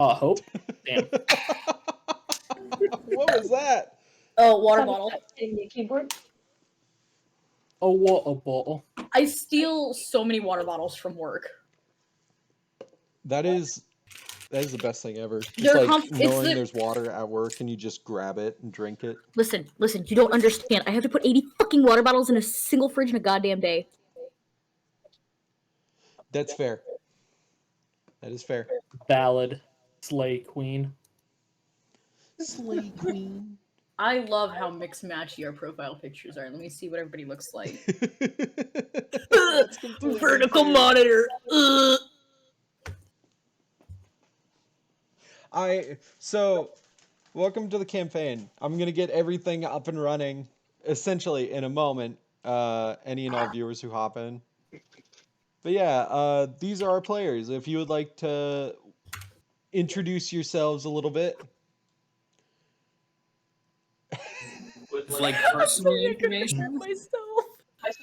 Hope. Damn. What was that? Oh, water bottle. In the keyboard. A water bottle. I steal so many water bottles from work. That is the best thing ever. Just They're like knowing there's water at work and you just grab it and drink it. Listen, you don't understand. I have to put 80 fucking water bottles in a single fridge in a goddamn day. That's fair. That is fair. Valid. Slay Queen. Slay Queen. I love how mixed matchy our profile pictures are. Let me see what everybody looks like. Vertical monitor. So welcome to the campaign. I'm gonna get everything up and running essentially in a moment. Any and all viewers who hop in. But yeah, these are our players. If you would like to introduce yourselves a little bit. With like personal information.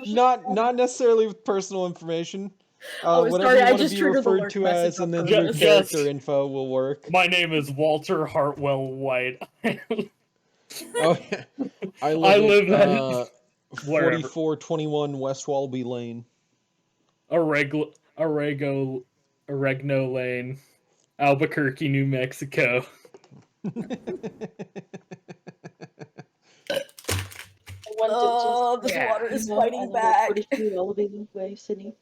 Not necessarily with personal information. Whatever sorry, you I want to just be triggered the referred lurk to message as, and then on your purpose. character info will work. My name is Walter Hartwell White. Oh yeah. I live at 4421 West Wallaby Lane. Oregno Lane, Albuquerque, New Mexico. Oh, this water is fighting back. Elevated way, Sydney.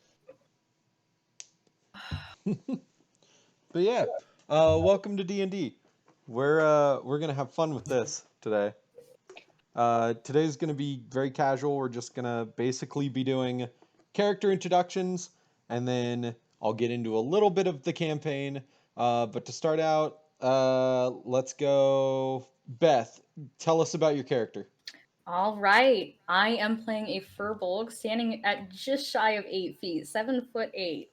But yeah, welcome to D&D. We're gonna have fun with this today. Today's gonna be very casual. We're just gonna basically be doing character introductions, and then I'll get into a little bit of the campaign. But to start out, let's go. Beth, tell us about your character. All right, I am playing a furbolg standing at just shy of 8 feet, 7'8".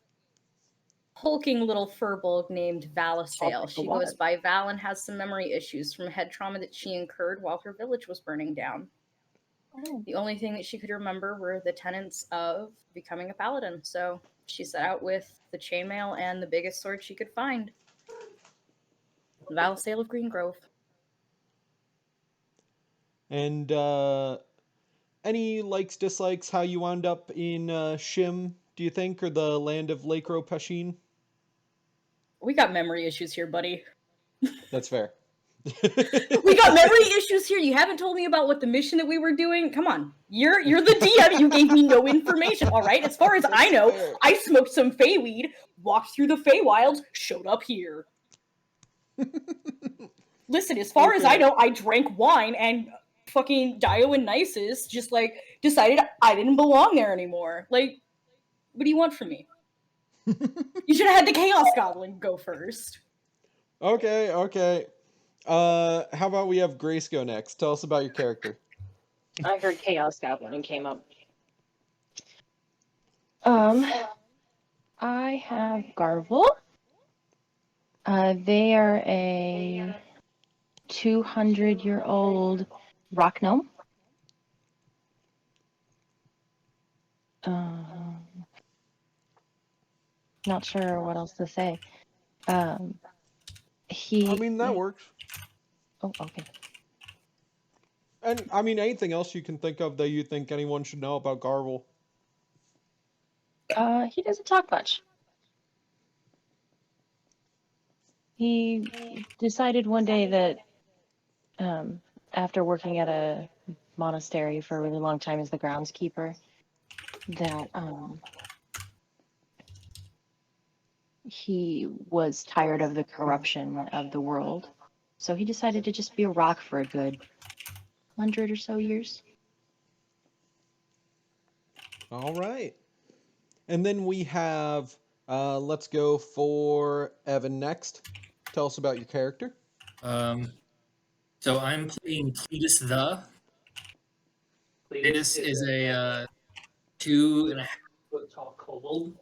Hulking little furbolg named Valisail. She goes by Val and has some memory issues from head trauma that she incurred while her village was burning down. Oh. The only thing that she could remember were the tenets of becoming a paladin, so she set out with the chainmail and the biggest sword she could find. Valisail of Greengrove. And any likes, dislikes, how you wound up in Shim, do you think, or the land of Leikro Pashin? We got memory issues here, buddy. That's fair. We got memory issues here. You haven't told me about what the mission that we were doing. Come on. You're the DM. You gave me no information, all right? As far as I know, I smoked some Feyweed, walked through the Feywilds, showed up here. Listen, as far as I know, I drank wine and fucking Dio and Nisus just, like, decided I didn't belong there anymore. Like, what do you want from me? You should have had the Chaos Goblin go first. Okay. How about we have Grace go next? Tell us about your character. I heard Chaos Goblin and came up. I have Garvel. They are a 200-year-old rock gnome. Not sure what else to say. I mean, that works. Oh, okay. And, I mean, anything else you can think of that you think anyone should know about Garvel? He doesn't talk much. He decided one day that, after working at a monastery for a really long time as the groundskeeper, that, he was tired of the corruption of the world. So he decided to just be a rock for a good 100 or so years. All right. And then we have, let's go for Evan next. Tell us about your character. So I'm playing Cletus the. Cletus is a 2.5 foot tall kobold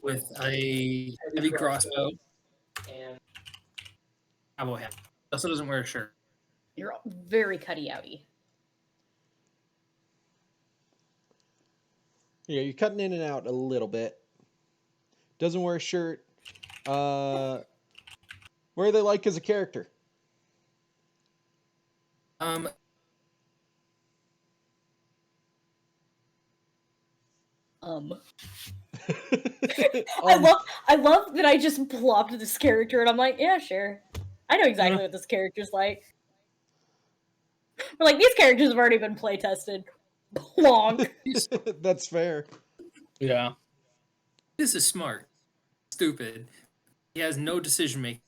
with a heavy crossbow and cowboy hat. Also doesn't wear a shirt. You're very cutty-outy. Yeah, you're cutting in and out a little bit. Doesn't wear a shirt. What are they like as a character? Um, I love that I just plopped this character and I'm like, yeah, sure. I know exactly what this character's like. We're like, these characters have already been play tested. Plonk. That's fair. Yeah. this is smart. Stupid. He has no decision making.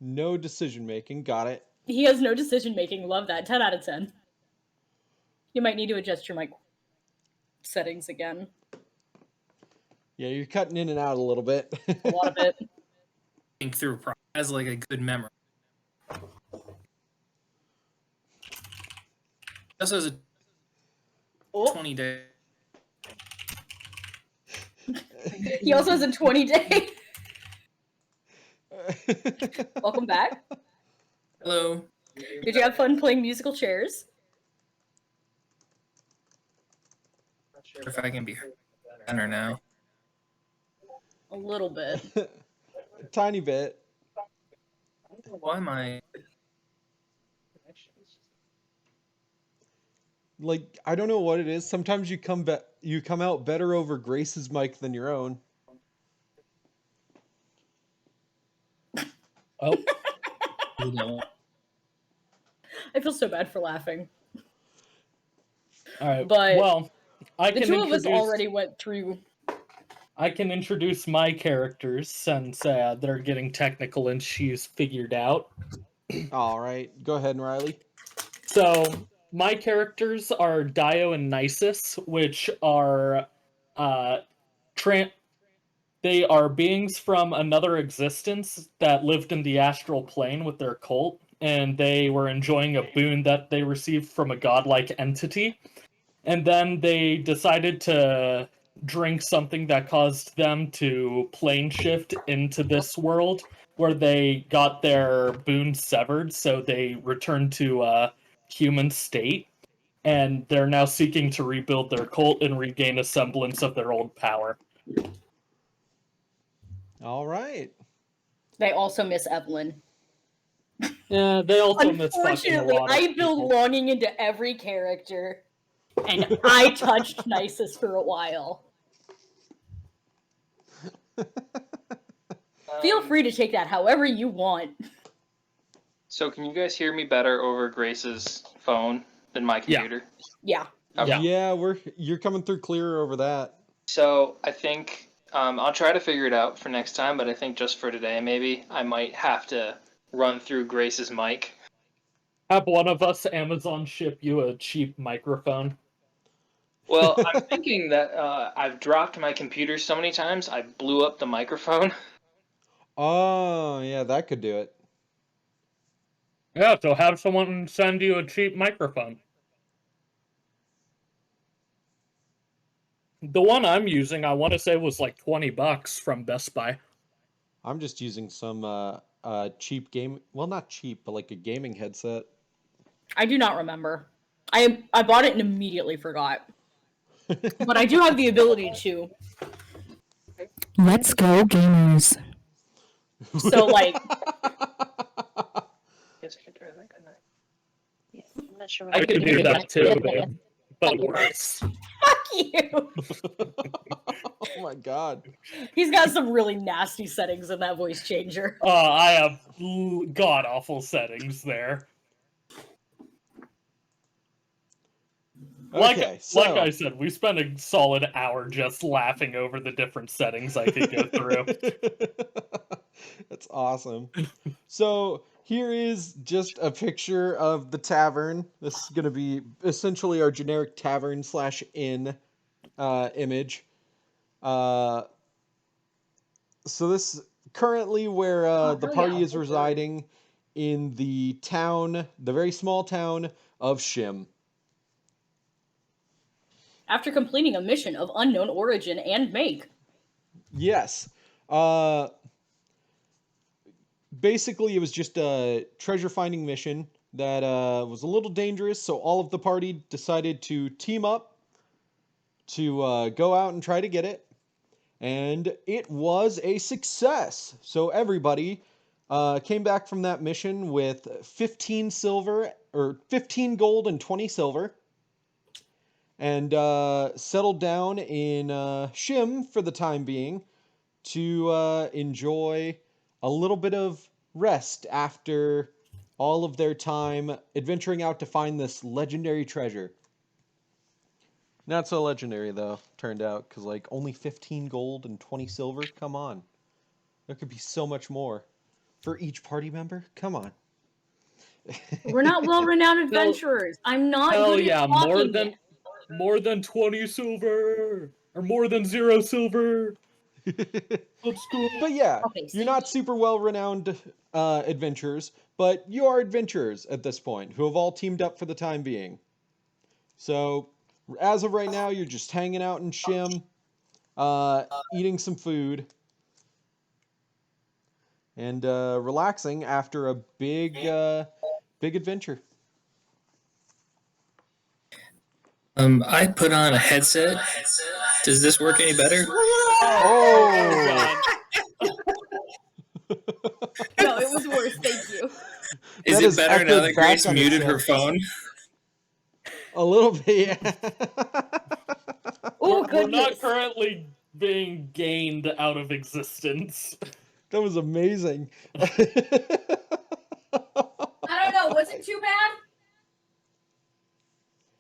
No decision making. Got it. He has no decision making. Love that. 10 out of 10. You might need to adjust your mic settings again. Yeah, you're cutting in and out a little bit. A lot of it. Think through has like a good memory. Also has a 20-day. He also has a 20-day. Welcome back. Hello. Did you have fun playing musical chairs? Not sure if I can be better now. A little bit. A tiny bit. Why am I? Like, I don't know what it is. Sometimes you come out better over Grace's mic than your own. Oh, No. I feel so bad for laughing. all right. But well, I The can two of us introduce. already went through. I can introduce my characters since they're getting technical and she's figured out. All right. Go ahead, Riley. So my characters are Dio and Nisus, which are they are beings from another existence that lived in the astral plane with their cult, and they were enjoying a boon that they received from a godlike entity. And then they decided to drink something that caused them to plane shift into this world, where they got their boon severed, so they returned to a human state. And they're now seeking to rebuild their cult and regain a semblance of their old power. All right. They also miss Evelyn. Yeah, they also miss fucking a Unfortunately, lot of I build people. longing into every character, and I touched Nisus for a while. Feel free to take that however you want. So can you guys hear me better over Grace's phone than my computer? Yeah. Okay. Yeah, you're coming through clearer over that. So I think I'll try to figure it out for next time, but I think just for today, maybe I might have to run through Grace's mic. Have one of us Amazon ship you a cheap microphone. Well, I'm thinking that I've dropped my computer so many times, I blew up the microphone. Oh, yeah, that could do it. Yeah, so have someone send you a cheap microphone. The one I'm using, I want to say, was like $20 from Best Buy. I'm just using some cheap game. Well, not cheap, but like a gaming headset. I do not remember. I bought it and immediately forgot. But I do have the ability to. Let's go, gamers. So, like, Yes, I can try that, couldn't I? Yes, I'm not sure. I could do that too, but worse. fuck you! Oh my god. He's got some really nasty settings in that voice changer. I have god-awful settings there. Okay, like I said, we spent a solid hour just laughing over the different settings I could go through. That's awesome. So here is just a picture of the tavern. This is going to be essentially our generic tavern/inn image. So this currently where the hell party yeah. is residing in the town, the very small town of Shim. After completing a mission of unknown origin and make. Yes. Basically, it was just a treasure finding mission that was a little dangerous, so all of the party decided to team up to go out and try to get it, and it was a success. So everybody came back from that mission with 15 silver, or 15 gold and 20 silver, and settled down in Shim for the time being to enjoy a little bit of rest after all of their time adventuring out to find this legendary treasure. Not so legendary, though, turned out, because, like, only 15 gold and 20 silver? Come on. There could be so much more. For each party member? Come on. We're not well-renowned adventurers. I'm not Hell good yeah, at talking more than 20 silver! Or more than 0 silver! Let's go! But yeah, Okay, you're see? not super well-renowned adventurers, but you are adventurers at this point, who have all teamed up for the time being. So, as of right now, you're just hanging out in Shim, eating some food, and relaxing after a big adventure. I put on a headset. Does this work any better? Oh! No, it was worse. Thank you. Is That it is better now echoed that back Grace on muted her itself. phone? A little bit, yeah. Oh, We're goodness. not currently being gained out of existence. That was amazing. I don't know. Was it too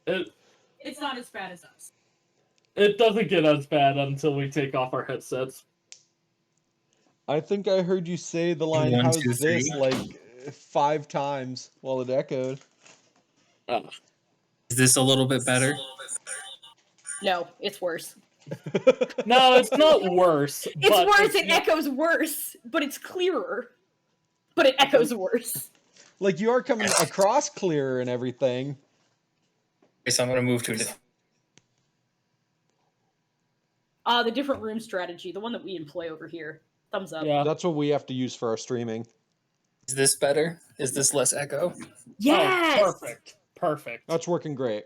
bad? It's not as bad as us. It doesn't get as bad until we take off our headsets. I think I heard you say the line, 1, how's 2, this, 3. like 5 times while it echoed. Is this a little bit better? No, it's worse. No, it's not worse. It's but worse. it's It not- echoes worse, but it's clearer. But it echoes worse. Like, you are coming across clearer and everything. Okay, so I'm going to move to a different. The different room strategy, the one that we employ over here. Thumbs up. Yeah. That's what we have to use for our streaming. Is this better? Is this less echo? Yes! Oh, perfect. Perfect. That's working great.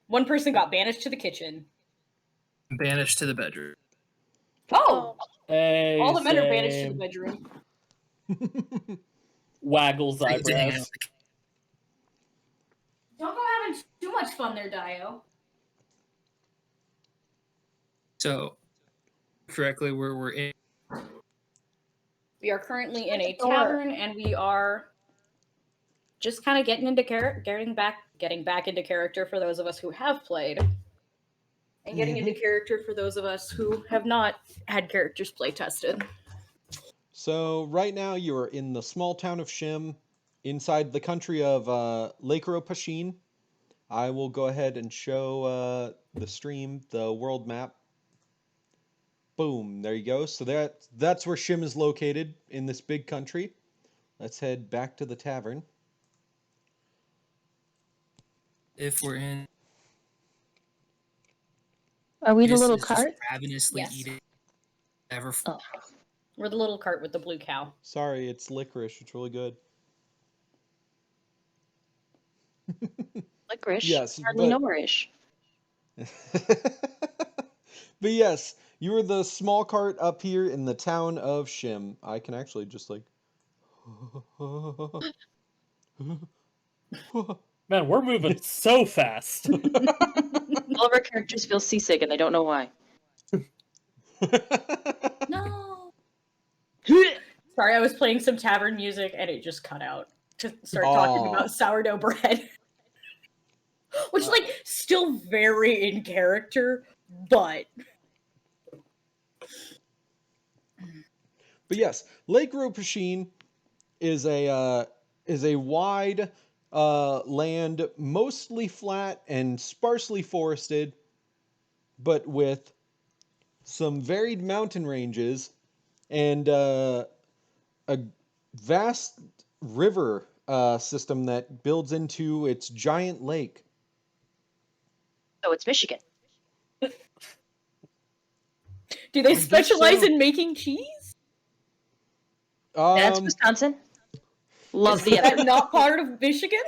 One person got banished to the kitchen. Banished to the bedroom. Oh! Hey, All the men are banished to same. the bedroom. Waggles I get to hang out eyebrows. with Don't go having too much fun there, Dio. So, correctly, we're in. We are currently in a tavern, and we are just kind of getting into getting back into character for those of us who have played, and getting into character for those of us who have not had characters play tested. So, right now, you are in the small town of Shim, inside the country of Leikro Pashin. I will go ahead and show the stream, the world map. Boom, there you go. So that's where Shim is located, in this big country. Let's head back to the tavern. If we're in. Are we the This little is just cart? ravenously Yes. eating. Ever. Oh. We're the little cart with the blue cow. Sorry, it's licorice. It's really good. Licorice? Yes, Hardly but- know-ish. But yes, you are the small cart up here in the town of Shim. I can actually just like... Man, we're moving so fast. All of our characters feel seasick and they don't know why. No. Sorry, I was playing some tavern music and it just cut out to start talking Aw. about sourdough bread. Which, like, still very in character, but... But yes, Leikro Pashin is a wide land, mostly flat and sparsely forested, but with some varied mountain ranges and a vast river system that builds into its giant lake. So it's Michigan. Do they guess specialize so. in making cheese? That's Wisconsin. Love the Is that other. not part of Michigan?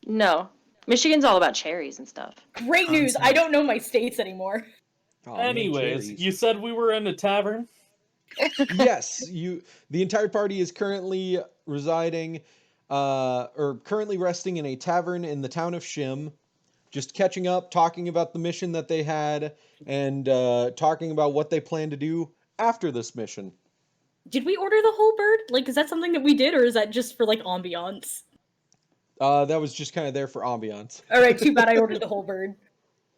No. Michigan's all about cherries and stuff. Great news! I don't know my states anymore. Aw, man, Anyways, cherries. you said we were in a tavern? Yes, the entire party is currently residing or currently resting in a tavern in the town of Shim, just catching up, talking about the mission that they had, and talking about what they plan to do after this mission. Did we order the whole bird? Like, is that something that we did, or is that just for, like, ambiance? That was just kind of there for ambiance. Alright, too bad I ordered the whole bird.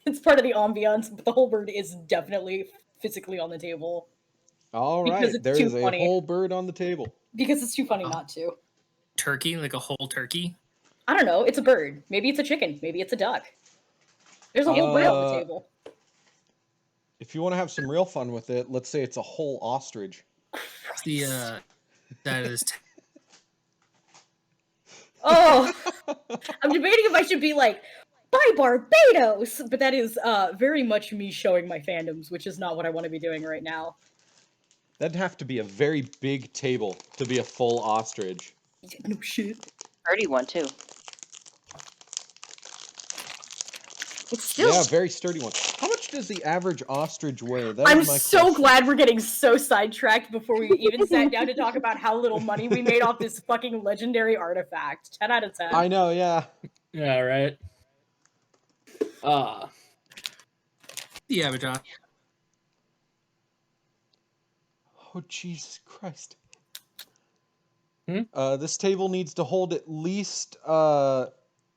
It's part of the ambiance, but the whole bird is definitely physically on the table. All Because right, it's there too is a funny. whole bird on the table. Because it's too funny not to. Turkey, like a whole turkey. I don't know, it's a bird. Maybe it's a chicken. Maybe it's a duck. There's a whole bird on the table. If you want to have some real fun with it, let's say it's a whole ostrich. The that is Oh! I'm debating if I should be like, by Barbados! But that is very much me showing my fandoms, which is not what I want to be doing right now. That'd have to be a very big table to be a full ostrich. No shit. Birdie one too. It's still... Yeah, very sturdy one. How much does the average ostrich weigh? That I'm is my so question. glad we're getting so sidetracked before we even sat down to talk about how little money we made off this fucking legendary artifact. 10 out of 10. I know, yeah. Yeah, right. the average. Oh, Jesus Christ. Hmm? This table needs to hold at least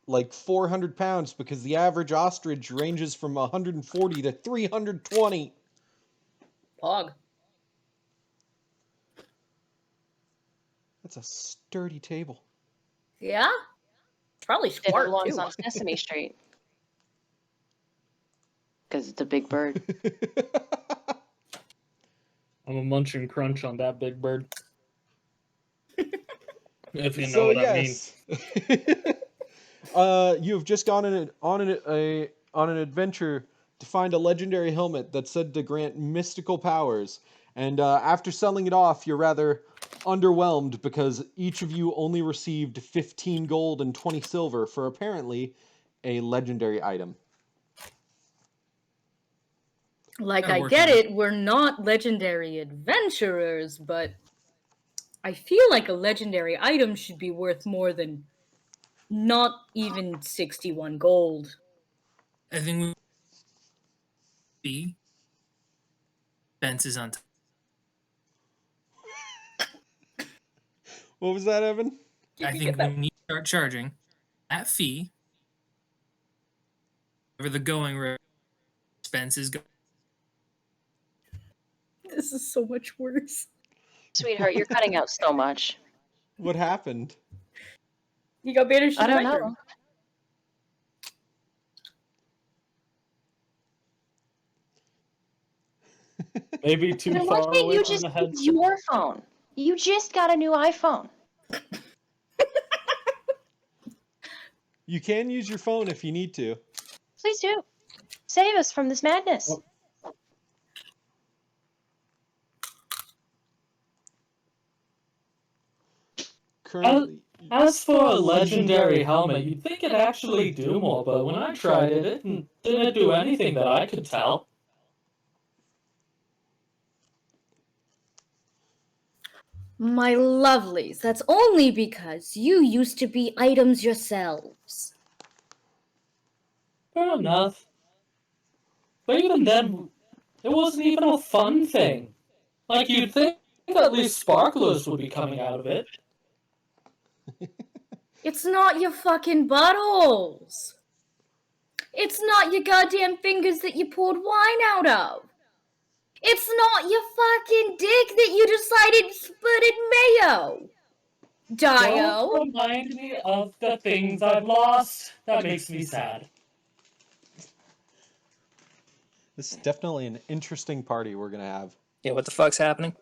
like 400 pounds because the average ostrich ranges from 140 to 320. Pog. That's a sturdy table. Yeah? It's probably It smart, belongs too. on Sesame Street. Because it's a big bird. I'm a munch and crunch on that big bird. If you know So what yes, you have just gone on an adventure to find a legendary helmet that's said to grant mystical powers. And after selling it off, you're rather underwhelmed because each of you only received 15 gold and 20 silver for apparently a legendary item. Like, Gotta I work get on it. it, we're not legendary adventurers, but I feel like a legendary item should be worth more than not even 61 gold. I think we be fences on top. What was that, Evan? I think we need to start charging that fee. Whatever the going rate expenses go. This is so much worse. Sweetheart, you're cutting out so much. What happened? You got banished to I the don't bedroom. Oh, Maybe too Then why far can't away you from just the use headset. your phone? You just got a new iPhone. You can use your phone if you need to. Please do. Save us from this madness. Oh. Currently, As for a legendary helmet, you'd think it'd actually do more, but when I tried it, it didn't do anything that I could tell. My lovelies, that's only because you used to be items yourselves. Fair enough. But even then, it wasn't even a fun thing. Like, you'd think at least sparklers would be coming out of it. It's not your fucking buttholes. It's not your goddamn fingers that you poured wine out of. It's not your fucking dick that you decided spurted mayo. Dio. Don't remind me of the things I've lost. That makes me sad. this is definitely an interesting party we're gonna have. Yeah, what the fuck's happening?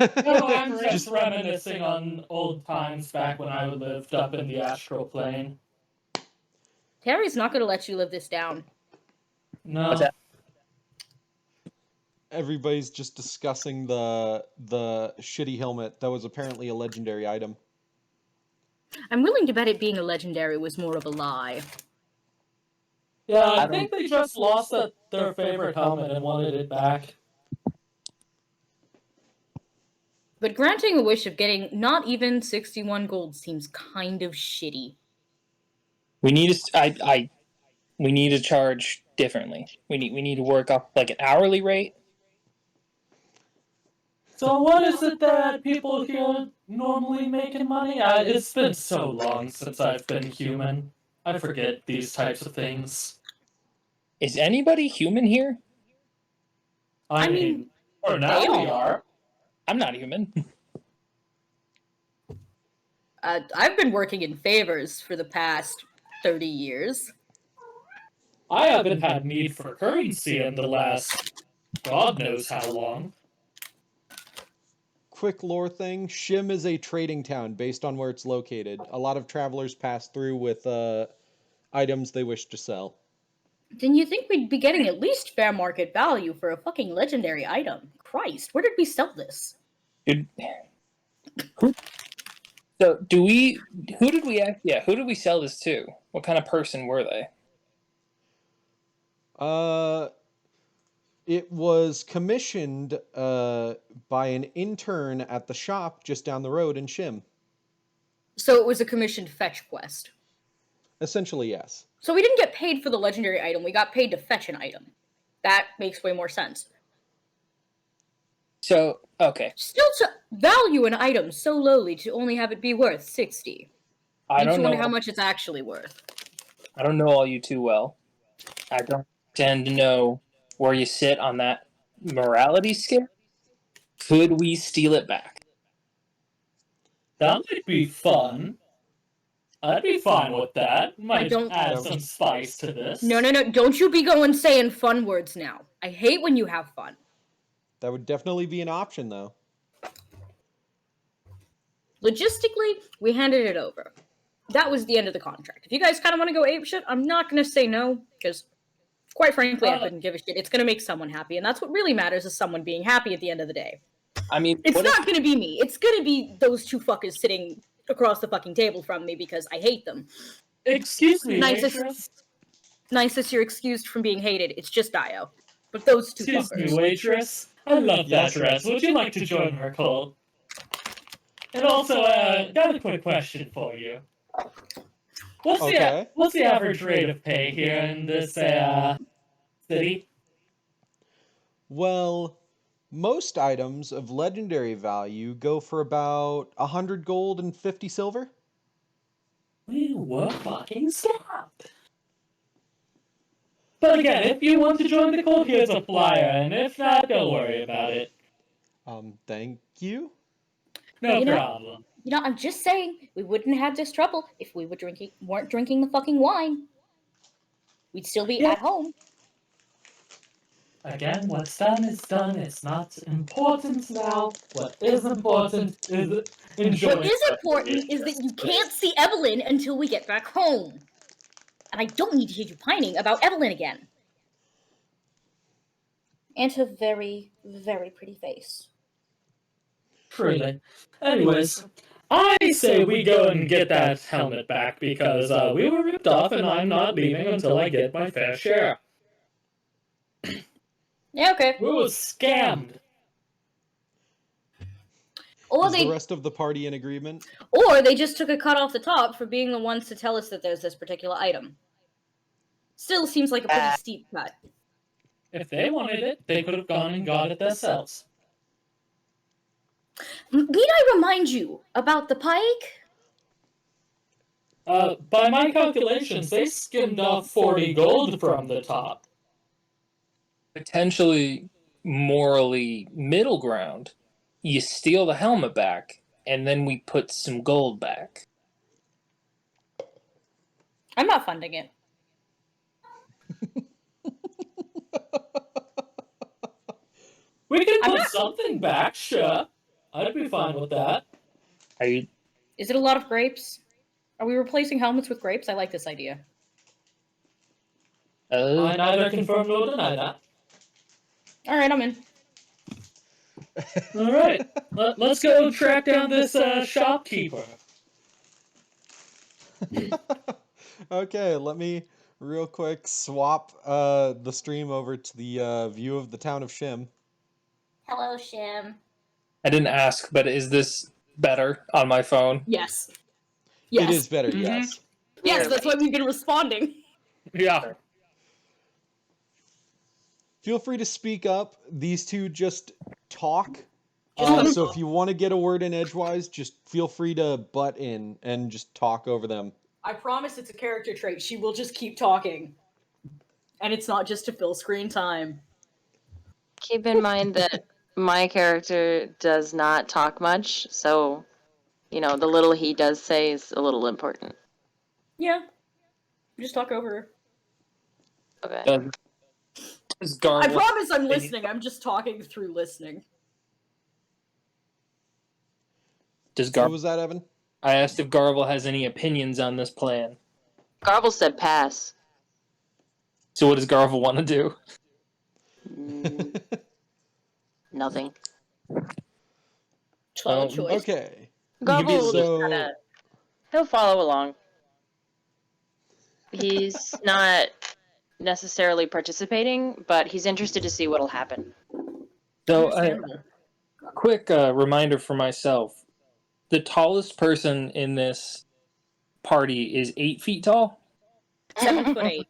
No, I'm just reminiscing on old times back when I lived up in the astral plane. Terry's not gonna let you live this down. No. What's that? Everybody's just discussing the shitty helmet that was apparently a legendary item. I'm willing to bet it being a legendary was more of a lie. Yeah, I think they just lost their favorite helmet and wanted it back. But granting a wish of getting not even 61 gold seems kind of shitty. We need to. We need to charge differently. We need to work up like an hourly rate. So what is it that people here normally making money? It's been so long since I've been human. I forget these types of things. Is anybody human here? I mean, for now we are. I'm not human. I've been working in favors for the past 30 years. I haven't had need for currency in the last God knows how long. Quick lore thing, Shim is a trading town based on where it's located. A lot of travelers pass through with items they wish to sell. Then you think we'd be getting at least fair market value for a fucking legendary item. Christ, where did we sell this? So who did we sell this to? What kind of person were they? It was commissioned by an intern at the shop just down the road in Shim. So it was a commissioned fetch quest. Essentially, yes. So we didn't get paid for the legendary item, we got paid to fetch an item. That makes way more sense. So, okay. Still to value an item so lowly to only have it be worth 60. I don't know how much it's actually worth. I don't know all you too well. I don't tend to know where you sit on that morality scale. Could we steal it back? That might be fun. I'd be fine with that. Might add some spice to this. No. Don't you be going saying fun words now. I hate when you have fun. That would definitely be an option, though. Logistically, we handed it over. That was the end of the contract. If you guys kind of want to go apeshit, I'm not going to say no, because quite frankly, I couldn't give a shit. It's going to make someone happy, and that's what really matters, is someone being happy at the end of the day. I mean, it's not going to be me. It's going to be those two fuckers sitting across the fucking table from me because I hate them. Excuse me, waitress. Nicest, you're excused from being hated. It's just Dio. But those two fuckers. Excuse me, waitress. I love that dress. Would you like to join our cult? And also, got a quick question for you. What's the average rate of pay here in this city? Well, most items of legendary value go for about 100 gold and 50 silver. We were fucking stopped. But again, if you want to join the cult, here's a flyer, and if not, don't worry about it. Thank you. No problem. I'm just saying, we wouldn't have this trouble if we weren't drinking the fucking wine. We'd still be at home. Again, what's done is done. It's not important now. What is important is enjoying. What is important is that you can't see Evelyn until we get back home. And I don't need to hear you pining about Evelyn again. And her very, very pretty face. Truly. Anyways, I say we go and get that helmet back because we were ripped off and I'm not leaving until I get my fair share. Yeah, okay. We were scammed. Is the rest of the party in agreement? Or they just took a cut off the top for being the ones to tell us that there's this particular item. Still seems like a pretty steep cut. If they wanted it, they could have gone and got it themselves. Need I remind you about the pike? By my calculations, they skimmed off 40 gold from the top. Potentially morally middle ground. You steal the helmet back, and then we put some gold back. I'm not funding it. We can put something back, sure. I'd be fine with that. Is it a lot of grapes? Are we replacing helmets with grapes? I like this idea. I neither confirm nor deny that. Alright, I'm in. Alright, let's go track down this shopkeeper. Okay, let me real quick swap the stream over to the view of the town of Shim. Hello, Shim. I didn't ask, but is this better on my phone? Yes. It is better, Mhm. yes. Yes, that's why we've been responding. Yeah. Feel free to speak up. These two just talk. Just So if you want to get a word in edgewise, just feel free to butt in and just talk over them. I promise it's a character trait. She will just keep talking. And it's not just to fill screen time. Keep in mind that my character does not talk much, so, the little he does say is a little important. Yeah. Just talk over her. Okay. Does Garble I promise I'm listening. I'm just talking through listening. Does What Garble? was that, Evan? I asked if Garble has any opinions on this plan. Garble said pass. So what does Garble want to do? Nothing. Solid choice. Okay. Garble will just So- kinda... He'll follow along. He's not necessarily participating, but he's interested to see what'll happen. So, Understandable. quick reminder for myself: the tallest person in this party is 8 feet tall. 7'8".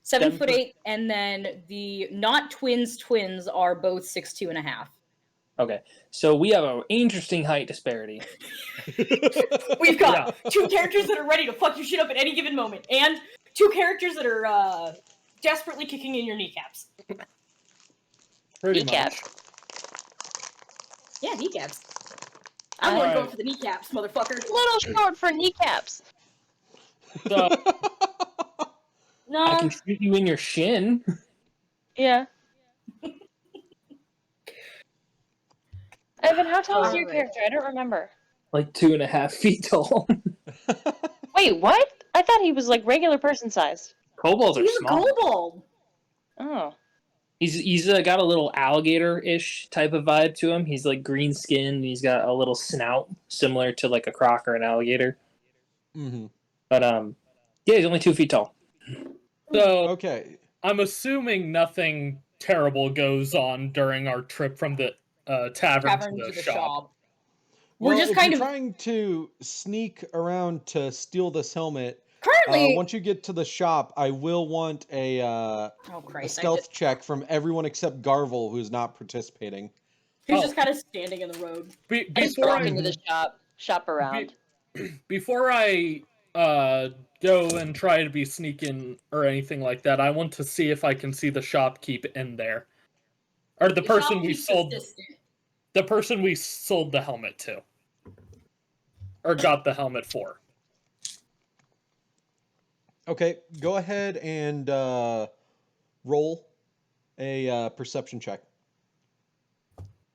7 7'8", and then the not twins are both 6'2.5". Okay, so we have an interesting height disparity. We've got two characters that are ready to fuck your shit up at any given moment, and two characters that are desperately kicking in your kneecaps. Pretty Kneecap. much. Yeah, kneecaps. I'm going to go Alright. for the kneecaps, motherfucker. A little short for kneecaps. So, I No. can shoot you in your shin. Yeah. Evan, how tall is your Alright. character? I don't remember. Like 2.5 feet tall. Wait, what? I thought he was like regular person sized. Kobolds are He's a small. kobold. Oh. He's got a little alligator-ish type of vibe to him. He's like green skinned. He's got a little snout similar to like a croc or an alligator. Mm-hmm. But yeah, he's only 2 feet tall. so Okay. I'm assuming nothing terrible goes on during our trip from the tavern to the shop. We're Well, just if kind you're of trying to sneak around to steal this helmet, currently. once you get to the shop, I will want a Oh a Christ! stealth check from everyone except Garvel, who's not participating. He's just kind of standing in the road. Just Before walk I into the shop around. before I go and try to be sneaking or anything like that, I want to see if I can see the shopkeep in there, or the person we sold the helmet to, or got the helmet for. Okay, go ahead and roll a perception check.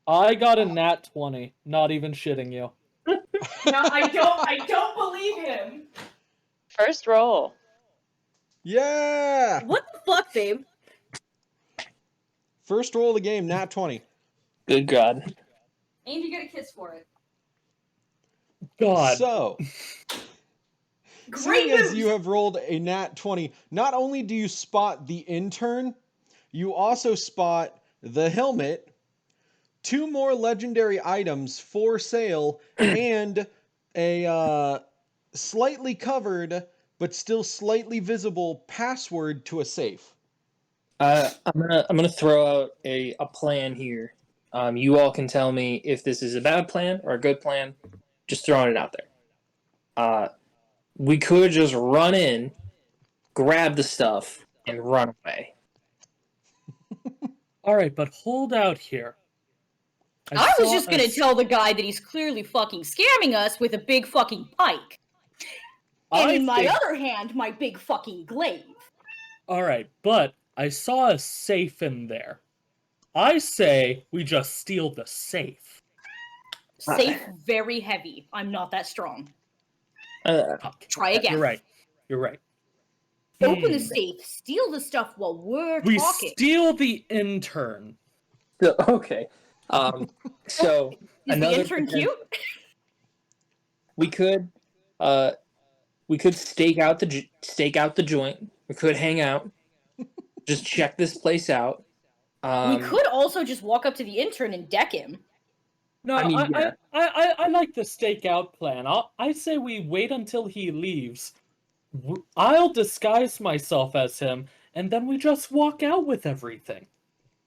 I got a nat 20. Not even shitting you. No, I don't believe him. First roll. Yeah! What the fuck, babe? First roll of the game, nat 20. Good God. And you get a kiss for it. God. So, Great seeing as news! you have rolled a nat 20, not only do you spot the intern, you also spot the helmet, 2 more legendary items for sale, and a slightly covered but still slightly visible password to a safe. I'm gonna throw out a plan here. You all can tell me if this is a bad plan or a good plan. Just throwing it out there. We could just run in, grab the stuff, and run away. Alright, but hold out here. I was saw just gonna tell the guy that he's clearly fucking scamming us with a big fucking pike. And in my other hand, my big fucking glaive. Alright, but I saw a safe in there. I say we just steal the safe. Safe, very heavy. I'm not that strong. Try again. You're right. You're right. Open the safe, steal the stuff while we're We talking. steal the intern. Okay. So Is the intern cute? we could We could stake out the joint. We could hang out. Just check this place out. We could also just walk up to the intern and deck him. No, I mean, yeah. I like the stakeout plan. I say we wait until he leaves. I'll disguise myself as him, and then we just walk out with everything.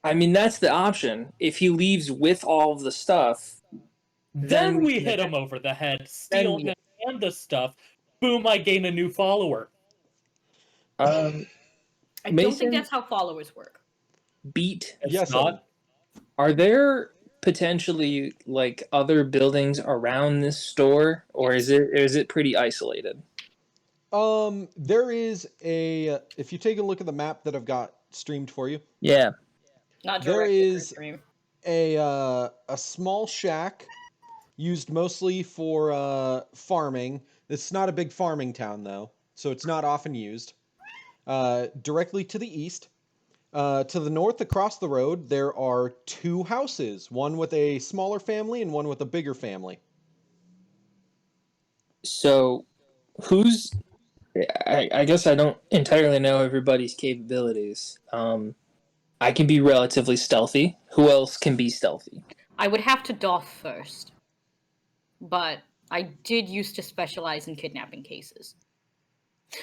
I mean, that's the option. If he leaves with all of the stuff, Then we hit him over the head, steal him and the stuff. Boom, I gain a new follower. I don't Mason, think that's how followers work. Beat. It's Yes, not. Are there potentially like other buildings around this store, or is it pretty isolated? There is a. If you take a look at the map that I've got streamed for you, Yeah. Not there directly through is stream. a small shack used mostly for farming. It's not a big farming town though, so it's not often used. Directly to the east, to the north across the road, there are two houses, one with a smaller family and one with a bigger family. So, who's? I guess I don't entirely know everybody's capabilities. I can be relatively stealthy. Who else can be stealthy? I would have to doff first. But I did used to specialize in kidnapping cases.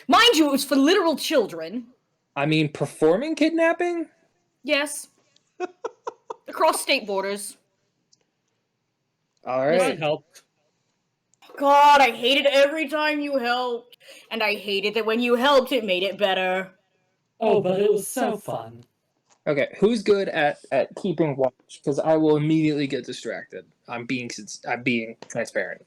Mind you, it was for literal children. I mean, performing kidnapping? Yes. Across state borders. All I right. helped. God, I hated every time you helped. And I hated that when you helped, it made it better. Oh, but it was so fun. Okay, who's good at keeping watch? Because I will immediately get distracted. I'm being transparent.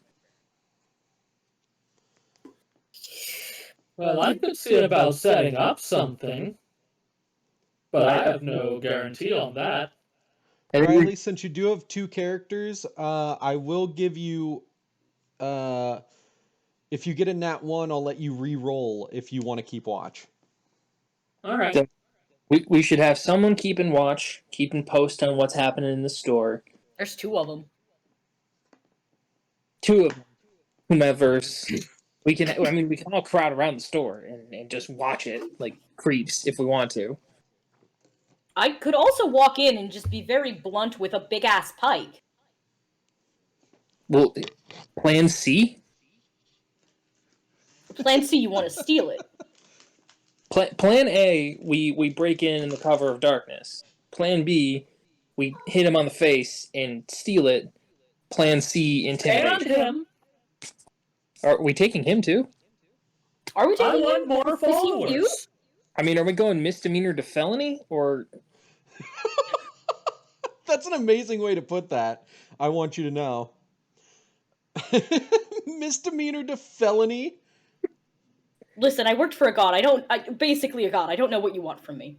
Well, I could see about setting up something, but I have no guarantee on that. Riley, since you do have two characters, I will give you. If you get a nat 1, I'll let you re-roll if you want to keep watch. All right. So we should have someone keeping watch, keeping post on what's happening in the store. There's two of them. Two of them, whomever's. We can all crowd around the store and just watch it like creeps if we want to. I could also walk in and just be very blunt with a big-ass pike. Well, plan C? Plan C, you want to steal it. Plan A, we break in the cover of darkness. Plan B, we hit him on the face and steal it. Plan C, intimidation. And him. Are we taking him too? Are we I taking want him? more Is he cute? followers. I mean, are we going misdemeanor to felony or? That's an amazing way to put that. I want you to know. Misdemeanor to felony? Listen, I worked for a god. Basically a god. I don't know what you want from me.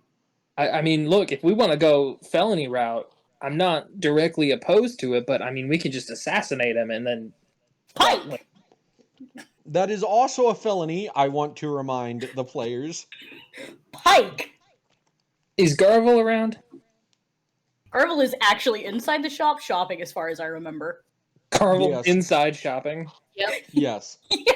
I mean, look, if we want to go felony route, I'm not directly opposed to it, but I mean, we could just assassinate him and then. Pike! That is also a felony, I want to remind the players. Pike! Is Garvel around? Garvel is actually inside the shop shopping, as far as I remember. Garvel Yes. inside shopping? Yep. Yes. Yeah.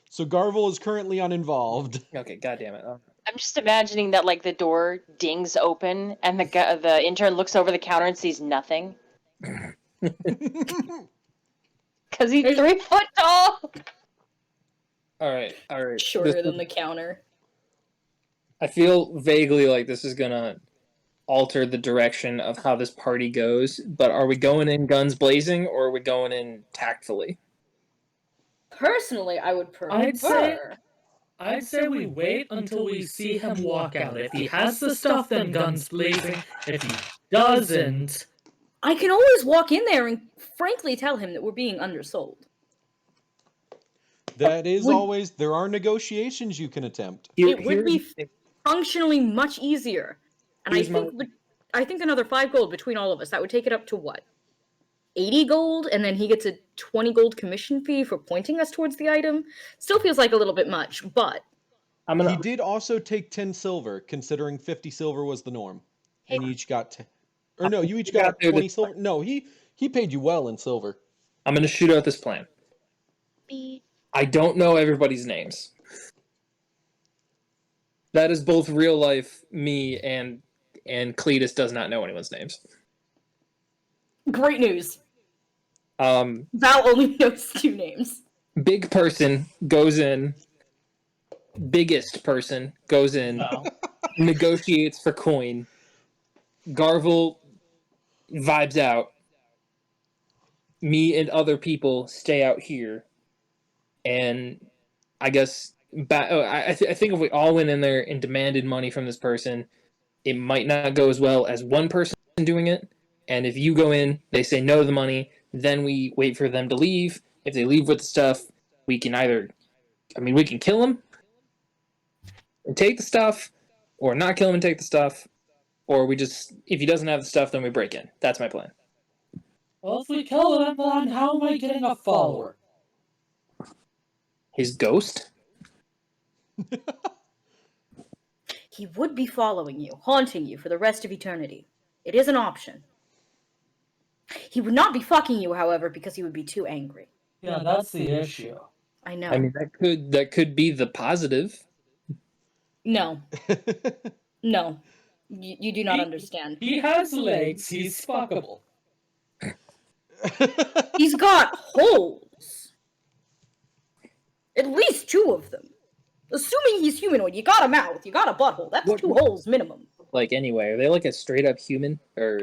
So Garvel is currently uninvolved. Okay, goddammit. I'm just imagining that like the door dings open and the intern looks over the counter and sees nothing. Because he's 3 foot tall. All right. Shorter than the counter. I feel vaguely like this is gonna alter the direction of how this party goes, but are we going in guns blazing or are we going in tactfully? Personally, I would prefer. I'd say we wait until we see him walk out. If he has the stuff, then guns blazing. If he doesn't, I can always walk in there and frankly tell him that we're being undersold. That is always... There are negotiations you can attempt. It would be functionally much easier. And I think another 5 gold between all of us, that would take it up to what? 80 gold? And then he gets a 20 gold commission fee for pointing us towards the item? Still feels like a little bit much, but... He did also take 10 silver, considering 50 silver was the norm. And you each got... Or no, you each got 20 silver. No, he paid you well in silver. I'm going to shoot out this plan. I don't know everybody's names. That is both real life me and Cletus does not know anyone's names. Great news. Um, Val only knows 2 names. big person goes in. Biggest person goes in. No. Negotiates for coin. Garvel vibes out. Me and other people stay out here. And I guess I think if we all went in there and demanded money from this person, it might not go as well as one person doing it. And if you go in, they say no to the money, then we wait for them to leave. If they leave with the stuff, we can we can kill them and take the stuff, or not kill him and take the stuff, or we just, if he doesn't have the stuff, then we break in. That's my plan. Well, if we kill him, then how am I getting a follower? His ghost? He would be following you, haunting you for the rest of eternity. It is an option. He would not be fucking you, however, because he would be too angry. Yeah, that's the issue. I know. I mean, that could be the positive. No. No. You do not understand. He has legs, he's fuckable. He's got holes. At least 2 of them. Assuming he's humanoid, you got a mouth, you got a butthole. That's 2 holes minimum. Like, anyway, are they like a straight up human? Or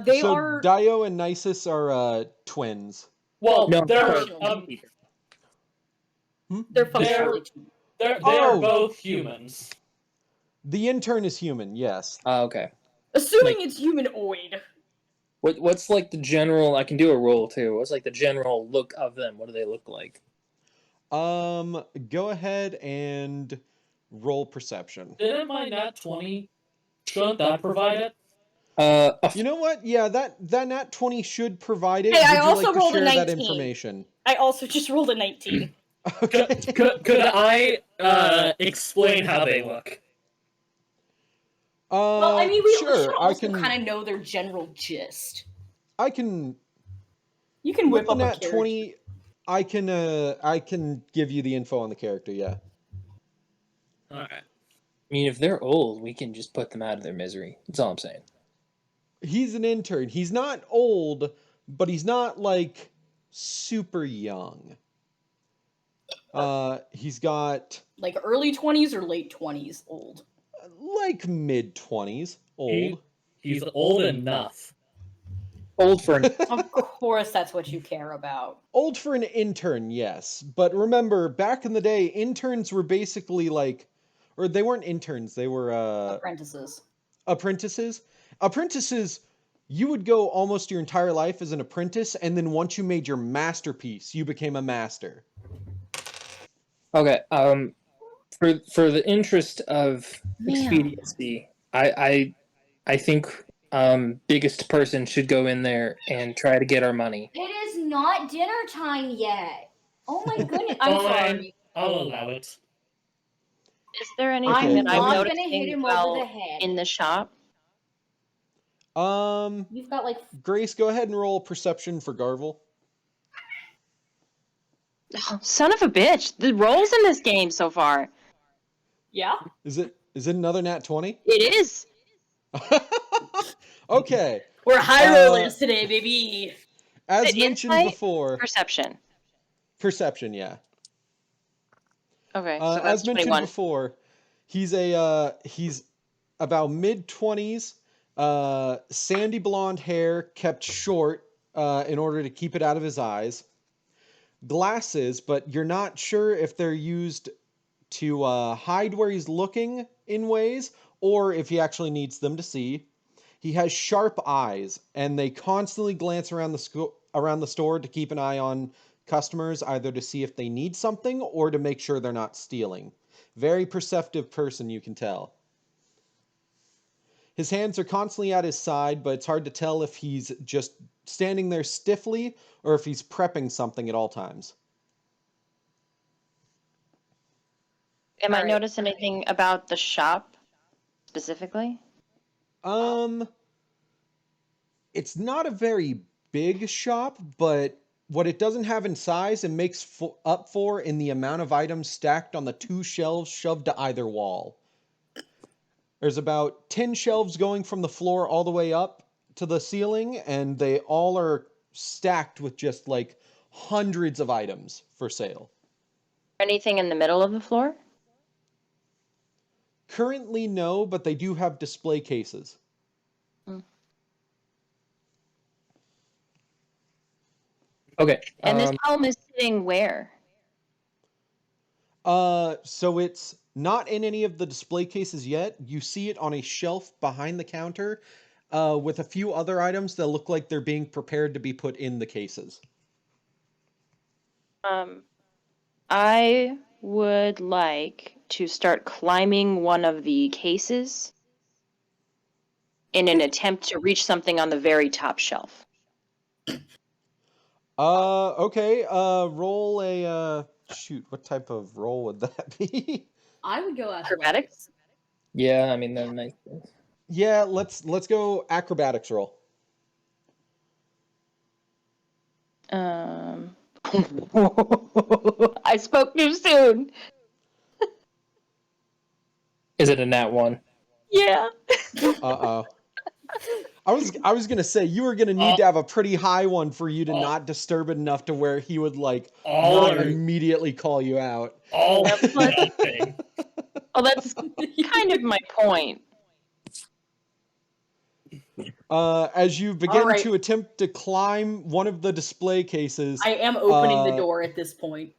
They so are... Dio and Nisus are twins. Well, no, they're They're functionally... they Oh. are both humans. The intern is human, yes. okay. Assuming it's humanoid. What's like the general? I can do a roll too. What's like the general look of them? What do they look like? Go ahead and roll perception. Didn't my nat 20, shouldn't that provide it? You know what? Yeah, that nat 20 should provide it. Hey, I Would you also like to rolled a share that 19. information? I also just rolled a 19. Okay. Could I explain how they look? Well, I mean, we should sure. I also can kind of know their general gist. I can You can with whip the up a nat character. 20 I can give you the info on the character, yeah. Alright. I mean, if they're old, we can just put them out of their misery. That's all I'm saying. He's an intern. He's not old, but he's not like super young. He's got Like early 20s or late 20s old. like mid 20s old. He's old enough. Old for an Of course, that's what you care about. Old for an intern, yes. But remember, back in the day, interns were basically like, or they weren't interns, they were Apprentices. apprentices. Apprentices, you would go almost your entire life as an apprentice, and then once you made your masterpiece, you became a master. Okay. For the interest of expediency, I think biggest person should go in there and try to get our money. It is not dinner time yet. Oh my goodness. I'm Fine. sorry. I'll allow it. Is there anything Okay. that I'm not gonna noticing hit him well over the head. in the shop? You've got like... Grace, go ahead and roll perception for Garvel. Oh, son of a bitch! The rolls in this game so far. Yeah? Is it another nat 20? It is. Okay. We're high rollers today, baby. As Is it mentioned insight? before, Perception. perception, yeah. Okay, so that's As mentioned 21. before, he's about mid-20s, sandy blonde hair kept short in order to keep it out of his eyes. Glasses, but you're not sure if they're used to hide where he's looking in ways, or if he actually needs them to see. He has sharp eyes, and they constantly glance around the store to keep an eye on customers, either to see if they need something or to make sure they're not stealing. Very perceptive person, you can tell. His hands are constantly at his side, but it's hard to tell if he's just standing there stiffly or if he's prepping something at all times. Am I Alright. noticing anything about the shop specifically? It's not a very big shop, but what it doesn't have in size, it makes up for in the amount of items stacked on the 2 shelves shoved to either wall. There's about 10 shelves going from the floor all the way up to the ceiling, and they all are stacked with just like hundreds of items for sale. Anything in the middle of the floor? Currently, no, but they do have display cases. Okay. And this home is sitting where? So it's not in any of the display cases yet. You see it on a shelf behind the counter, with a few other items that look like they're being prepared to be put in the cases. I would like to start climbing one of the cases in an attempt to reach something on the very top shelf. Okay. Roll a shoot. What type of roll would that be? I would go Acrobatics? Yeah, I mean that makes sense. Yeah, let's go acrobatics roll. I spoke too soon. Is it a nat 1? Yeah. Uh-oh. I was gonna say you were gonna need to have a pretty high one for you to not disturb it enough to where he would like not immediately call you out. All nothing. Well, that's kind of my point. As you begin to attempt to climb one of the display cases, I am opening the door at this point.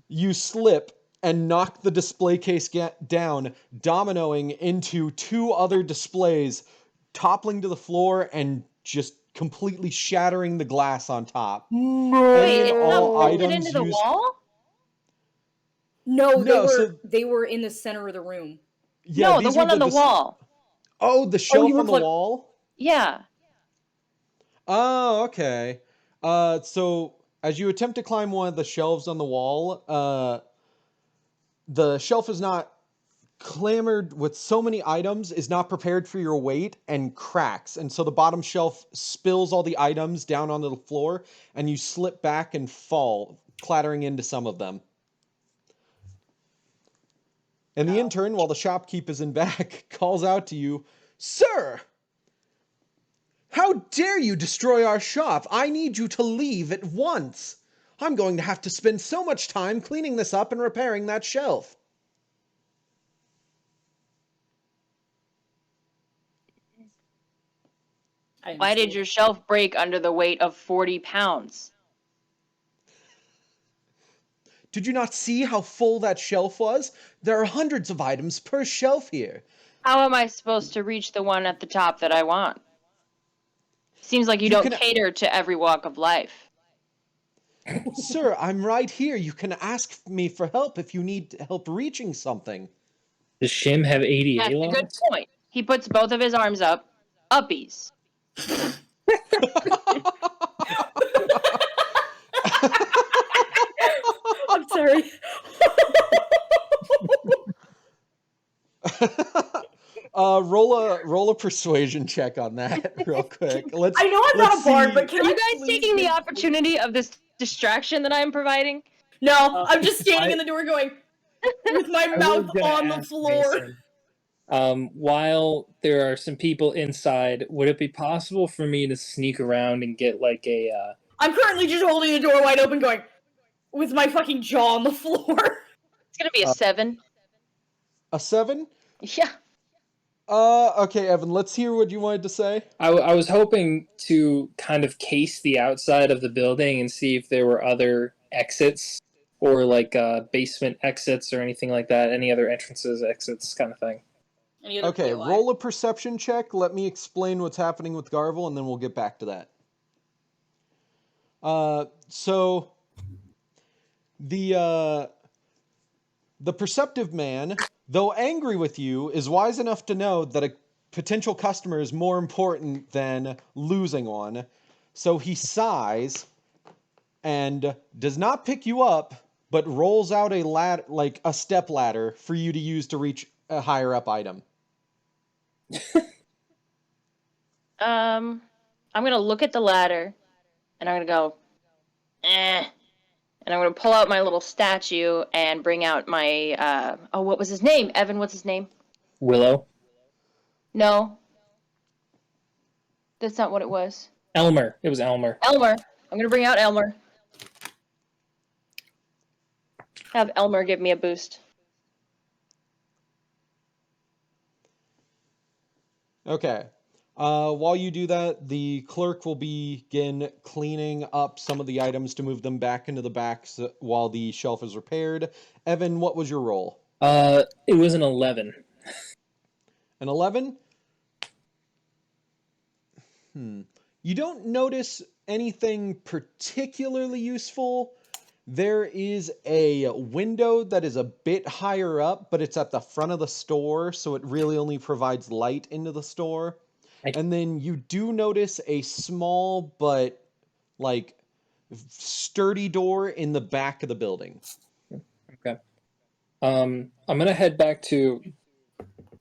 You slip and knock the display case down, dominoing into 2 other displays, toppling to the floor and just completely shattering the glass on top. Wait, it's not bolted into the wall? No, No, they were in the center of the room. Yeah, no, the one on the wall. Oh, the shelf on the wall? Yeah. Oh, okay. So as you attempt to climb one of the shelves on the wall, the shelf is not clamored with so many items, is not prepared for your weight, and cracks. And so the bottom shelf spills all the items down onto the floor, and you slip back and fall, clattering into some of them. And the intern, while the shopkeep is in back, calls out to you, "Sir! How dare you destroy our shop? I need you to leave at once. I'm going to have to spend so much time cleaning this up and repairing that shelf." Why did your shelf break under the weight of 40 pounds? Did you not see how full that shelf was? There are hundreds of items per shelf here. How am I supposed to reach the one at the top that I want? Seems like you don't cater to every walk of life. Sir, I'm right here. You can ask me for help if you need help reaching something. Does Shim have ADA That's a laws? good point. He puts both of his arms up. Uppies. I'm sorry. Roll a persuasion check on that real quick. I know I'm not a bard, but are you guys taking the opportunity of this distraction that I'm providing? No, I'm just standing in the door going with my mouth on the floor. While there are some people inside, would it be possible for me to sneak around and get like a... I'm currently just holding the door wide open going, with my fucking jaw on the floor. It's gonna be a 7. A 7? Yeah. Okay, Evan, let's hear what you wanted to say. I was hoping to kind of case the outside of the building and see if there were other exits or like basement exits or anything like that. Any other entrances, exits, kind of thing. Okay, roll a perception check. Let me explain what's happening with Garvel, and then we'll get back to that. So the perceptive man, though angry with you, is wise enough to know that a potential customer is more important than losing one. So he sighs and does not pick you up, but rolls out a a step ladder for you to use to reach a higher up item. I'm gonna look at the ladder, and I'm gonna go, And I'm going to pull out my little statue and bring out my, what was his name? Evan, what's his name? Willow. No. That's not what it was. Elmer. It was Elmer. Elmer. I'm going to bring out Elmer. Have Elmer give me a boost. Okay. While you do that, the clerk will begin cleaning up some of the items to move them back into the back while the shelf is repaired. Evan, what was your roll? It was an 11. An 11? You don't notice anything particularly useful. There is a window that is a bit higher up, but it's at the front of the store, so it really only provides light into the store. And then you do notice a small but like sturdy door in the back of the building. Okay. I'm gonna head back to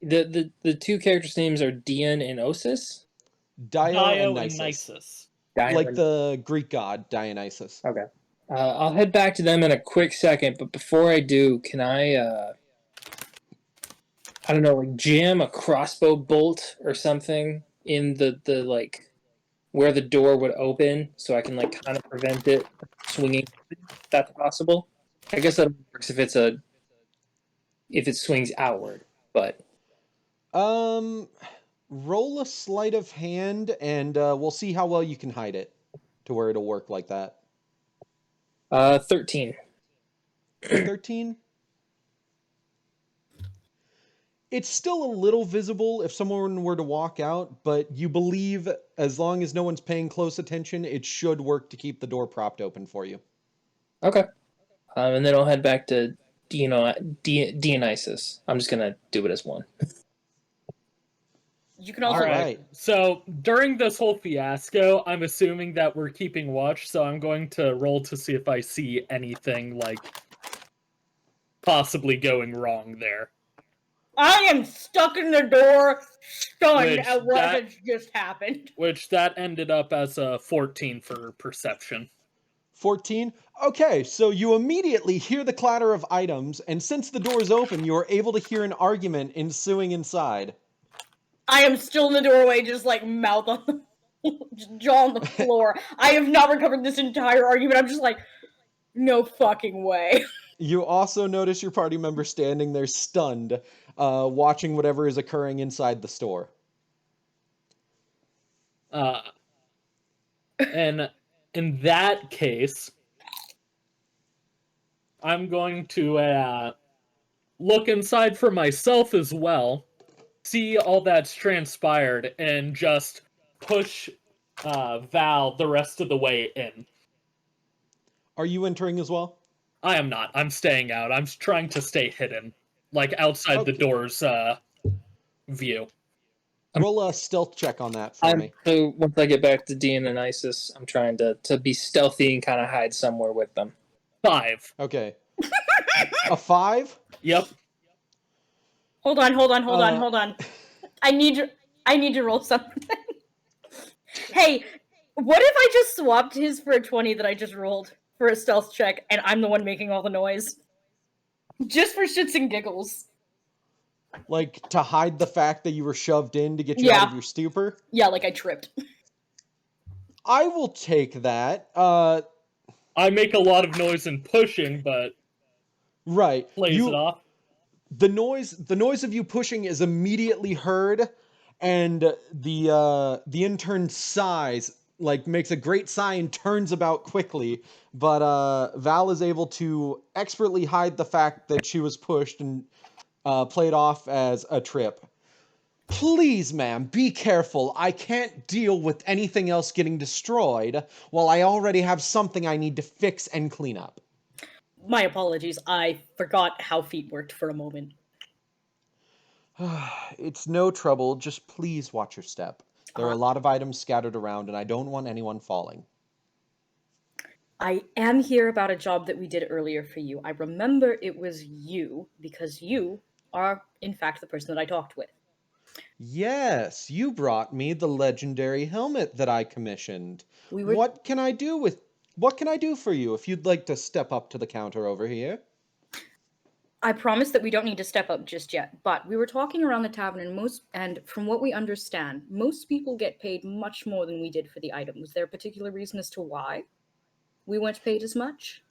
the two characters' names are Dion and Osis. Dio and Nisus. Like the Greek god Dionysus. Okay. I'll head back to them in a quick second, but before I do, can I don't know, like jam a crossbow bolt or something in the like where the door would open, so I can like kind of prevent it swinging. If that's possible. I guess that works if it swings outward, but roll a sleight of hand, and we'll see how well you can hide it to where it'll work like that. 13. 13? It's still a little visible if someone were to walk out, but you believe as long as no one's paying close attention, it should work to keep the door propped open for you. Okay. And then I'll head back to Dionysus. I'm just gonna do it as one. You can also. All right. So during this whole fiasco, I'm assuming that we're keeping watch. So I'm going to roll to see if I see anything like possibly going wrong there. I am stuck in the door, stunned at what has just happened. Which that ended up as a 14 for perception. 14? Okay, so you immediately hear the clatter of items, and since the door is open, you are able to hear an argument ensuing inside. I am still in the doorway, just like mouth on the jaw on the floor. I have not recovered this entire argument. I'm just like, no fucking way. You also notice your party member standing there stunned, watching whatever is occurring inside the store. And in that case, I'm going to look inside for myself as well, see all that's transpired, and just push Val the rest of the way in. Are you entering as well? I am not. I'm staying out. I'm trying to stay hidden, like outside the door's view. Roll a stealth check on that for me. So once I get back to Dionysus, I'm trying to be stealthy and kind of hide somewhere with them. 5. Okay. A 5? Yep. Hold on. I need to roll something. Hey, what if I just swapped his for a 20 that I just rolled for a stealth check, and I'm the one making all the noise? Just for shits and giggles. Like, to hide the fact that you were shoved in to get you out of your stupor? Yeah, like I tripped. I will take that. I make a lot of noise in pushing, but... Right. Plays it off. The noise of you pushing is immediately heard, and the intern sighs, like makes a great sigh and turns about quickly, but Val is able to expertly hide the fact that she was pushed and play it off as a trip. Please, ma'am, be careful. I can't deal with anything else getting destroyed while I already have something I need to fix and clean up. My apologies. I forgot how feet worked for a moment. It's no trouble. Just please watch your step. There are a lot of items scattered around, and I don't want anyone falling. I am here about a job that we did earlier for you. I remember it was you, because you are, in fact, the person that I talked with. Yes, you brought me the legendary helmet that I commissioned. What can I do with What can I do for you if you'd like to step up to the counter over here? I promise that we don't need to step up just yet, but we were talking around the tavern, and from what we understand, most people get paid much more than we did for the item. Was there a particular reason as to why we weren't paid as much?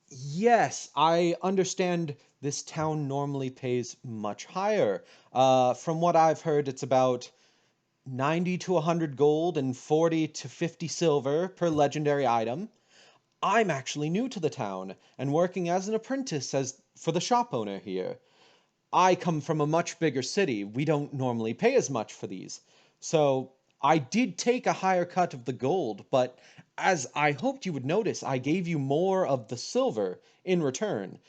Yes, I understand this town normally pays much higher. From what I've heard, it's about 90 to 100 gold and 40 to 50 silver per legendary item. I'm actually new to the town and working as an apprentice for the shop owner here. I come from a much bigger city. We don't normally pay as much for these. So I did take a higher cut of the gold, but as I hoped you would notice, I gave you more of the silver in return.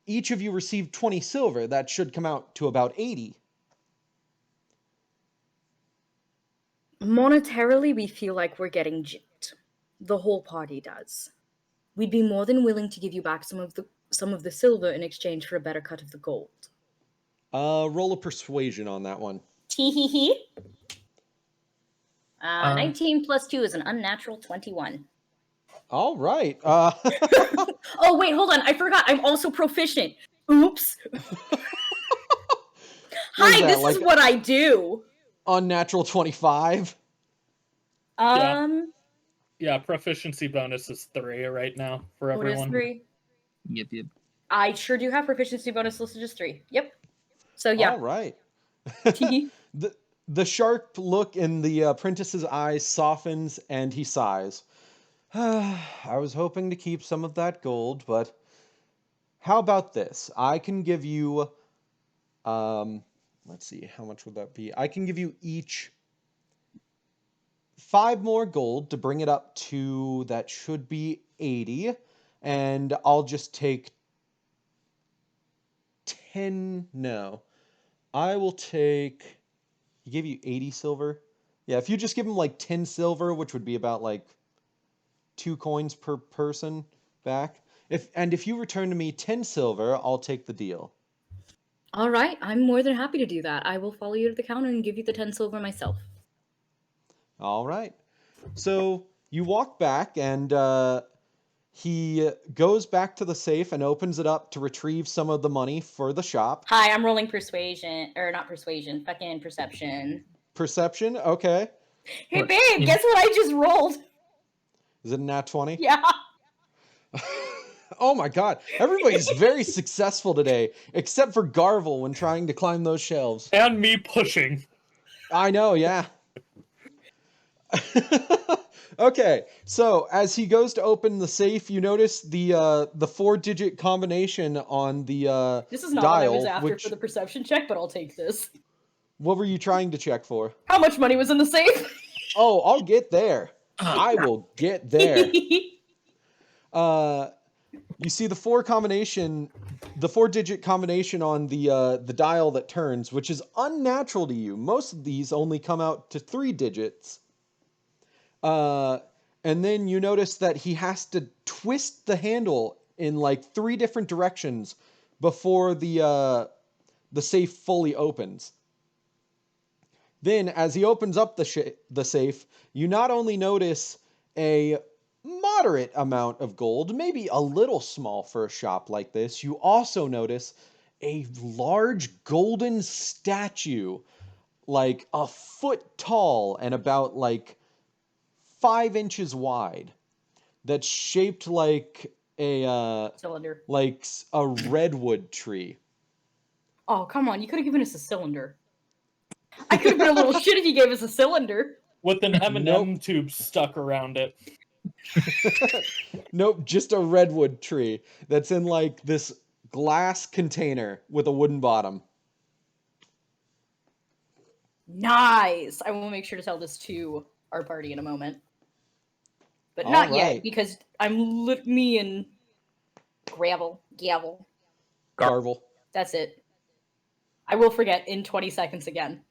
Each of you received 20 silver. That should come out to about 80. Monetarily, we feel like we're getting gypped. The whole party does. We'd be more than willing to give you back some of the silver in exchange for a better cut of the gold. Roll a persuasion on that one. Tee hee hee. Um, 19 plus 2 is an unnatural 21. All right. Oh, wait, hold on. I forgot. I'm also proficient. Oops. Hi, that, this like- is what I do. Unnatural 25. Yeah, proficiency bonus is 3 right now for What is everyone. 3? Yep. I sure do have proficiency bonus listed as 3. Yep. So, yeah. All right. The sharp look in the apprentice's eyes softens and he sighs. I was hoping to keep some of that gold, but how about this? I can give you, let's see, how much would that be? I can give you each 5 more gold to bring it up to, that should be 80, and I'll just take 10, no. I will take, he gave you 80 silver? Yeah, if you just give him like 10 silver, which would be about like 2 coins per person back. If you return to me 10 silver, I'll take the deal. All right. I'm more than happy to do that. I will follow you to the counter and give you the 10 silver myself. All right. So you walk back and he goes back to the safe and opens it up to retrieve some of the money for the shop. Hi, I'm rolling persuasion, or not persuasion, fucking perception. Perception? Okay. Hey, babe, guess what I just rolled? Is it a nat 20? Yeah. Oh my god. Everybody's very successful today, except for Garvel when trying to climb those shelves. And me pushing. I know, yeah. Okay, so as he goes to open the safe, you notice the 4-digit combination on the This is not dial, what I was after which, for the perception check, but I'll take this. what were you trying to check for? How much money was in the safe? Oh, I'll get there. I will get there. You see the 4-digit combination on the dial that turns, which is unnatural to you. Most of these only come out to 3 digits. And then you notice that he has to twist the handle in like 3 different directions before the safe fully opens. Then, as he opens up the safe, you not only notice a moderate amount of gold, maybe a little small for a shop like this, you also notice a large golden statue, like a foot tall and about like 5 inches wide, that's shaped like a Cylinder. like a redwood tree. Oh, come on. You could have given us a cylinder. I could have been a little shit if you gave us a cylinder. With an M&M Nope. tube stuck around it. Nope, just a redwood tree that's in like this glass container with a wooden bottom. Nice. I will make sure to tell this to our party in a moment. But All not right. yet, because I'm me and Gavel. Garvel. That's it. I will forget in 20 seconds again.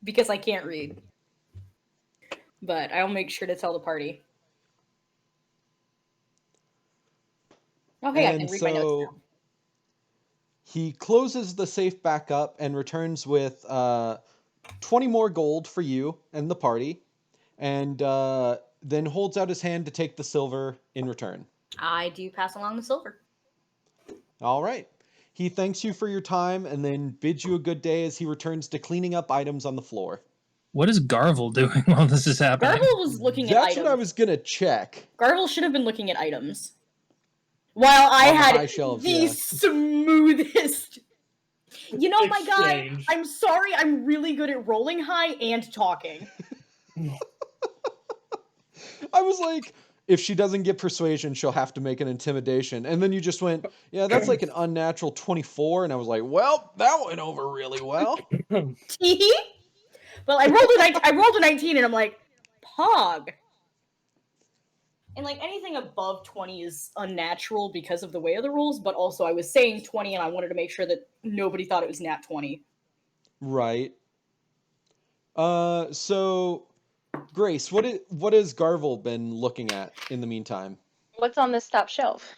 Because I can't read. But I'll make sure to tell the party. Okay, I can read my notes now. He closes the safe back up and returns with 20 more gold for you and the party. And then holds out his hand to take the silver in return. I do pass along the silver. All right. He thanks you for your time and then bids you a good day as he returns to cleaning up items on the floor. What is Garvel doing while this is happening? Garvel was looking at items. That's what I was gonna check. Garvel should have been looking at items. While I On the had high shelves, the yeah. smoothest. You know, my guy, Exchange. I'm sorry, I'm really good at rolling high and talking. I was like, if she doesn't get persuasion, she'll have to make an intimidation. And then you just went, yeah, that's like an unnatural 24. And I was like, well, that went over really well. Well, I rolled a 19 and I'm like, Pog. And like anything above 20 is unnatural because of the way of the rules, but also I was saying 20 and I wanted to make sure that nobody thought it was nat 20. Right. So Grace, what has Garvel been looking at in the meantime? What's on this top shelf?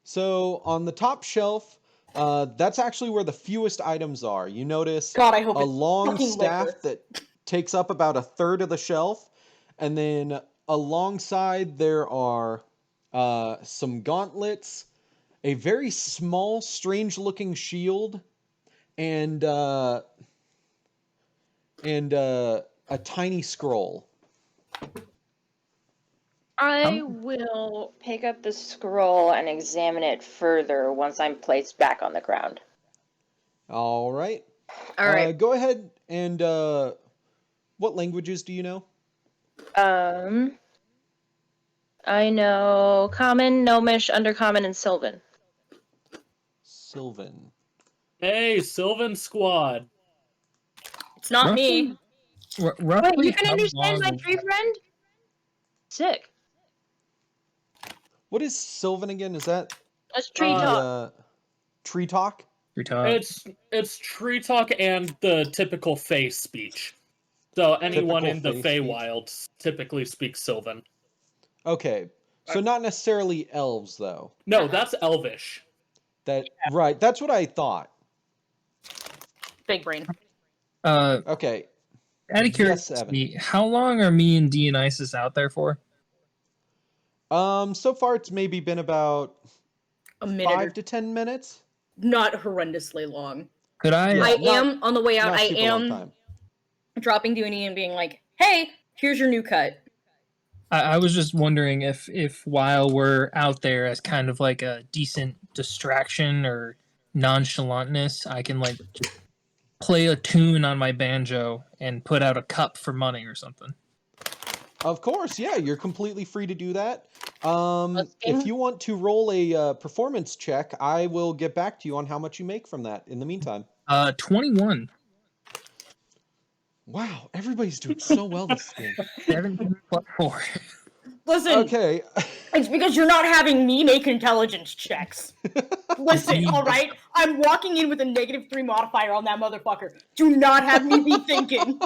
So on the top shelf, that's actually where the fewest items are. You notice God, I hope a it's long fucking staff liquor. that takes up about a third of the shelf, and then alongside there are some gauntlets, a very small, strange-looking shield, and a tiny scroll. I will pick up the scroll and examine it further once I'm placed back on the ground. All right. All right. Go ahead and what languages do you know? I know Common, Gnomish, Undercommon, and Sylvan. Sylvan. Hey, Sylvan Squad. It's not me. Roughly Wait, you can how understand my long- tree friend? Sick. What is Sylvan again? Is that That's tree talk. tree talk? It's tree talk and the typical Fey speech. So anyone Typical in the Fey speech. Feywild typically speaks Sylvan. Okay. So not necessarily elves though. No, that's Elvish. Right, that's what I thought. Big brain. Okay. Out of Yes, curiosity, how long are me and Dionysus out there for? So far it's maybe been about A minute. 5 to 10 minutes. Not horrendously long. Could I? Yeah, I not- am on the way out. Not I super long am time. dropping Dooney and being like, "Hey, here's your new cut." I was just wondering if while we're out there as kind of like a decent distraction or nonchalantness, I can like just play a tune on my banjo and put out a cup for money or something. Of course, yeah, you're completely free to do that. Let's If get- you want to roll a performance check, I will get back to you on how much you make from that in the meantime. 21. Wow, everybody's doing so well this game. 17 plus 4. Listen, Okay. it's because you're not having me make intelligence checks. Listen, all right? I'm walking in with a -3 modifier on that motherfucker. Do not have me be thinking.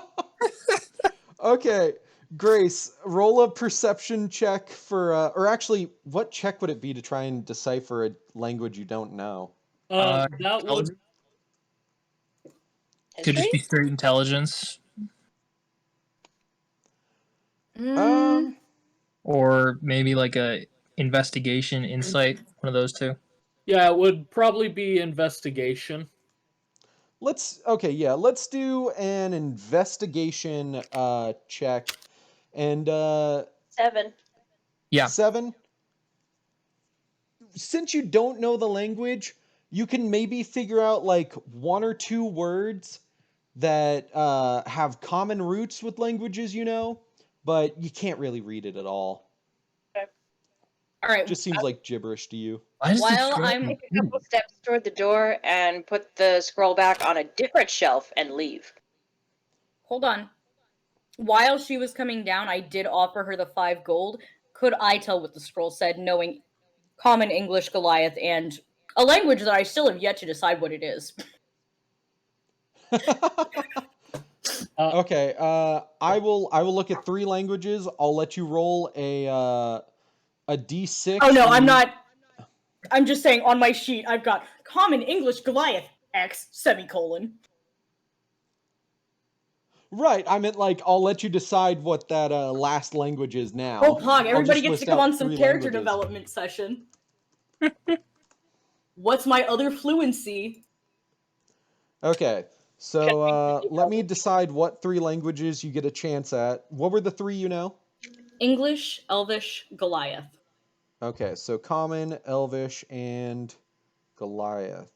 Okay, Grace, roll a perception check for, or actually, what check would it be to try and decipher a language you don't know? That would Intelligence? Could just History? be straight intelligence, or maybe like a investigation, insight, one of those two. yeah, it would probably be investigation. Let's do an investigation check. And 7. Yeah. 7. Since you don't know the language, you can maybe figure out like 1 or 2 words that have common roots with languages you know, but you can't really read it at all. All right. It just seems like gibberish to you. Why does While this I'm- Take a couple steps toward the door and put the scroll back on a different shelf and leave. Hold on. While she was coming down, I did offer her the 5 gold. Could I tell what the scroll said, knowing Common, English, Goliath, and a language that I still have yet to decide what it is? Okay, I will look at 3 languages. I'll let you roll a d6. Oh no, I'm and- not. I'm just saying on my sheet I've got Common, English, Goliath, X, semicolon. Right. I meant like I'll let you decide what that last language is now. Oh, Pog, everybody just gets to list go out on some 3 character languages. development session. What's my other fluency? Okay. So let me decide what 3 languages you get a chance at. What were the 3 you know? English, Elvish, Goliath. Okay, so Common, Elvish, and Goliath.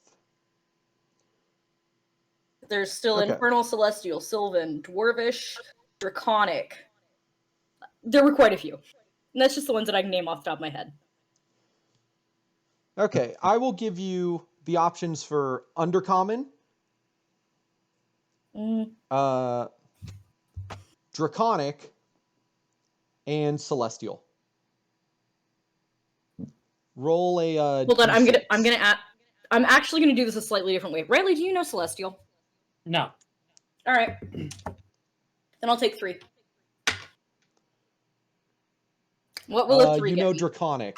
There's still Okay. Infernal, Celestial, Sylvan, Dwarvish, Draconic. There were quite a few. And that's just the ones that I can name off the top of my head. Okay, I will give you the options for Undercommon, Draconic, and Celestial. Roll a Hold on, D6. I'm actually gonna do this a slightly different way. Riley, do you know Celestial? No. Alright. Then I'll take 3. What will a 3 You get know me? Draconic.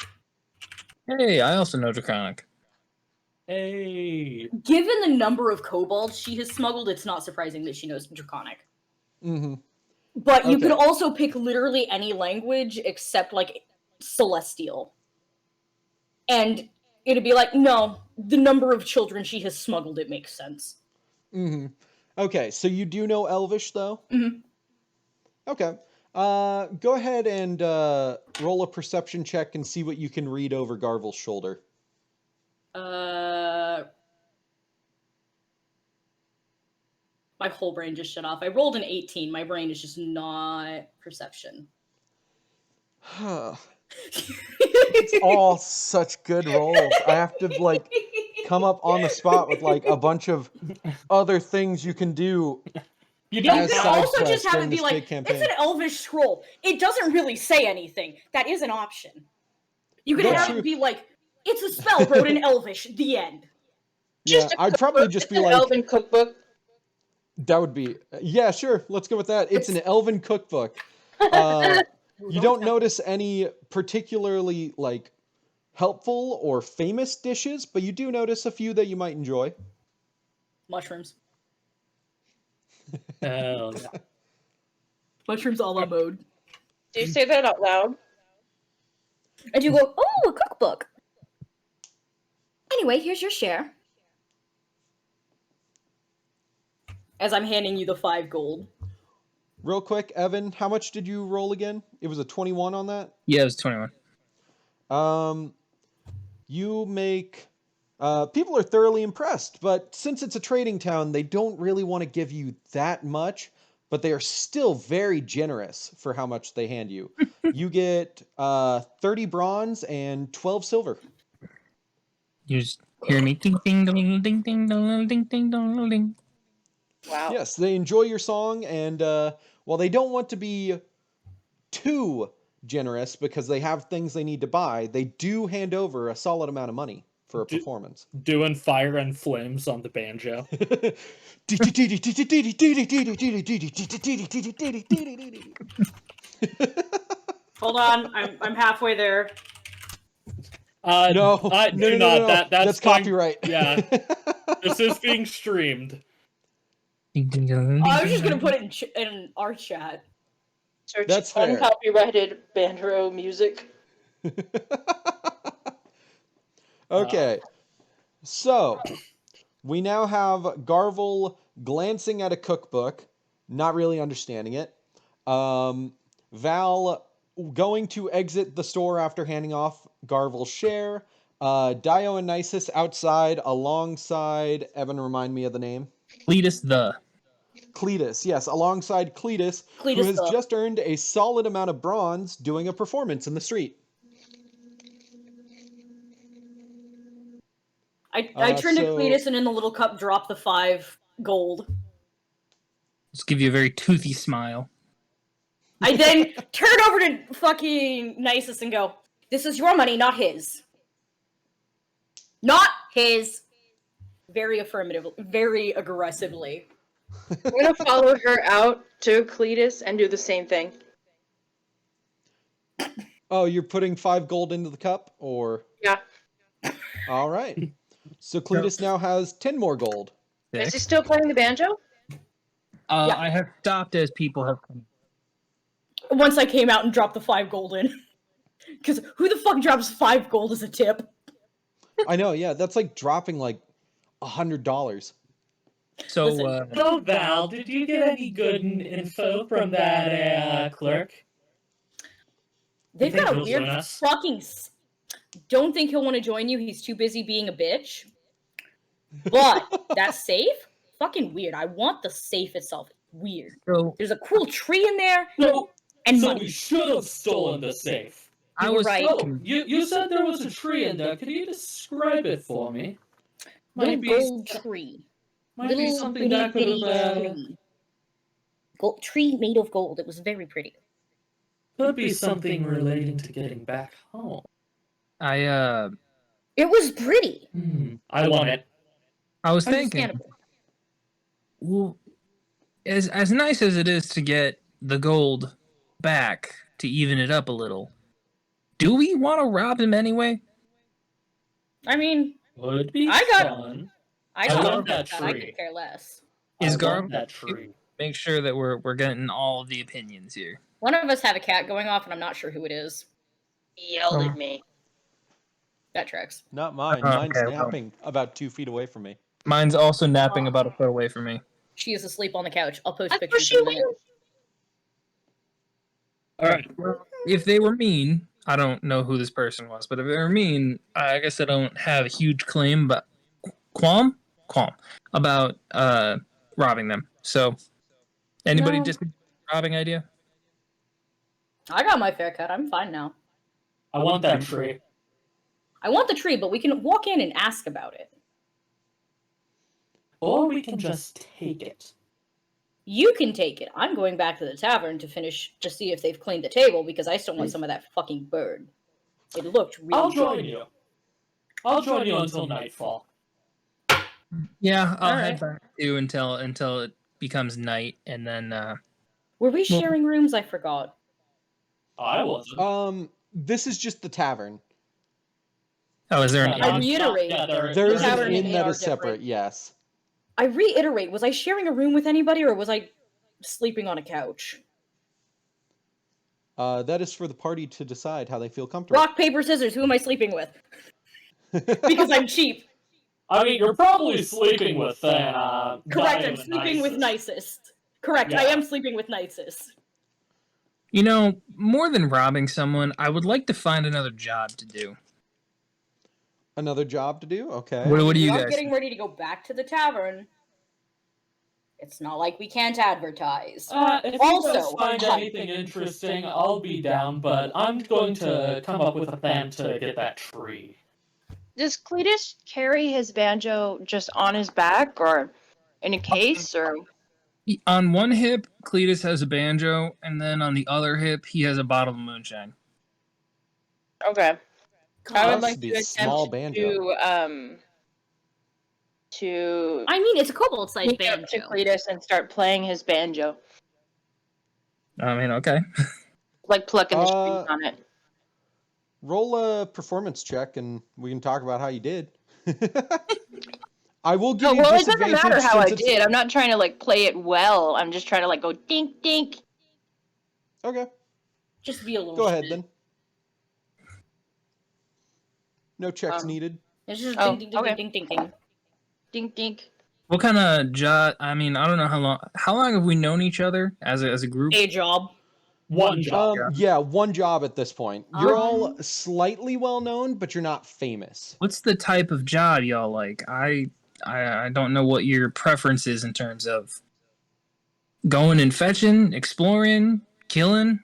Hey, I also know Draconic. Hey. Given the number of kobolds she has smuggled, it's not surprising that she knows Draconic. Mm-hmm. But you could Okay. also pick literally any language except, like, Celestial. And it'd be like, no, the number of children she has smuggled, it makes sense. Mm-hmm. Okay, so you do know Elvish, though? Mm-hmm. Okay. Go ahead and roll a perception check and see what you can read over Garvel's shoulder. My whole brain just shut off. I rolled an 18. My brain is just not perception. It's all such good rolls. I have to, like, come up on the spot with, like, a bunch of other things you can do. You You don't could side also quests just have during it be this like, big campaign. it's an Elvish scroll. It doesn't really say anything. That is an option. You could That's have true. it be like, it's a spell wrote in Elvish. The end. Yeah, I'd probably just be an like, Elven cookbook. that would be, yeah, sure, let's go with that. It's an elven cookbook. You don't notice any particularly, like, helpful or famous dishes, but you do notice a few that you might enjoy. Mushrooms. Hell yeah. Mushrooms a la mode. Do you say that out loud? And you go, oh, a cookbook. Anyway, here's your share. As I'm handing you the 5 gold. Real quick, Evan, how much did you roll again? It was a 21 on that? Yeah, it was 21. You make... people are thoroughly impressed, but since it's a trading town, they don't really want to give you that much, but they are still very generous for how much they hand you. You get 30 bronze and 12 silver. You just hear me ding ding dong ding ding dong ding ding dong ding. Wow. Yes, they enjoy your song, and while they don't want to be too generous because they have things they need to buy, they do hand over a solid amount of money for a performance. Doing Fire and Flames on the banjo. Hold on, I'm halfway there. No, do not. That's copyright. Yeah, this is being streamed. Ding ding dong. I was just gonna put it in our chat. Search That's fair. uncopyrighted Bandro music. Okay, so we now have Garvel glancing at a cookbook, not really understanding it. Val going to exit the store after handing off Garvel's share. Dio and Nisus outside alongside... Evan, remind me of the name. Cletus the. Cletus, yes, alongside Cletus, who Cletus has the. just earned a solid amount of bronze doing a performance in the street. I turned to Cletus and in the little cup dropped the 5 gold. Just give you a very toothy smile. I then turn over to fucking Nisus and go, this is your money, not his. Not his. Very affirmative, very aggressively. I'm gonna follow her out to Cletus and do the same thing. Oh, you're putting 5 gold into the cup, or? Yeah. All right. So Cletus now has 10 more gold. Is he still playing the banjo? Yeah. I have stopped as people have come. Once I came out and dropped the 5 gold in. Because who the fuck drops 5 gold as a tip? I know, yeah, that's like dropping like $100. So, Listen. So, Val, did you get any good info from that clerk? They've think got a he'll weird join us? fucking... Don't think he'll want to join you. He's too busy being a bitch. But that safe? Fucking weird. I want the safe itself. Weird. so There's a cool tree in there. So, And so money. we should have stolen the safe. I You were was right. Oh, you said there was a tree in there. Could you describe it for me? Little Might be gold tree. might be Little something bitty that could bitty have tree. Gold, tree made of gold. It was very pretty. could be something relating to getting back home. I It was pretty. I want it. I was thinking, Understandable. well, as nice as it is to get the gold back to even it up a little, do we want to rob him anyway? I mean, Would be I got- fun. I I got want that that. I tree. could care less. Is I Garb want that tree. make sure that we're getting all the opinions here? One of us had a cat going off, and I'm not sure who it is. He yelled at me. That tracks. Not mine. Oh, Mine's okay, well. napping about 2 feet away from me. Mine's also napping about a foot away from me. She is asleep on the couch. I'll post That's where pictures she in a minute. went. All right. Well, if they were mean, I don't know who this person was, but if they were mean, I guess I don't have a huge claim, but qualm about robbing them. So, anybody No. just robbing idea? I got my fair cut. I'm fine now. I want that tree. I want the tree, but we can walk in and ask about it. Or we can just take it. You can take it. I'm going back to the tavern to see if they've cleaned the table because I still want some of that fucking bird. It looked really I'll good. join you. I'll join you until nightfall. Yeah, I'll All head right. back to until it becomes night, and then Were we sharing rooms? I forgot. I wasn't. This is just the tavern. oh, is there an I inn? reiterate. There is an tavern and inn that AR is separate, different. yes. I reiterate. Was I sharing a room with anybody, or was I sleeping on a couch? That is for the party to decide how they feel comfortable. Rock, paper, scissors. Who am I sleeping with? Because I'm cheap. I mean, you're probably sleeping with Correct. Dio I'm the sleeping with nicest. nicest. Correct. I Yeah. am sleeping with nicest. You know, more than robbing someone, I would like to find another job to do. Another job to do? Okay. What do We you are guys? getting ready to go back to the tavern. It's not like we can't advertise. If you guys Also, find anything interesting, I'll be down, but I'm going to come up with a plan to get that tree. Does Cletus carry his banjo just on his back or in a case or? On one hip, Cletus has a banjo, and then on the other hip, he has a bottle of moonshine. Okay. I Has would to like be to a small banjo. to I mean, it's a kobold-sized sneak up to banjo. Cletus and start playing his banjo, I mean, okay. like plucking the strings on it. Roll a performance check and we can talk about how you did. I will give No, you well, it doesn't disadvantage matter how I since it's... did. I'm not trying to like play it well. I'm just trying to like go dink dink. Okay, Just be a little. go ahead spit. then. No checks needed. It's just Oh, ding ding ding okay. ding ding ding. Dink dink. What kind of job? I mean, I don't know how long. How long have we known each other as a group? A job. One job. Yeah, one job at this point. You're all slightly well known, but you're not famous. What's the type of job y'all like? I don't know what your preference is in terms of going and fetching, exploring, killing.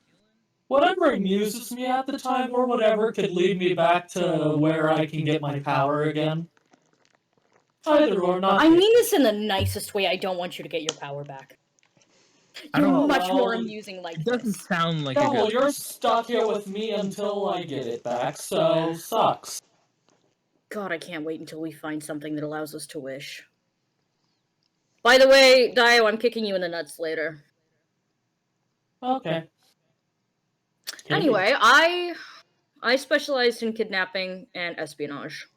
Whatever amuses me at the time or whatever could lead me back to where I can get my power again. Either or not. I mean this in the nicest way. I don't want you to get your power back. I You're don't- much more well, amusing like It doesn't this. sound like No, a well, good. you're stuck here with me until I get it back, so sucks. God, I can't wait until we find something that allows us to wish. By the way, Dio, I'm kicking you in the nuts later. Okay. Anyway, I specialized in kidnapping and espionage.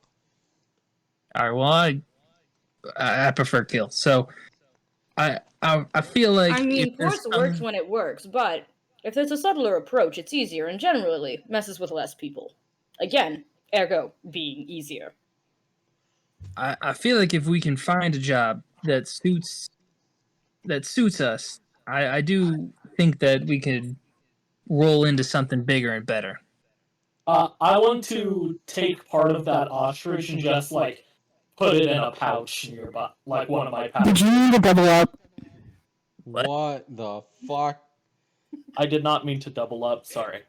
All right. Well, I prefer kill. So I feel like I mean, if there's force works some- when it works, but if there's a subtler approach, it's easier and generally messes with less people. Again, ergo being easier. I feel like if we can find a job that suits us, I do think that we could roll into something bigger and better. I want to take part of that ostrich and just like put it in a pouch nearby, like one of my Did pouches. you need to double up? What the fuck? I did not mean to double up. Sorry.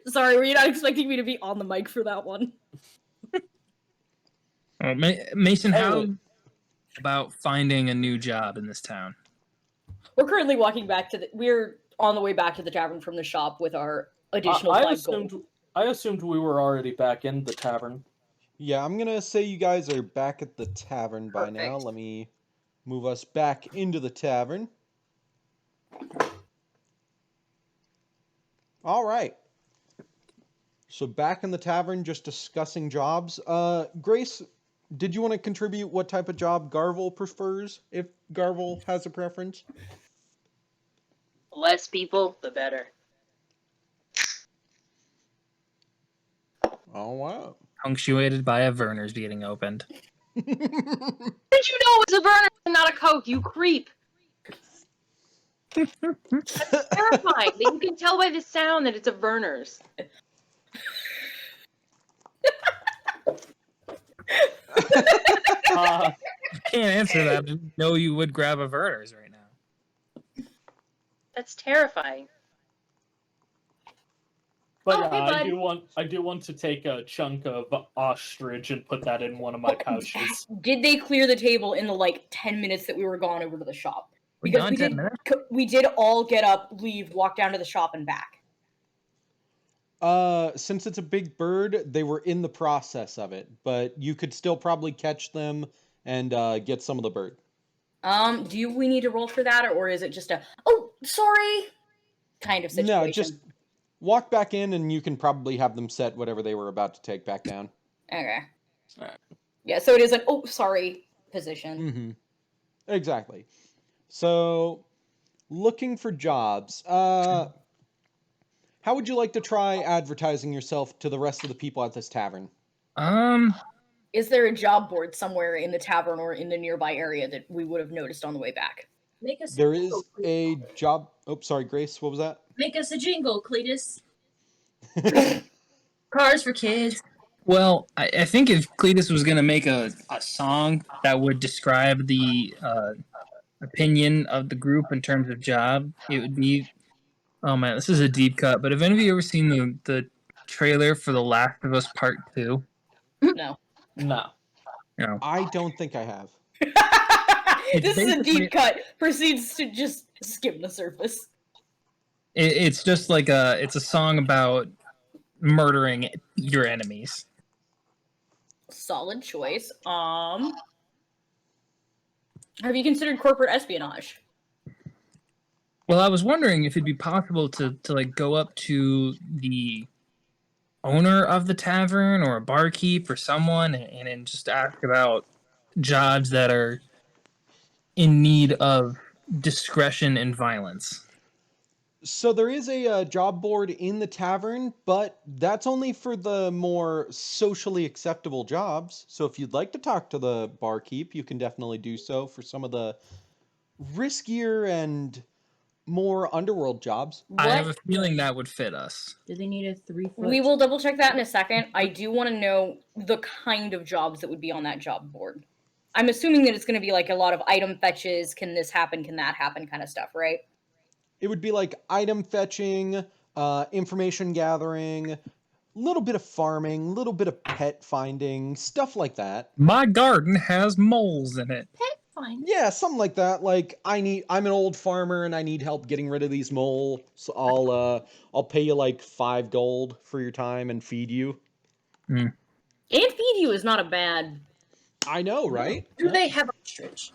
Sorry, were you not expecting me to be on the mic for that one? Mason, how Anyway. about finding a new job in this town? We're currently walking back to we're on the way back to the tavern from the shop with our additional 5 gold. I assumed we were already back in the tavern. Yeah, I'm gonna say you guys are back at the tavern by now. Perfect. Let me move us back into the tavern. All right. So back in the tavern, just discussing jobs. Grace, did you want to contribute what type of job Garvel prefers, if Garvel has a preference? Less people, the better. Oh, wow. Punctuated by a Verner's being opened. Did you know it's a burner and not a Coke, you creep? That's terrifying that you can tell by the sound that it's a Verner's. I can't answer that. I didn't know you would grab a Verner's right now. That's terrifying. But Oh, yeah, hey, bud. I do want to take a chunk of ostrich and put that in one of my pouches. Did they clear the table in the like 10 minutes that we were gone over to the shop? We Because gone we 10 did, minutes? we did all get up, leave, walk down to the shop and back. Since it's a big bird, they were in the process of it, but you could still probably catch them and get some of the bird. Do we need to roll for that, or is it just a oh sorry kind of situation? No, just walk back in and you can probably have them set whatever they were about to take back down. Okay. Alright. Yeah, so it is an oh sorry position. Mm-hmm. Exactly. So, looking for jobs. How would you like to try advertising yourself to the rest of the people at this tavern? Is there a job board somewhere in the tavern or in the nearby area that we would have noticed on the way back? Make us There is a job. Oh, sorry, Grace. What was that? Make us a jingle, Cletus. Cars for kids. Well, I think if Cletus was going to make a song that would describe the opinion of the group in terms of job, it would be... Oh man, this is a deep cut, but have any of you ever seen the trailer for The Last of Us Part 2? No. No. No. I don't think I have. This is a basically- deep cut. Proceeds to just skim the surface. It's just like it's a song about murdering your enemies. Solid choice. Have you considered corporate espionage? Well, I was wondering if it'd be possible to like go up to the owner of the tavern or a barkeep or someone and just ask about jobs that are in need of discretion and violence. So there is a job board in the tavern, but that's only for the more socially acceptable jobs. So if you'd like to talk to the barkeep, you can definitely do so for some of the riskier and more underworld jobs. I have a feeling that would fit us. Do they need a 3-foot? We will double check that in a second. I do want to know the kind of jobs that would be on that job board. I'm assuming that it's going to be like a lot of item fetches, can this happen, can that happen kind of stuff, right? It would be like item fetching, information gathering, little bit of farming, little bit of pet finding, stuff like that. My garden has moles in it. Fine. Yeah, something like that. Like I'm an old farmer and I need help getting rid of these moles. So I'll pay you like 5 gold for your time and feed you. And feed you is not a bad. I know, right? Do they have ostrich?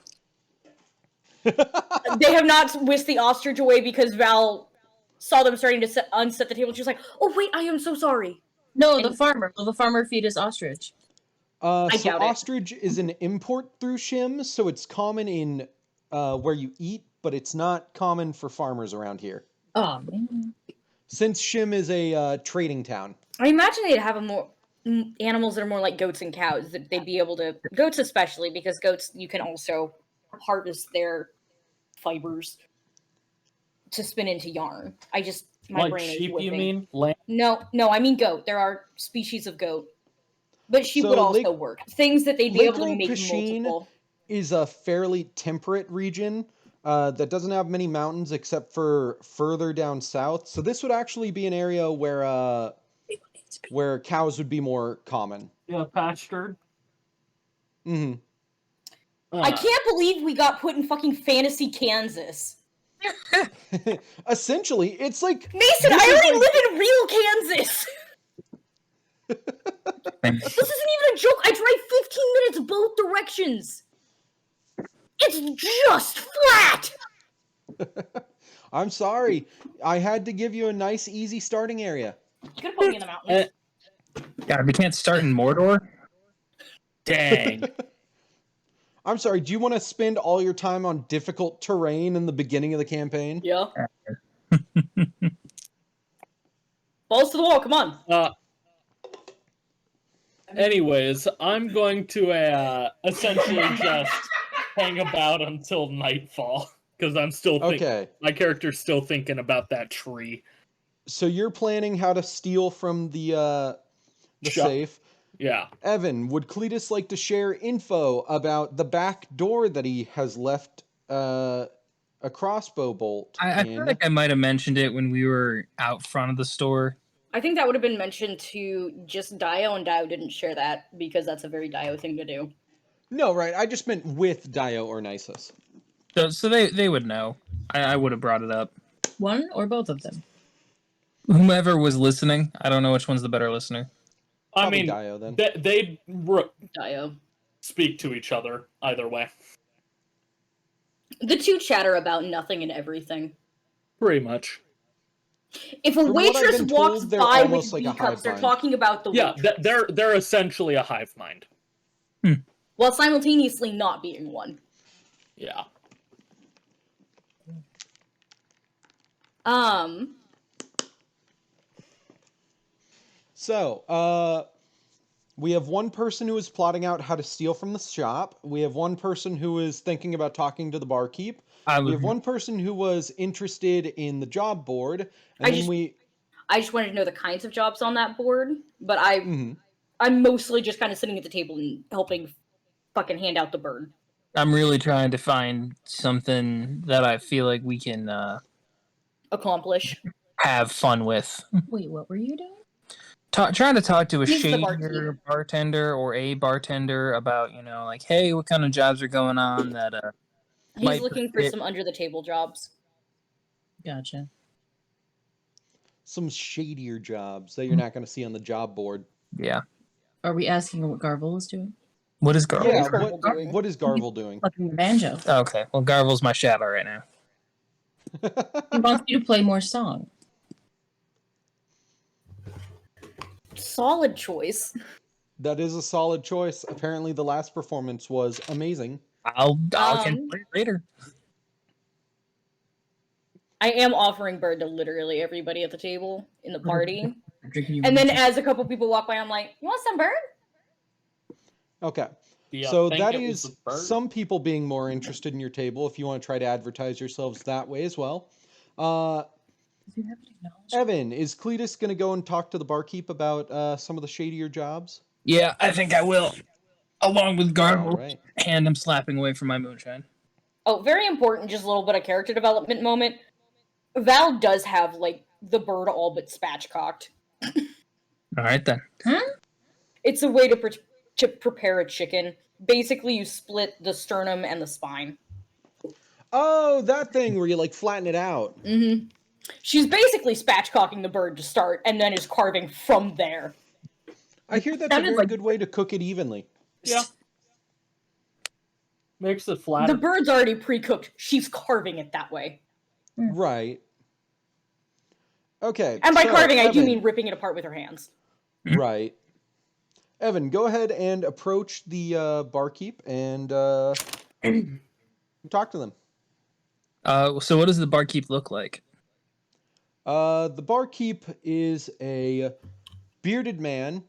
They have not whisked the ostrich away because Val saw them starting to unset the table. She was like, "Oh wait, I am so sorry." No, the farmer. Will the farmer feed us ostrich? So doubt it. ostrich is an import through Shim, so it's common in where you eat, but it's not common for farmers around here. Oh man. Since Shim is a trading town. I imagine they'd have animals that are more like goats and cows. That they'd be able to goats especially because goats you can also harvest their fibers to spin into yarn. My Like brain is sheep, you whipping. mean? Lamb? No, I mean goat. There are species of goat, but sheep So would also work. Things that they'd be able to Leikro make Pashin multiple. is a fairly temperate region that doesn't have many mountains except for further down south. So this would actually be an area where cows would be more common. Yeah, pastured. Hmm. I can't believe we got put in fucking fantasy Kansas. Essentially, it's like Mason, I already live in real Kansas. This isn't even a joke. I drive 15 minutes both directions. It's just flat. I'm sorry. I had to give you a nice, easy starting area. You could have put me in the mountains. God, we can't start in Mordor? Dang. I'm sorry, do you want to spend all your time on difficult terrain in the beginning of the campaign? Yeah. Balls to the wall, come on. Anyways, I'm going to essentially just hang about until nightfall because I'm still my character's still thinking about that tree. So you're planning how to steal from the safe. Yeah. Evan, would Cletus like to share info about the back door that he has left a crossbow bolt? I feel like I might have mentioned it when we were out front of the store. I think that would have been mentioned to just Dio, and Dio didn't share that because that's a very Dio thing to do. No, right. I just meant with Dio or Nisus. So they would know. I would have brought it up. One or both of them? Whomever was listening. I don't know which one's the better listener. Probably I mean, Dio, then. They Dio speak to each other either way. The two chatter about nothing and everything. Pretty much. If a From what I've waitress been walks told, they're by with almost like a B hive cups, they're mind. talking about the waitress. Yeah, they're essentially a hive mind. While simultaneously not being one. Yeah. So, we have one person who is plotting out how to steal from the shop. We have one person who is thinking about talking to the barkeep. We have one person who was interested in the job board, and I just wanted to know the kinds of jobs on that board, but I'm mostly just kind of sitting at the table and helping fucking hand out the bird. I'm really trying to find something that I feel like we can accomplish, have fun with. Wait, what were you doing? Trying to talk to a He's the shadier bartender or a bartender about, like, hey, what kind of jobs are going on that He's looking for some under the table jobs. Gotcha. some shadier jobs that you're not going to see on the job board. Yeah. Are we asking what Garvel is doing? What is Garvel? Yeah, what is Garvel doing? Fucking banjo. Okay, well, Garvel's my shadow right now. He wants you to play more song. Solid choice. That is a solid choice. Apparently, the last performance was amazing. I'll can play it later. I am offering bird to literally everybody at the table in the party. And then as a couple people walk by, I'm like, you want some bird? Okay. Yeah, So think that it was is the bird. some people being more interested in your table if you want to try to advertise yourselves that way as well. Evan, is Cletus going to go and talk to the barkeep about some of the shadier jobs? Yeah, I think I will. Along with Garvel. Right. And I'm slapping away from my moonshine. Oh, very important, just a little bit of character development moment. Val does have, like, the bird all but spatchcocked. All right, then. It's a way to prepare a chicken. Basically, you split the sternum and the spine. Oh, that thing where you, like, flatten it out. Mm-hmm. She's basically spatchcocking the bird to start, and then is carving from there. I hear that's a very good way to cook it evenly. Yeah. Makes it flat. The bird's already pre-cooked. She's carving it that way. Right. Okay. And by so, carving, I do Evan- mean ripping it apart with her hands. Right. Evan, go ahead and approach the barkeep and Talk to them. So what does the barkeep look like? The barkeep is a bearded man,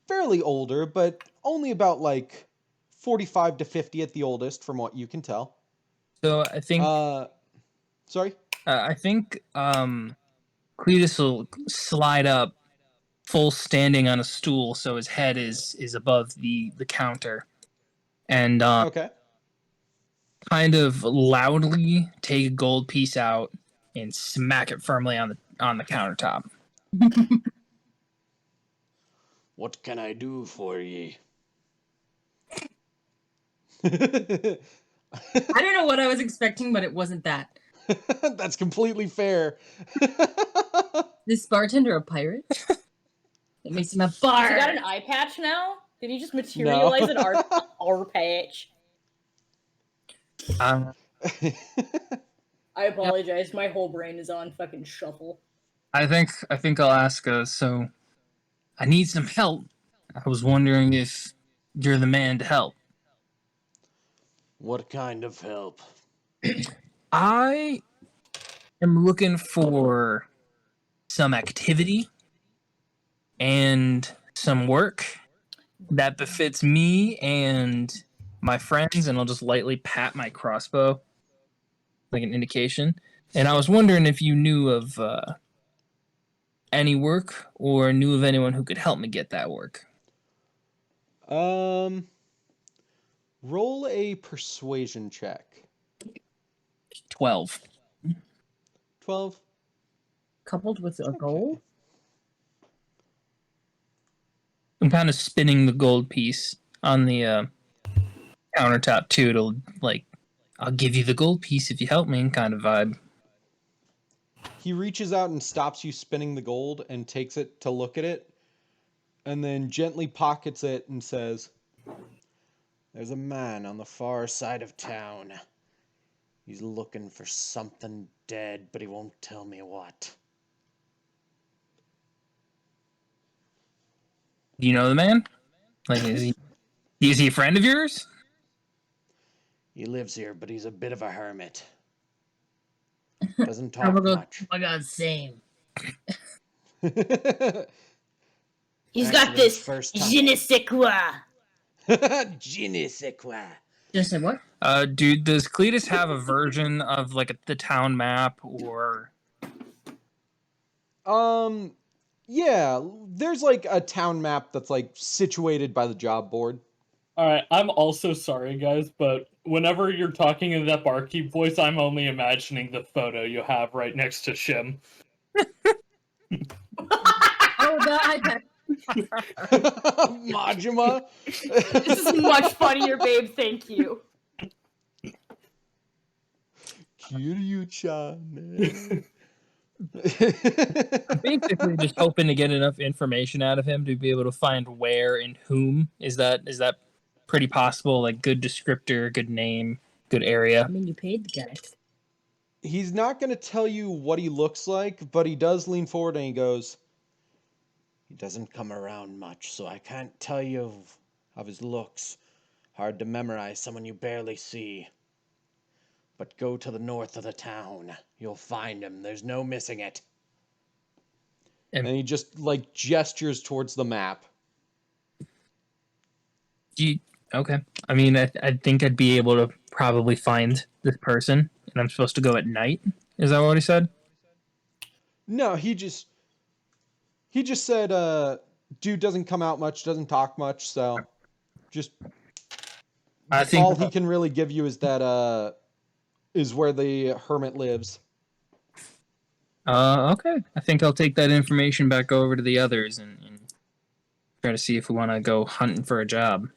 fairly older, but only about like 45 to 50 at the oldest, from what you can tell. So I think Sorry? I think Cletus will slide up full standing on a stool so his head is above the counter, and Okay. kind of loudly take a gold piece out and smack it firmly on the countertop. What can I do for ye? I don't know what I was expecting, but it wasn't that. That's completely fair. This bartender a pirate? That makes him a Has he bar. got an eye patch now? Did he just materialize an eye patch? Uh, I apologize. My whole brain is on fucking shuffle. I think I'll ask. So I need some help. I was wondering if you're the man to help. What kind of help? I am looking for some activity and some work that befits me and my friends, and I'll just lightly pat my crossbow like an indication. And I was wondering if you knew of any work or knew of anyone who could help me get that work. Roll a persuasion check. 12. 12. Coupled with a goal? I'm kind of spinning the gold piece on the countertop too to like, I'll give you the gold piece if you help me kind of vibe. He reaches out and stops you spinning the gold and takes it to look at it, and then gently pockets it and says, "There's a man on the far side of town. He's looking for something dead, but he won't tell me what." Do you know the man? Like, is he a friend of yours? He lives here, but he's a bit of a hermit. Doesn't talk much. Oh my god, same. He's got this je ne sais quoi. Je ne sais quoi. Just said what? Dude, does Cletus have a version of like the town map or? Yeah, there's like a town map that's like situated by the job board. Alright, I'm also sorry, guys, but whenever you're talking in that barkeep voice, I'm only imagining the photo you have right next to Shim. Oh, the iPad. Majima. This is much funnier, babe. Thank you. Kiryu-chan. Basically, just hoping to get enough information out of him to be able to find where and whom. Is that pretty possible? Like, good descriptor, good name, good area. I mean, you paid the guy. He's not going to tell you what he looks like, but he does lean forward and he goes, "He doesn't come around much, so I can't tell you of his looks. Hard to memorize someone you barely see. But go to the north of the town. You'll find him. There's no missing it." And he just like gestures towards the map. Okay. I mean, I think I'd be able to probably find this person, and I'm supposed to go at night. Is that what he said? No, he just said, dude doesn't come out much, doesn't talk much, so just I think all he can really give you is that is where the hermit lives. Okay. I think I'll take that information back over to the others and try to see if we want to go hunting for a job.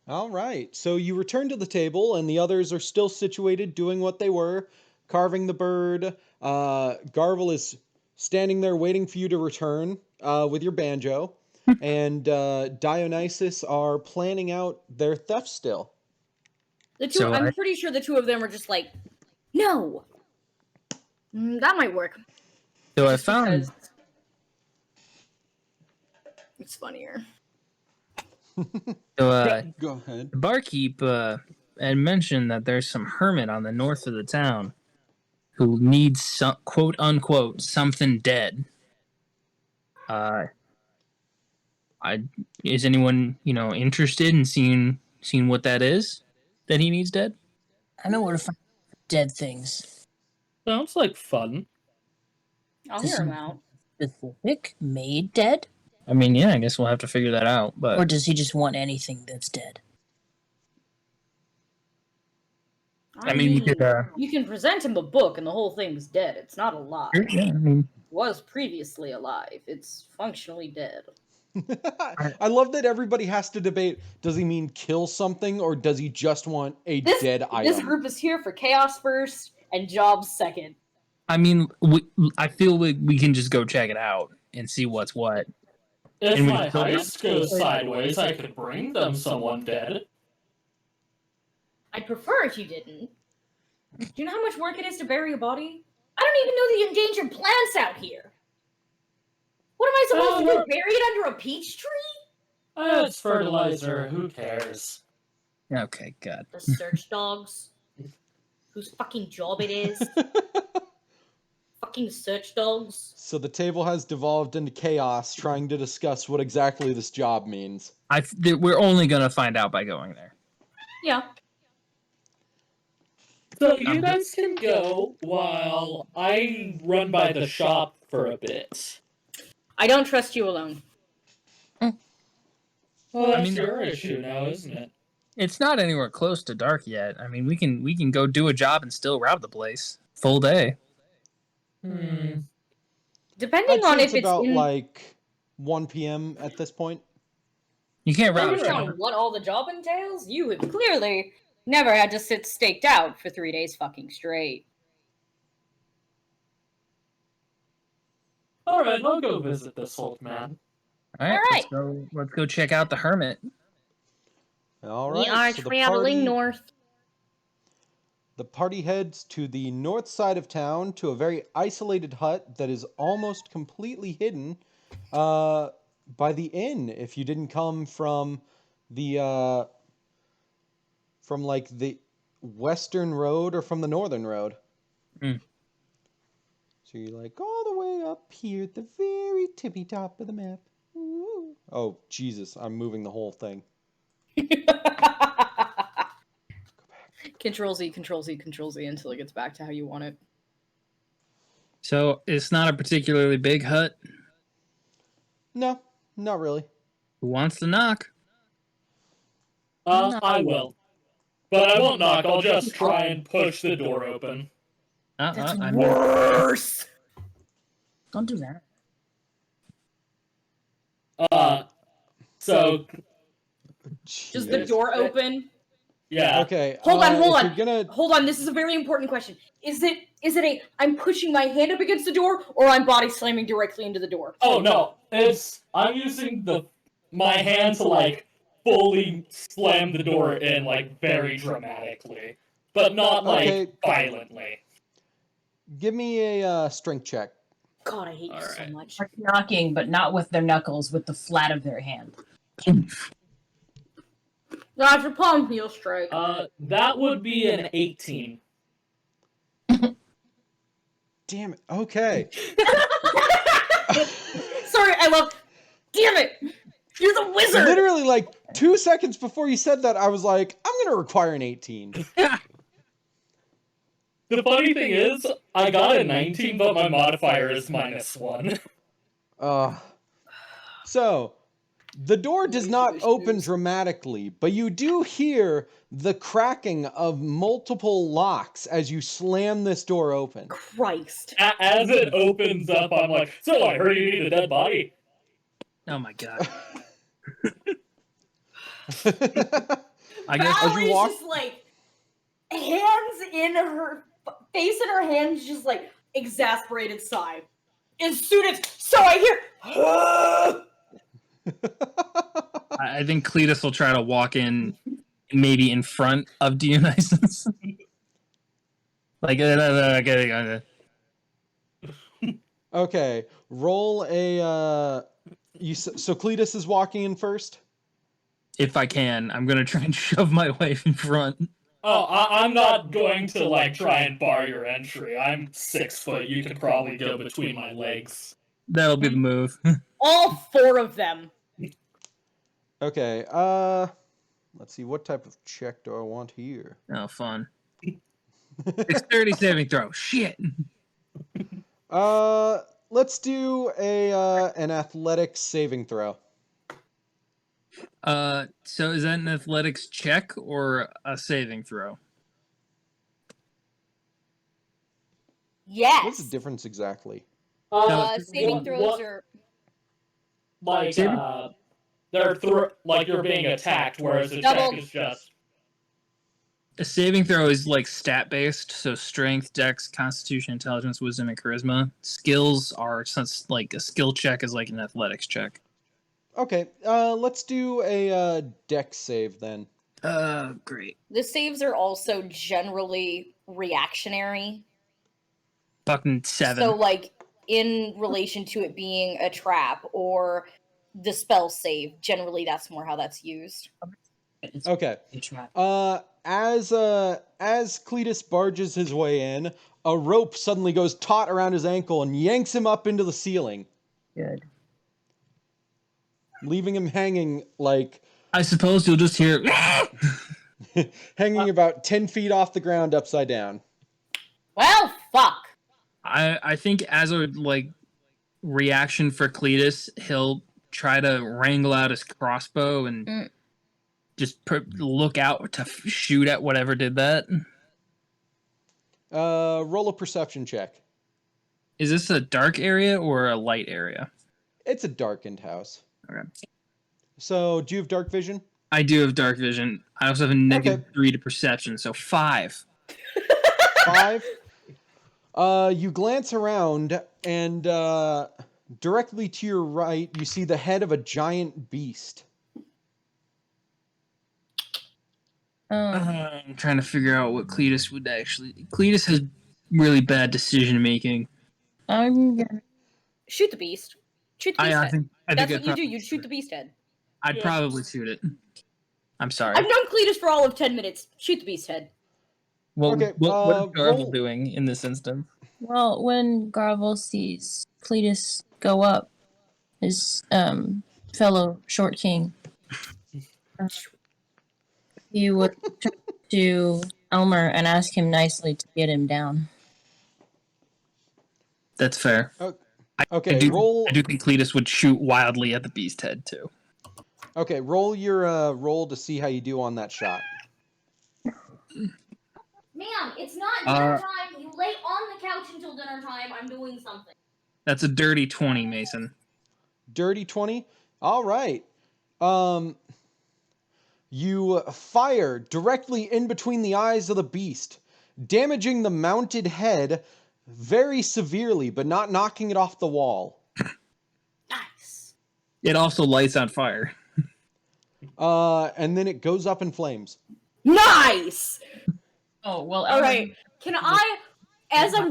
All right. So you return to the table, and the others are still situated doing what they were, carving the bird. Garvel is standing there waiting for you to return with your banjo. And Dionysus are planning out their theft still. The two, I'm pretty sure the two of them are just like, no. That might work. So I found... It's funnier. So, Go ahead. the barkeep had mentioned that there's some hermit on the north of the town who needs some, quote unquote something dead. I is anyone interested in seeing what that is that he needs dead? I know where to find dead things. Sounds like fun. I'll Does hear him he out. specific made dead? I mean, yeah, I guess we'll have to figure that out. But Or does he just want anything that's dead? I mean, you could. You can present him a book and the whole thing's dead. It's not alive. Yeah, I mean, Was previously alive. It's functionally dead. I love that everybody has to debate, does he mean kill something or does he just want a dead This item? group is here for chaos first and jobs second. I mean, I feel like we can just go check it out and see what's what. If And we my can- heist goes sideways, I could bring them someone dead. I'd prefer if you didn't. Do you know how much work it is to bury a body? I don't even know the endangered plants out here. What am I supposed to do? Bury it under a peach tree? It's fertilizer, who cares? Okay, God. The search dogs, whose fucking job it is. Fucking search dogs. So the table has devolved into chaos, trying to discuss what exactly this job means. We're only gonna find out by going there. Yeah. So you guys can go while I run by the shop for a bit. I don't trust you alone. Well, that's your issue now, isn't it? It's not anywhere close to dark yet. I mean, we can go do a job and still rob the place full day. Depending I'd on say if it's about in... like 1 p.m. at this point. You can't rob a Depending shop. on what all the job entails, you have clearly never had to sit staked out for 3 days fucking straight. Alright, I'll go visit this old man. All right, All let's go check out the hermit. All We right. are so traveling north. The party heads to the north side of town to a very isolated hut that is almost completely hidden by the inn. If you didn't come from the from like the western road or from the northern road. Mm. So you're like all the way up here at the very tippy top of the map. Ooh. Oh Jesus, I'm moving the whole thing. Control Z, Control Z, Control Z until it gets back to how you want it. So it's not a particularly big hut. No, not really. Who wants to knock? I will. But I won't knock, I'll just try and push the door open. That's I mean, worse! Don't do that. So, Does the door open? yeah. Okay. Hold on, hold if on. You're gonna... Hold on, this is a very important question. Is it a I'm pushing my hand up against the door, or I'm body slamming directly into the door? Oh no, I'm using my hand to like fully slam the door in like very dramatically, but not like Okay. violently. Give me a strength check. God, I hate you so Alright. much. Like knocking, but not with their knuckles, with the flat of their hand. Not your palm heel strike. That would be an 18. Damn it. Okay. Sorry, I love. Damn it! You're the wizard. Literally, like 2 seconds before you said that, I was like, I'm gonna require an 18. The funny thing is, I got a 19, but my modifier is -1. So, the door does not open dramatically, but you do hear the cracking of multiple locks as you slam this door open. Christ. As it opens up, I'm like, so I heard you need a dead body. Oh my God. I guess as you Valerie's walk, just like hands in her face in her hands, just like exasperated sigh. As soon as I hear. I think Cletus will try to walk in, maybe in front of Dionysus. Like, okay, roll a. So Cletus is walking in first. if I can, I'm gonna try and shove my wife in front. I'm not going to like try and bar your entry. I'm 6 foot. You could probably go between my legs. That'll be the move. All 4 of them. Okay. Let's see. What type of check do I want here? Oh, fun. Dexterity saving throw. Shit. Let's do an athletics saving throw. So is that an athletics check or a saving throw? Yes. What's the difference exactly? Saving throws are like they're like you're being attacked, whereas a check is just. A saving throw is like stat based, so strength, dex, constitution, intelligence, wisdom, and charisma. Skills are like a skill check is like an athletics check. Okay, let's do a dex save then. Great. The saves are also generally reactionary. Fucking 7. So, like, in relation to it being a trap or the spell save, generally that's more how that's used. Okay. As Cletus barges his way in, a rope suddenly goes taut around his ankle and yanks him up into the ceiling. Good. Leaving him hanging like... I suppose you'll just hear... hanging about 10 feet off the ground upside down. Well, fuck. I think as a like reaction for Cletus, he'll try to wrangle out his crossbow and just look out to shoot at whatever did that. Roll a perception check. Is this a dark area or a light area? It's a darkened house. Okay. So, do you have dark vision? I do have dark vision. I also have a -3 to perception, so 5. 5? You glance around, and directly to your right, you see the head of a giant beast. I'm trying to figure out what Cletus would actually... Cletus has really bad decision making. I'm gonna shoot the beast. Shoot the beast head. That's what you do. You shoot the beast head. I'd probably shoot it. I'm sorry. I've known Cletus for all of 10 minutes. Shoot the beast head. What is Garvel doing in this instance? Well, when Garvel sees Cletus go up, his fellow short king, he would turn to Elmer and ask him nicely to get him down. That's fair. Okay, I do think Cletus would shoot wildly at the beast head too. Okay, roll your roll to see how you do on that shot. Ma'am, it's not dinner time. You lay on the couch until dinner time. I'm doing something. That's a dirty 20, Mason. Dirty 20? All right. You fire directly in between the eyes of the beast, damaging the mounted head very severely, but not knocking it off the wall. Nice. It also lights on fire. And then it goes up in flames. Nice! Oh, well, all right. Can I, as I'm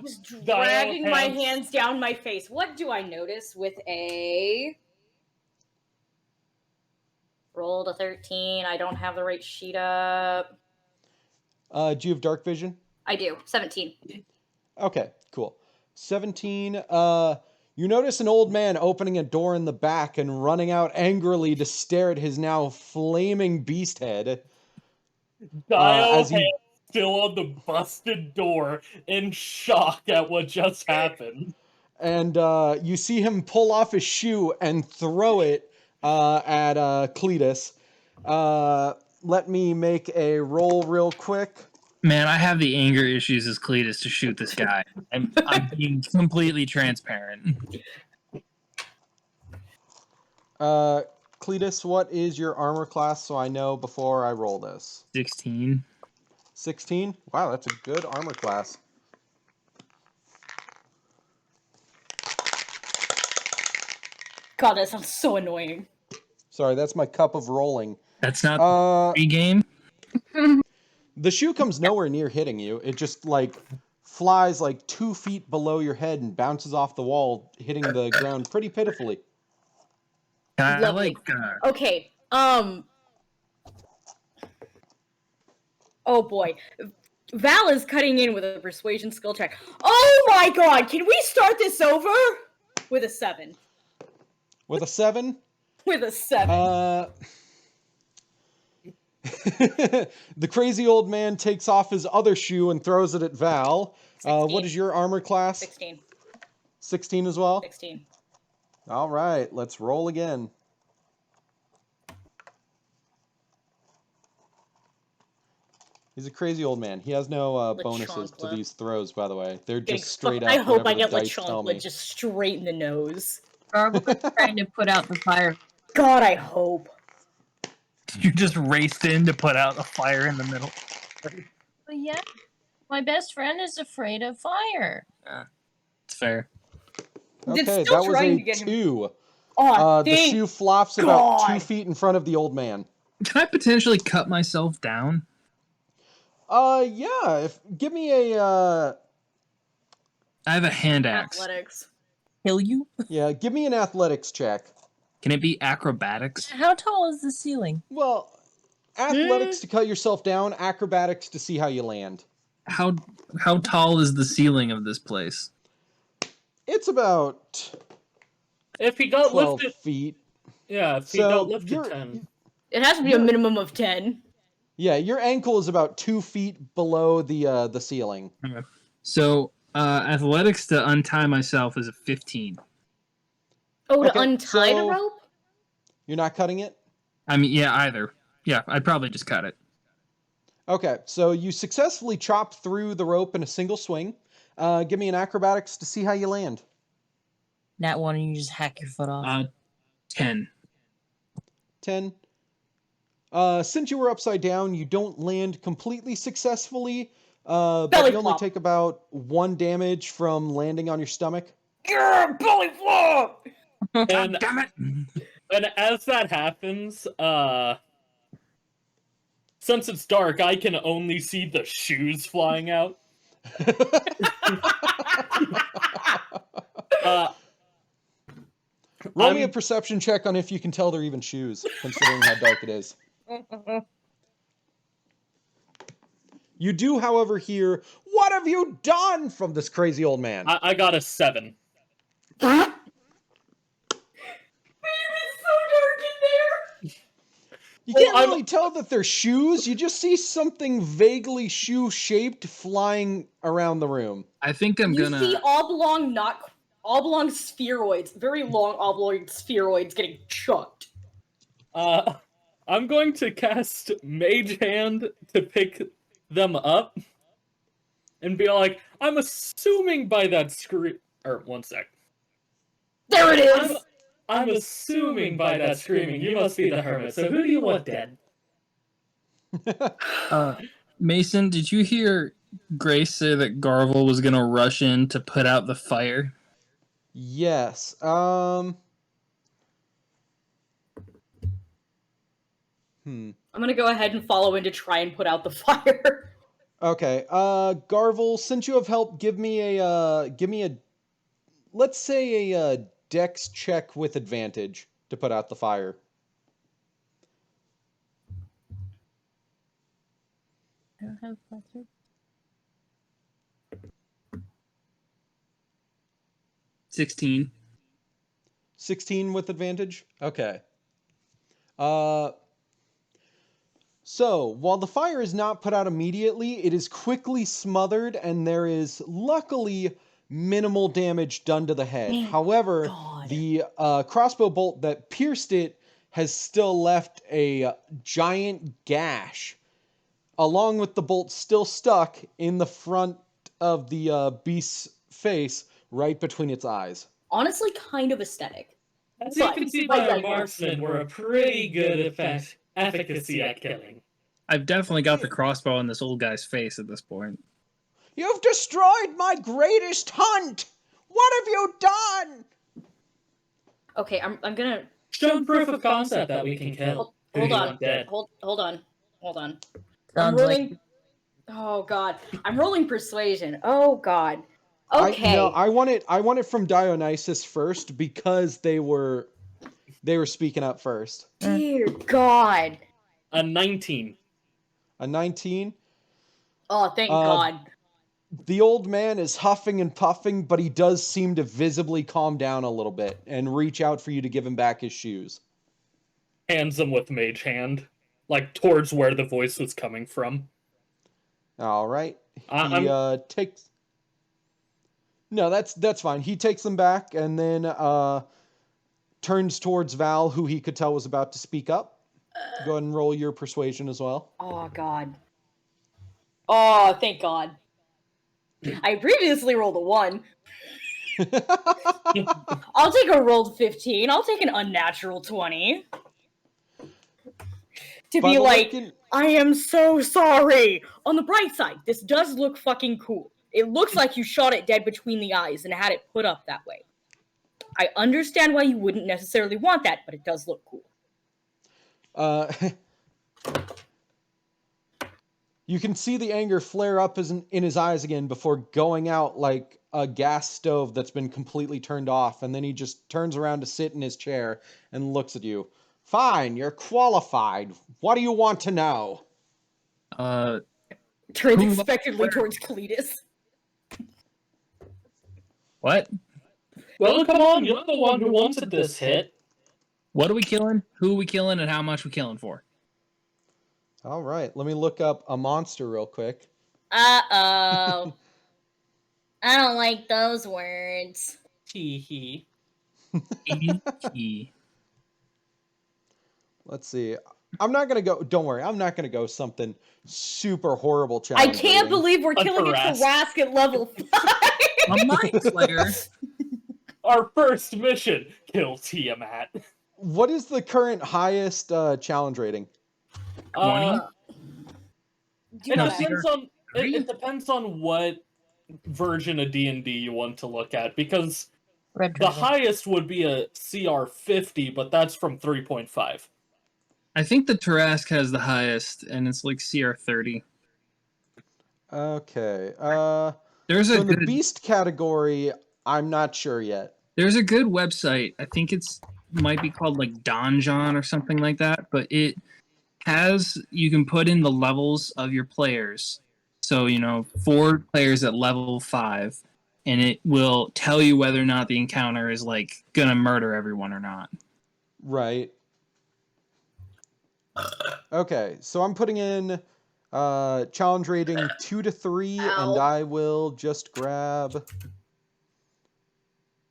just dragging my hands down my face, what do I notice with a... Rolled a 13. I don't have the right sheet up. Do you have dark vision? I do. 17. Okay, cool. 17. You notice an old man opening a door in the back and running out angrily to stare at his now flaming beast head. Dio hands still on the busted door in shock at what just happened. And you see him pull off his shoe and throw it at Cletus. Let me make a roll real quick. Man, I have the anger issues as Cletus to shoot this guy. I'm being completely transparent. Cletus, what is your armor class so I know before I roll this? 16. 16? Wow, that's a good armor class. God, that sounds so annoying. Sorry, that's my cup of rolling. That's not the game. The shoe comes nowhere near hitting you. It just like flies like 2 feet below your head and bounces off the wall, hitting the ground pretty pitifully. Okay, Oh boy. Val is cutting in with a persuasion skill check. Oh my god, can we start this over? With a 7. With a 7? With a 7. The crazy old man takes off his other shoe and throws it at Val. 16. What is your armor class? 16. 16 as well? 16. All right, let's roll again. He's a crazy old man. He has no bonuses to these throws, by the way. They're just straight up. I hope I whatever get the dice tell me. LeChonkla just straight in the nose. Garble is trying to put out the fire. God, I hope. You just raced in to put out a fire in the middle. But yeah, my best friend is afraid of fire. It's fair. Okay, still that was trying a to get him- 2. Oh, The shoe flops about 2 feet in front of the old man. Can I potentially cut myself down? Yeah. Give me a. I have a hand axe. Athletics. Kill you? Yeah, give me an athletics check. Can it be acrobatics? How tall is the ceiling? Well, athletics to cut yourself down, acrobatics to see how you land. How tall is the ceiling of this place? It's about If he got 12 lifted, feet. yeah, if he So, got lifted you're- 10. It has to be a minimum of 10. Yeah, your ankle is about 2 feet below the ceiling. Okay. So, athletics to untie myself is a 15. Oh, to Okay, untie the so- rope? You're not cutting it? I mean, yeah, either. Yeah, I'd probably just cut it. Okay, so you successfully chop through the rope in a single swing. Give me an acrobatics to see how you land. Nat 1 and you just hack your foot off. 10. 10. Since you were upside down, you don't land completely successfully, but Belly you only flop. take about 1 damage from landing on your stomach. Yeah, belly flop! And, Damn it! and as that happens, since it's dark, I can only see the shoes flying out. Roll me a perception check on if you can tell they're even shoes, considering how dark it is. You do, however, hear, "What have you done?" from this crazy old man. I got a 7. You can't really tell that they're shoes. You just see something vaguely shoe-shaped flying around the room. I think I'm You gonna. see oblong spheroids, very long oblong spheroids getting chucked. I'm going to cast Mage Hand to pick them up and be like, I'm assuming by that scream. Or, one sec. There it is! I'm assuming by that screaming, you must be the hermit. So who do you want dead? Mason, did you hear Grace say that Garvel was gonna rush in to put out the fire? Yes. I'm gonna go ahead and follow in to try and put out the fire. Okay. Garvel, since you have helped, give me a let's say a dex check with advantage to put out the fire. I don't have fire. 16. 16 with advantage? Okay. So, while the fire is not put out immediately, it is quickly smothered, and there is luckily minimal damage done to the head. However, the crossbow bolt that pierced it has still left a giant gash, along with the bolt still stuck in the front of the beast's face, right between its eyes. Honestly, kind of aesthetic. As you can see by our marksmen, we're a pretty good efficacy at killing. I've definitely got the crossbow on this old guy's face at this point. You've destroyed my greatest hunt! What have you done? Okay, I'm gonna... Show proof of concept that we can kill. Hold on. Dead. Hold on. I'm Sounds rolling... Oh, God. I'm rolling persuasion. Oh, God. Okay. I want it from Dionysus first because they were They were speaking up first. Dear God. A 19. A 19. Oh, thank God. The old man is huffing and puffing, but he does seem to visibly calm down a little bit and reach out for you to give him back his shoes. Hands him with mage hand, like towards where the voice was coming from. All right. I'm- He takes. No, that's fine. He takes them back and then turns towards Val, who he could tell was about to speak up. Go ahead and roll your persuasion as well. Oh, God. Oh, thank God. I previously rolled a 1. I'll take a rolled 15. I'll take an unnatural 20. To By be the like, look in- I am so sorry. On the bright side, this does look fucking cool. It looks like you shot it dead between the eyes and had it put up that way. I understand why you wouldn't necessarily want that, but it does look cool. You can see the anger flare up in his eyes again before going out like a gas stove that's been completely turned off, and then he just turns around to sit in his chair and looks at you. Fine, you're qualified. What do you want to know? Turns expectantly towards Cletus. What? Well, come on, you're the one who wanted this hit. What are we killing? Who are we killing? And how much we killing for? All right, let me look up a monster real quick. Uh-oh. I don't like those words. Hee. Let's see. I'm not gonna go. Don't worry, I'm not gonna go something super horrible I challenge. can't believe we're A killing a Tarrasque. Tarrasque at level 5. A Mind Slayer. Our first mission, kill Tiamat. What is the current highest challenge rating? 20? It No, depends on it depends on what version of D&D you want to look at, because Red the Dragon. highest would be a CR 50, but that's from 3.5. I think the Tarrasque has the highest, and it's like CR 30. Okay. There's So a in the good beast category, I'm not sure yet. there's a good website. I think might be called like Donjon or something like that, but it has you can put in the levels of your players. So, 4 players at level 5, and it will tell you whether or not the encounter is like gonna murder everyone or not. Right. Okay, so I'm putting in challenge rating 2 to 3, and I will just grab.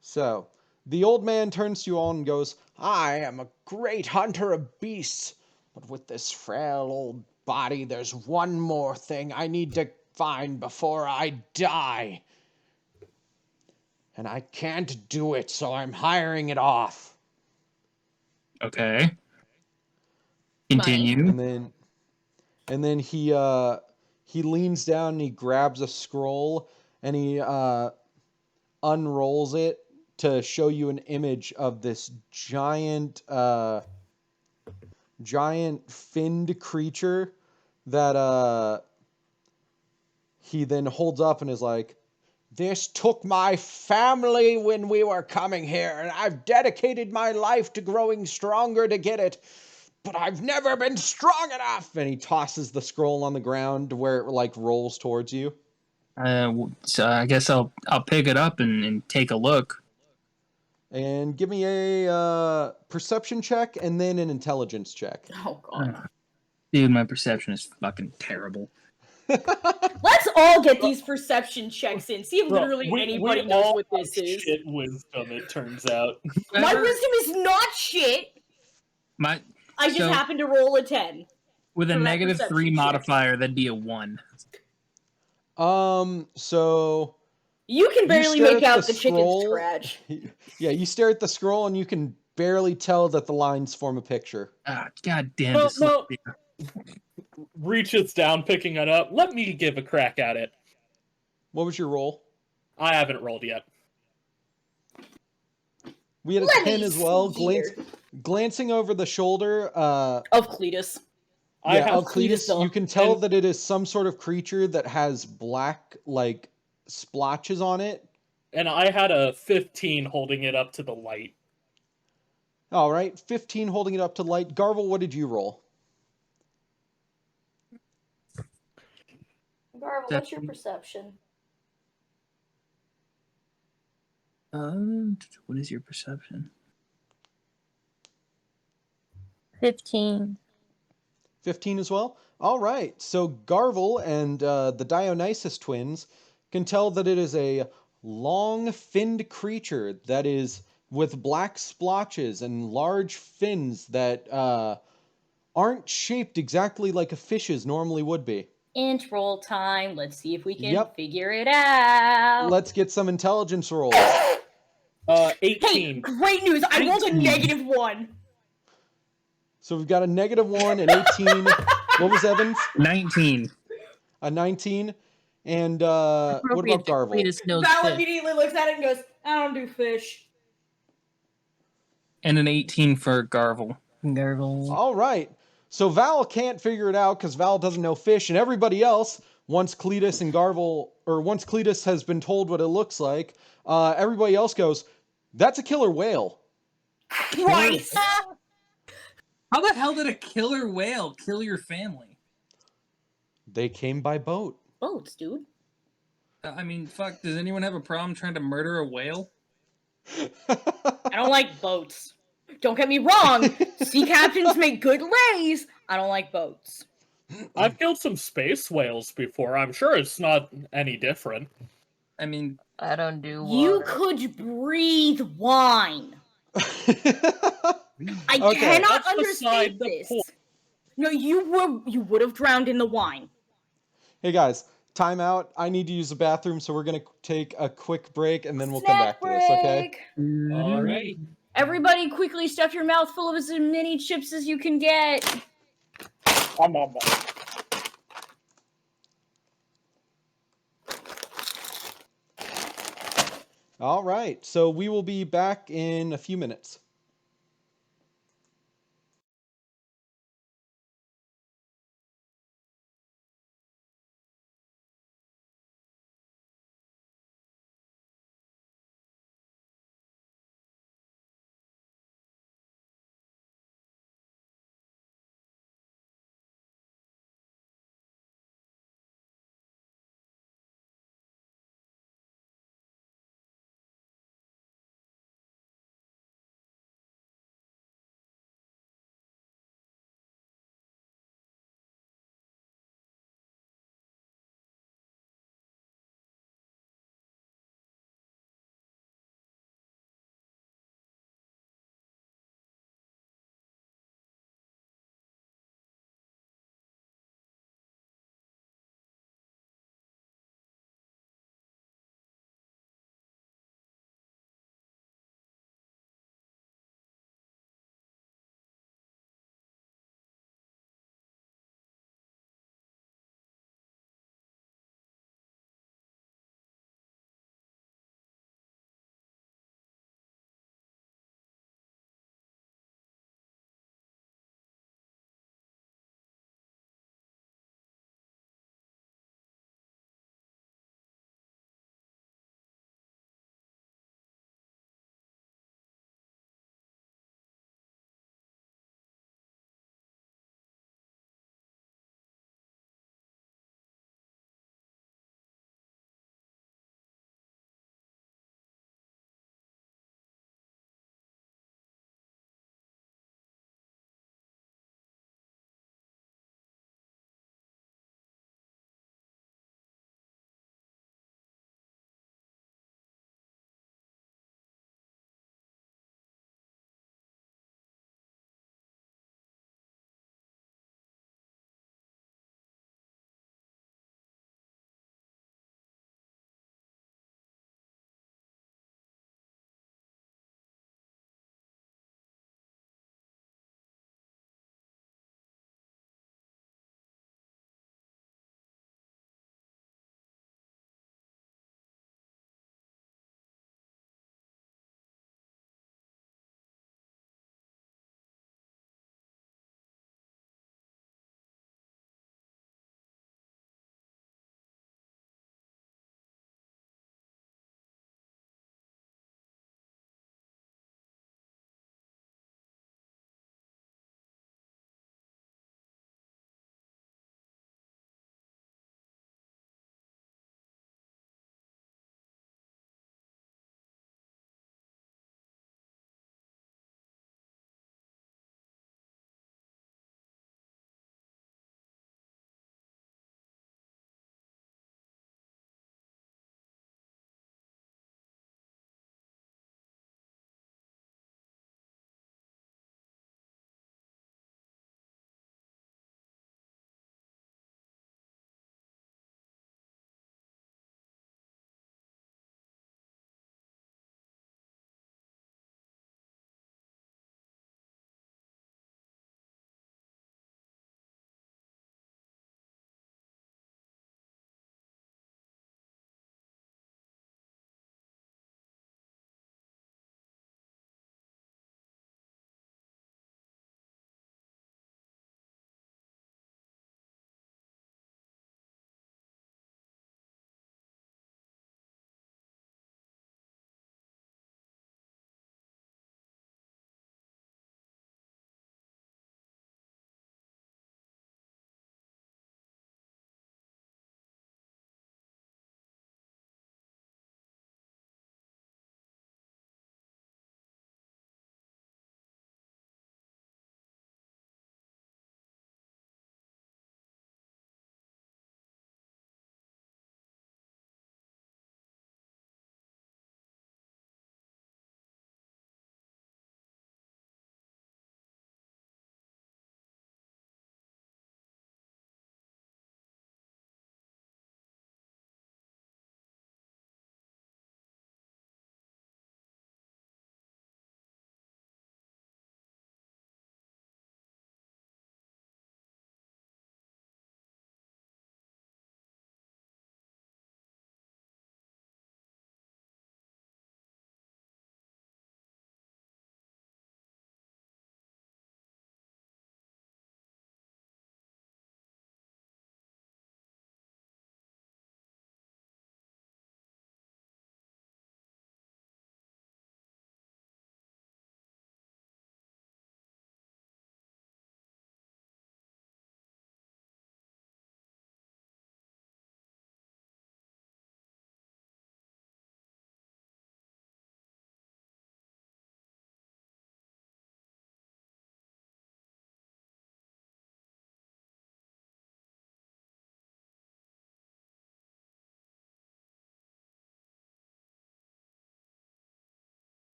So, the old man turns to you all and goes, I am a great hunter of beasts, but with this frail old body, there's one more thing I need to find before I die. And I can't do it, so I'm hiring it off. Okay. Continue. And then he leans down and he grabs a scroll and he unrolls it to show you an image of this giant finned creature that he then holds up and is like, this took my family when we were coming here, and I've dedicated my life to growing stronger to get it, but I've never been strong enough. And he tosses the scroll on the ground where it like rolls towards you. So I guess I'll pick it up and take a look. And give me a perception check and then an intelligence check. Oh, God. Dude, my perception is fucking terrible. Let's all get these perception checks in. See if Bro, literally we anybody all knows what this have is. Shit wisdom, it turns out. My wisdom is not shit. I just so- happened to roll a 10. With a for that negative perception 3 check. modifier, that'd be a 1. So You can barely stare make at out the chicken scroll. scratch. Yeah, you stare at the scroll and you can barely tell that the lines form a picture. Ah, god damn No, this. no. Reaches down, picking it up. Let me give a crack at it. What was your roll? I haven't rolled yet. We had a Let 10 me as well. see here. Glancing over the shoulder Of Cletus. I have of Cletus, Cletus, you can tell and- that it is some sort of creature that has black, like, splotches on it. And I had a 15 holding it up to the light. All right, 15 holding it up to light. Garble, what did you roll? Garble, what's your perception? What is your perception? 15. 15 as well? All right, so Garble and the Dionysus twins can tell that it is a long-finned creature that is with black splotches and large fins that aren't shaped exactly like a fish's normally would be. Int roll time. Let's see if we can Yep. figure it out. Let's get some intelligence rolls. 18. Hey, great news! I rolled a -1. So we've got a -1, an 18. What was Evans? 19. A 19. And what about Garble? Val immediately looks at it and goes, I don't do fish. And an 18 for Garble. All right. So Val can't figure it out because Val doesn't know fish, and everybody else, once Cletus has been told what it looks like, everybody else goes, that's a killer whale. Christ! How the hell did a killer whale kill your family? They came by boat. Boats, dude. I mean, fuck, does anyone have a problem trying to murder a whale? I don't like boats. Don't get me wrong. Sea captains make good lays. I don't like boats. I've killed some space whales before. I'm sure it's not any different. I mean, I don't do water. You could breathe wine. I Okay. cannot That's beside understand the this. point. No, you would have drowned in the wine. Hey guys, time out. I need to use the bathroom, so we're going to take a quick break, and then we'll come back to this, okay? Alright. Everybody quickly stuff your mouth full of as many chips as you can get. All right. So we will be back in a few minutes.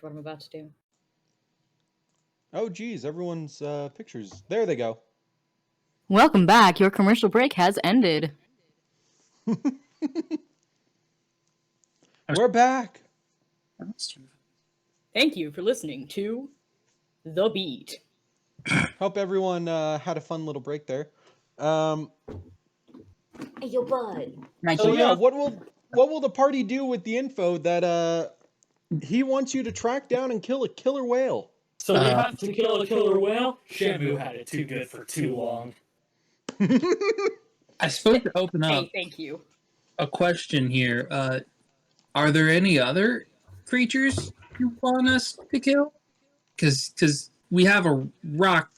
what I'm about to do. Oh, geez, everyone's pictures. There they go. Welcome back. Your commercial break has ended. We're back. Thank you for listening to The Beat. Hope everyone had a fun little break there. Hey, yo, bud. So yeah, what will the party do with the info that he wants you to track down and kill a killer whale? So we have to kill a killer whale? Shamu had it too good for too long. I suppose to open up Hey, thank you. a question here. Are there any other creatures you want us to kill? Because we have a rock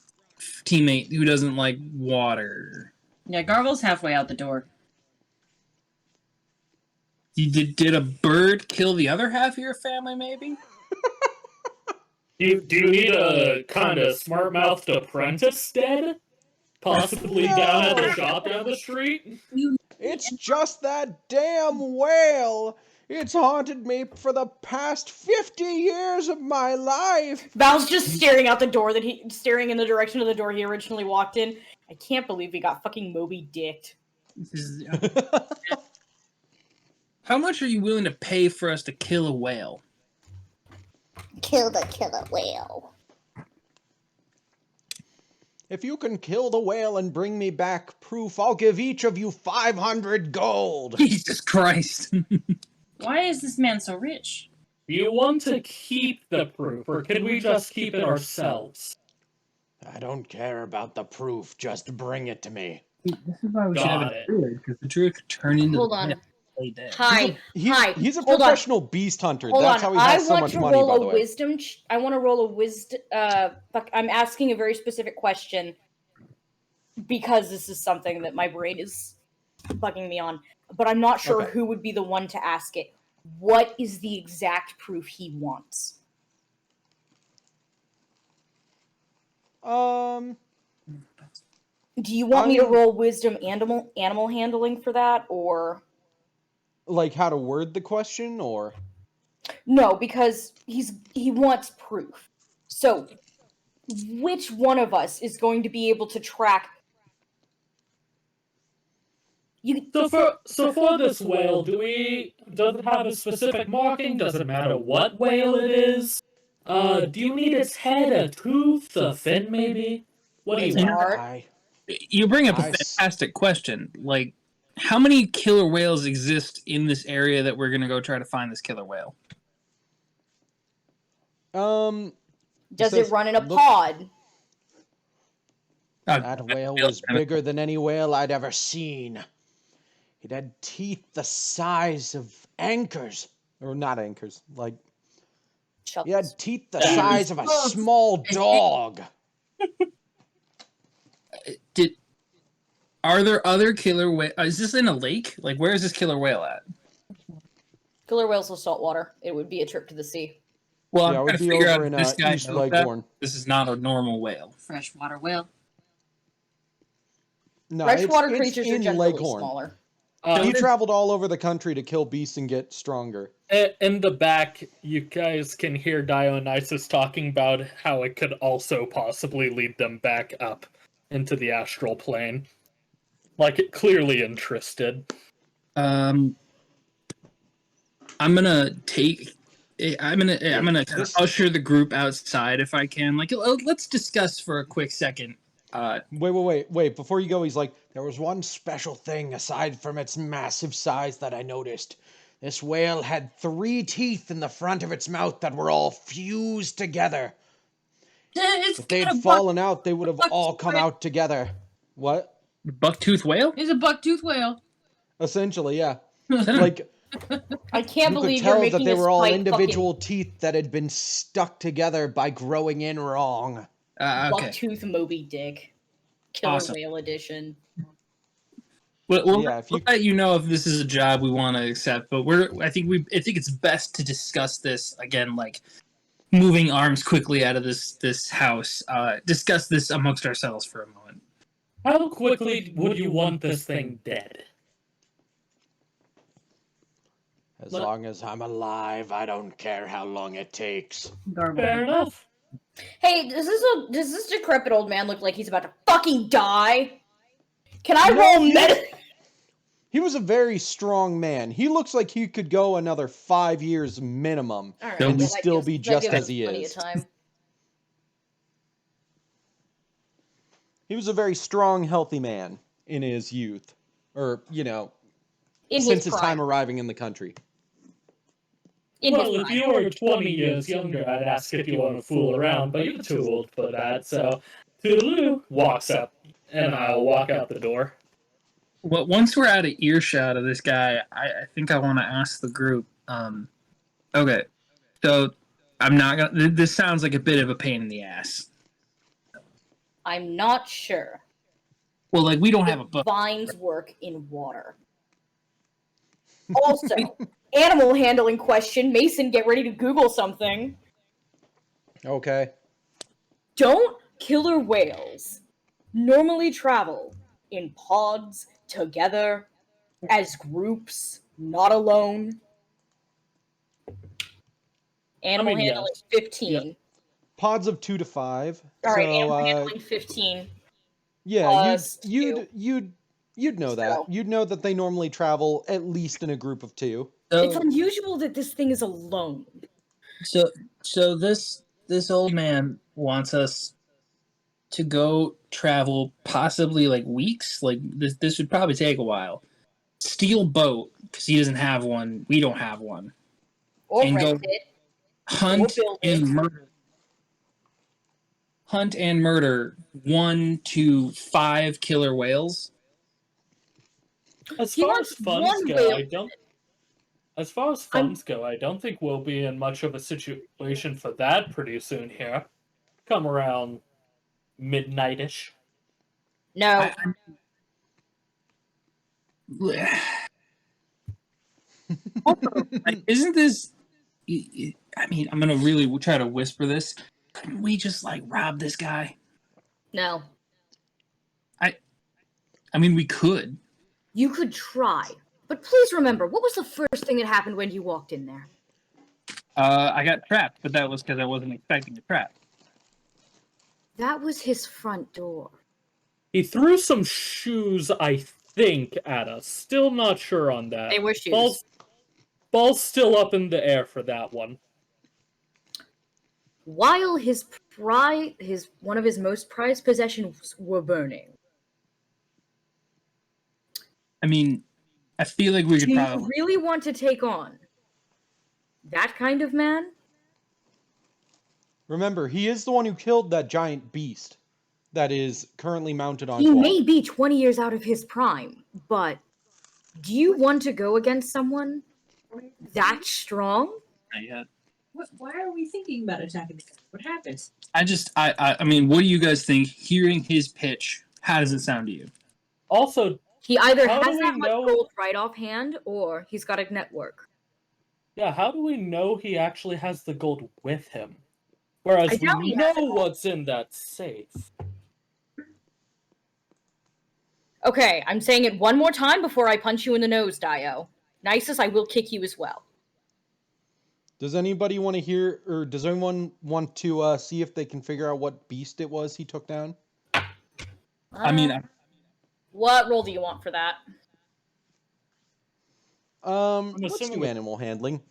teammate who doesn't like water. Yeah, Garvel's halfway out the door. Did a bird kill the other half of your family, maybe? Do you need a kind of smart-mouthed apprentice dead? Possibly down at the shop down the street? It's just that damn whale. It's haunted me for the past 50 years of my life. Val's just staring out the door staring in the direction of the door he originally walked in. I can't believe we got fucking Moby Dicked. How much are you willing to pay for us to kill a whale? Kill the killer whale. If you can kill the whale and bring me back proof, I'll give each of you 500 gold. Jesus Christ. Why is this man so rich? Do you want to keep the proof, or can we just keep it ourselves? I don't care about the proof, just bring it to me. This is why we should have Got a it. druid, because the druid could turn into Hold the on. whale and play dead. Hi. He's a Hold on. professional beast hunter. Hold That's on. how he has so I want much to money, roll by the a way. wisdom. I want to roll a wisdom. I'm asking a very specific question because this is something that my brain is bugging me on. But I'm not sure Okay. who would be the one to ask it. What is the exact proof he wants? Do you want me to roll wisdom animal handling for that, or Like how to word the question, or no? Because he wants proof. So, which one of us is going to be able to track? So for this whale, does it have a specific marking? Does it matter what whale it is? Do you need its head, a tooth, a fin, maybe? What do you want? You bring up a fantastic question. Like, how many killer whales exist in this area that we're going to go try to find this killer whale? Does it run in a pod? That whale was bigger than any whale I'd ever seen. It had teeth the size of anchors. Or not anchors, like... It had teeth the size of a small dog. Are there other killer whales? Is this in a lake? Like, where is this killer whale at? Killer whales of saltwater. It would be a trip to the sea. Well, Yeah, it I'm would trying to be figure over out in, if this guy East knows that. Leghorn. This is not a normal whale. Freshwater whale. No, Freshwater it's creatures are in generally Leghorn. smaller. He traveled all over the country to kill beasts and get stronger. In the back, you guys can hear Dionysus talking about how it could also possibly lead them back up into the astral plane. Like, it clearly interested. I'm gonna kind of usher the group outside if I can. Like, let's discuss for a quick second. Wait! Before you go, he's like, there was one special thing aside from its massive size that I noticed. This whale had 3 teeth in the front of its mouth that were all fused together. If they had fallen out, they would have all come out together. What? Bucktooth whale? It's a bucktooth whale. Essentially, yeah. Like, I can't you could believe you're tell making that they us were all fight individual teeth that had been stuck together by growing in wrong. Okay. Bucktooth Moby Dick. Killer Awesome. Whale Edition. We'll Yeah, let you know if this is a job we want to accept, but I think it's best to discuss this again, like moving arms quickly out of this house. Discuss this amongst ourselves for a moment. How quickly would you want this thing dead? As long as I'm alive, I don't care how long it takes. Fair enough. Hey, does this decrepit old man look like he's about to fucking die? Can I roll medicine? He was a very strong man. He looks like he could go another 5 years minimum and still be just as he is. He was a very strong, healthy man in his youth. Or, since his time arriving in the country. Well, if you were 20 years younger, I'd ask if you want to fool around, but you're too old for that, so Toodaloo walks up, and I'll walk out the door. Well, once we're out of earshot of this guy, I think I want to ask the group. Okay, so I'm not gonna. This sounds like a bit of a pain in the ass. I'm not sure. Well, like we don't have a book. Vines work in water. Also, animal handling question. Mason, get ready to Google something. Okay. Don't killer whales normally travel in pods, together, as groups, not alone? Animal handling, yes. 15. Yep. Pods of 2 to 5. Alright, animal handling 15. Yeah, you'd know that. So. You'd know that they normally travel at least in a group of 2. It's unusual that this thing is alone. So this old man wants us to go travel possibly like weeks. Like this would probably take a while. Steal boat because he doesn't have one. We don't have one. Or and rent go it. hunt and murder. Hunt and murder 1 to 5 killer whales. As far as funds go, I don't think we'll be in much of a situation for that pretty soon here. Come around midnight-ish. No. Isn't this... I mean, I'm going to really try to whisper this. Couldn't we just, like, rob this guy? No. I mean, we could. You could try. But please remember, what was the first thing that happened when you walked in there? I got trapped, but that was because I wasn't expecting a trap. That was his front door. He threw some shoes, I think, at us. Still not sure on that. They were shoes. Ball's still up in the air for that one. While one of his most prized possessions were burning. I mean, I feel like we could probably... Do you really want to take on that kind of man? Remember, he is the one who killed that giant beast that is currently mounted on He may be 20 years out of his prime, but do you want to go against someone that strong? Not yet. Why are we thinking about attacking the guy? What happens? I mean, what do you guys think? Hearing his pitch, how does it sound to you? Also, he either has that much gold right offhand, or he's got a network. Yeah, how do we know he actually has the gold with him? Whereas we know what's in that safe. Okay, I'm saying it one more time before I punch you in the nose, Dio. Nicest, I will kick you as well. Does anybody want to hear, or does anyone want to see if they can figure out what beast it was he took down? I mean... What role do you want for that? Let's do animal handling.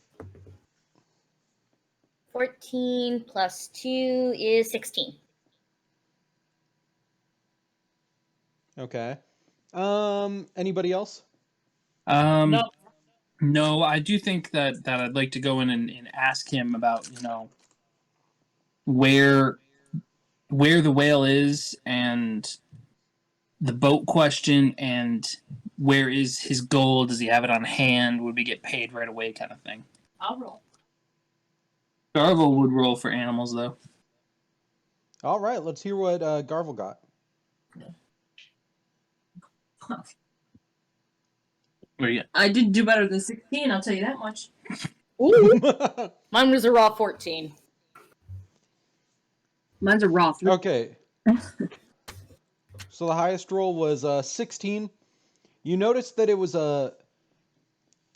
14 plus 2 is 16. Okay. Anybody else? No, I do think that I'd like to go in and ask him about, where the whale is and the boat question and where is his gold? Does he have it on hand? Would we get paid right away kind of thing? I'll roll. Garvel would roll for animals, though. All right, let's hear what Garvel got. I did do better than 16, I'll tell you that much. Ooh. Mine was a raw 14. Mine's a raw 3. Okay. So the highest roll was 16. You noticed that it was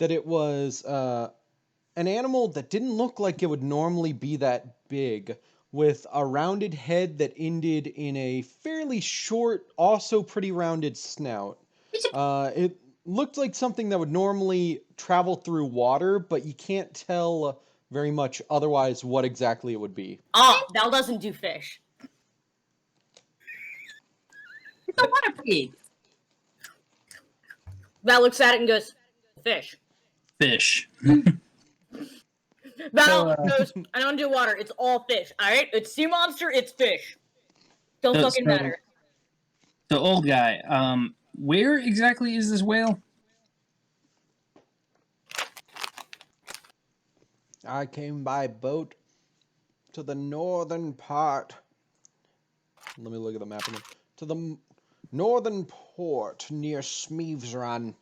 that it was an animal that didn't look like it would normally be that big, with a rounded head that ended in a fairly short, also pretty rounded snout. It looked like something that would normally travel through water, but you can't tell very much otherwise what exactly it would be. Ah, Val doesn't do fish. It's a water pig. Val looks at it and goes, fish. Fish. Val goes, I don't do water. It's all fish. All right, it's sea monster. It's fish. Don't fucking matter. So, old guy, where exactly is this whale? I came by boat to the northern part. Let me look at the map again. To the northern port near Smeeves Run.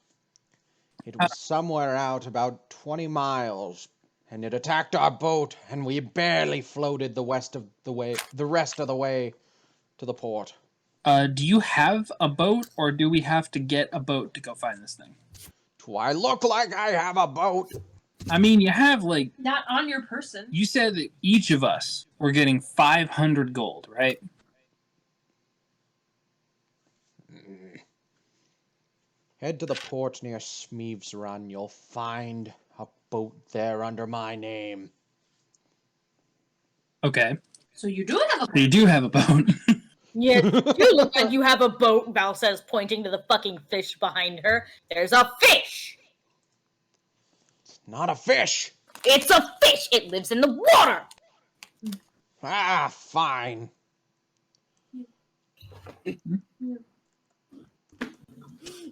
It was somewhere out about 20 miles, and it attacked our boat, and we barely floated the rest of the way to the port. Do you have a boat, or do we have to get a boat to go find this thing? Do I look like I have a boat? I mean, you have, like... Not on your person. You said that each of us were getting 500 gold, right? Head to the port near Smeeves Run. You'll find a boat there under my name. Okay. So you do have a boat. You do have a boat. Yeah, you look like you have a boat, Val says, pointing to the fucking fish behind her. There's a fish! Not a fish! It's a fish! It lives in the water! Ah, fine.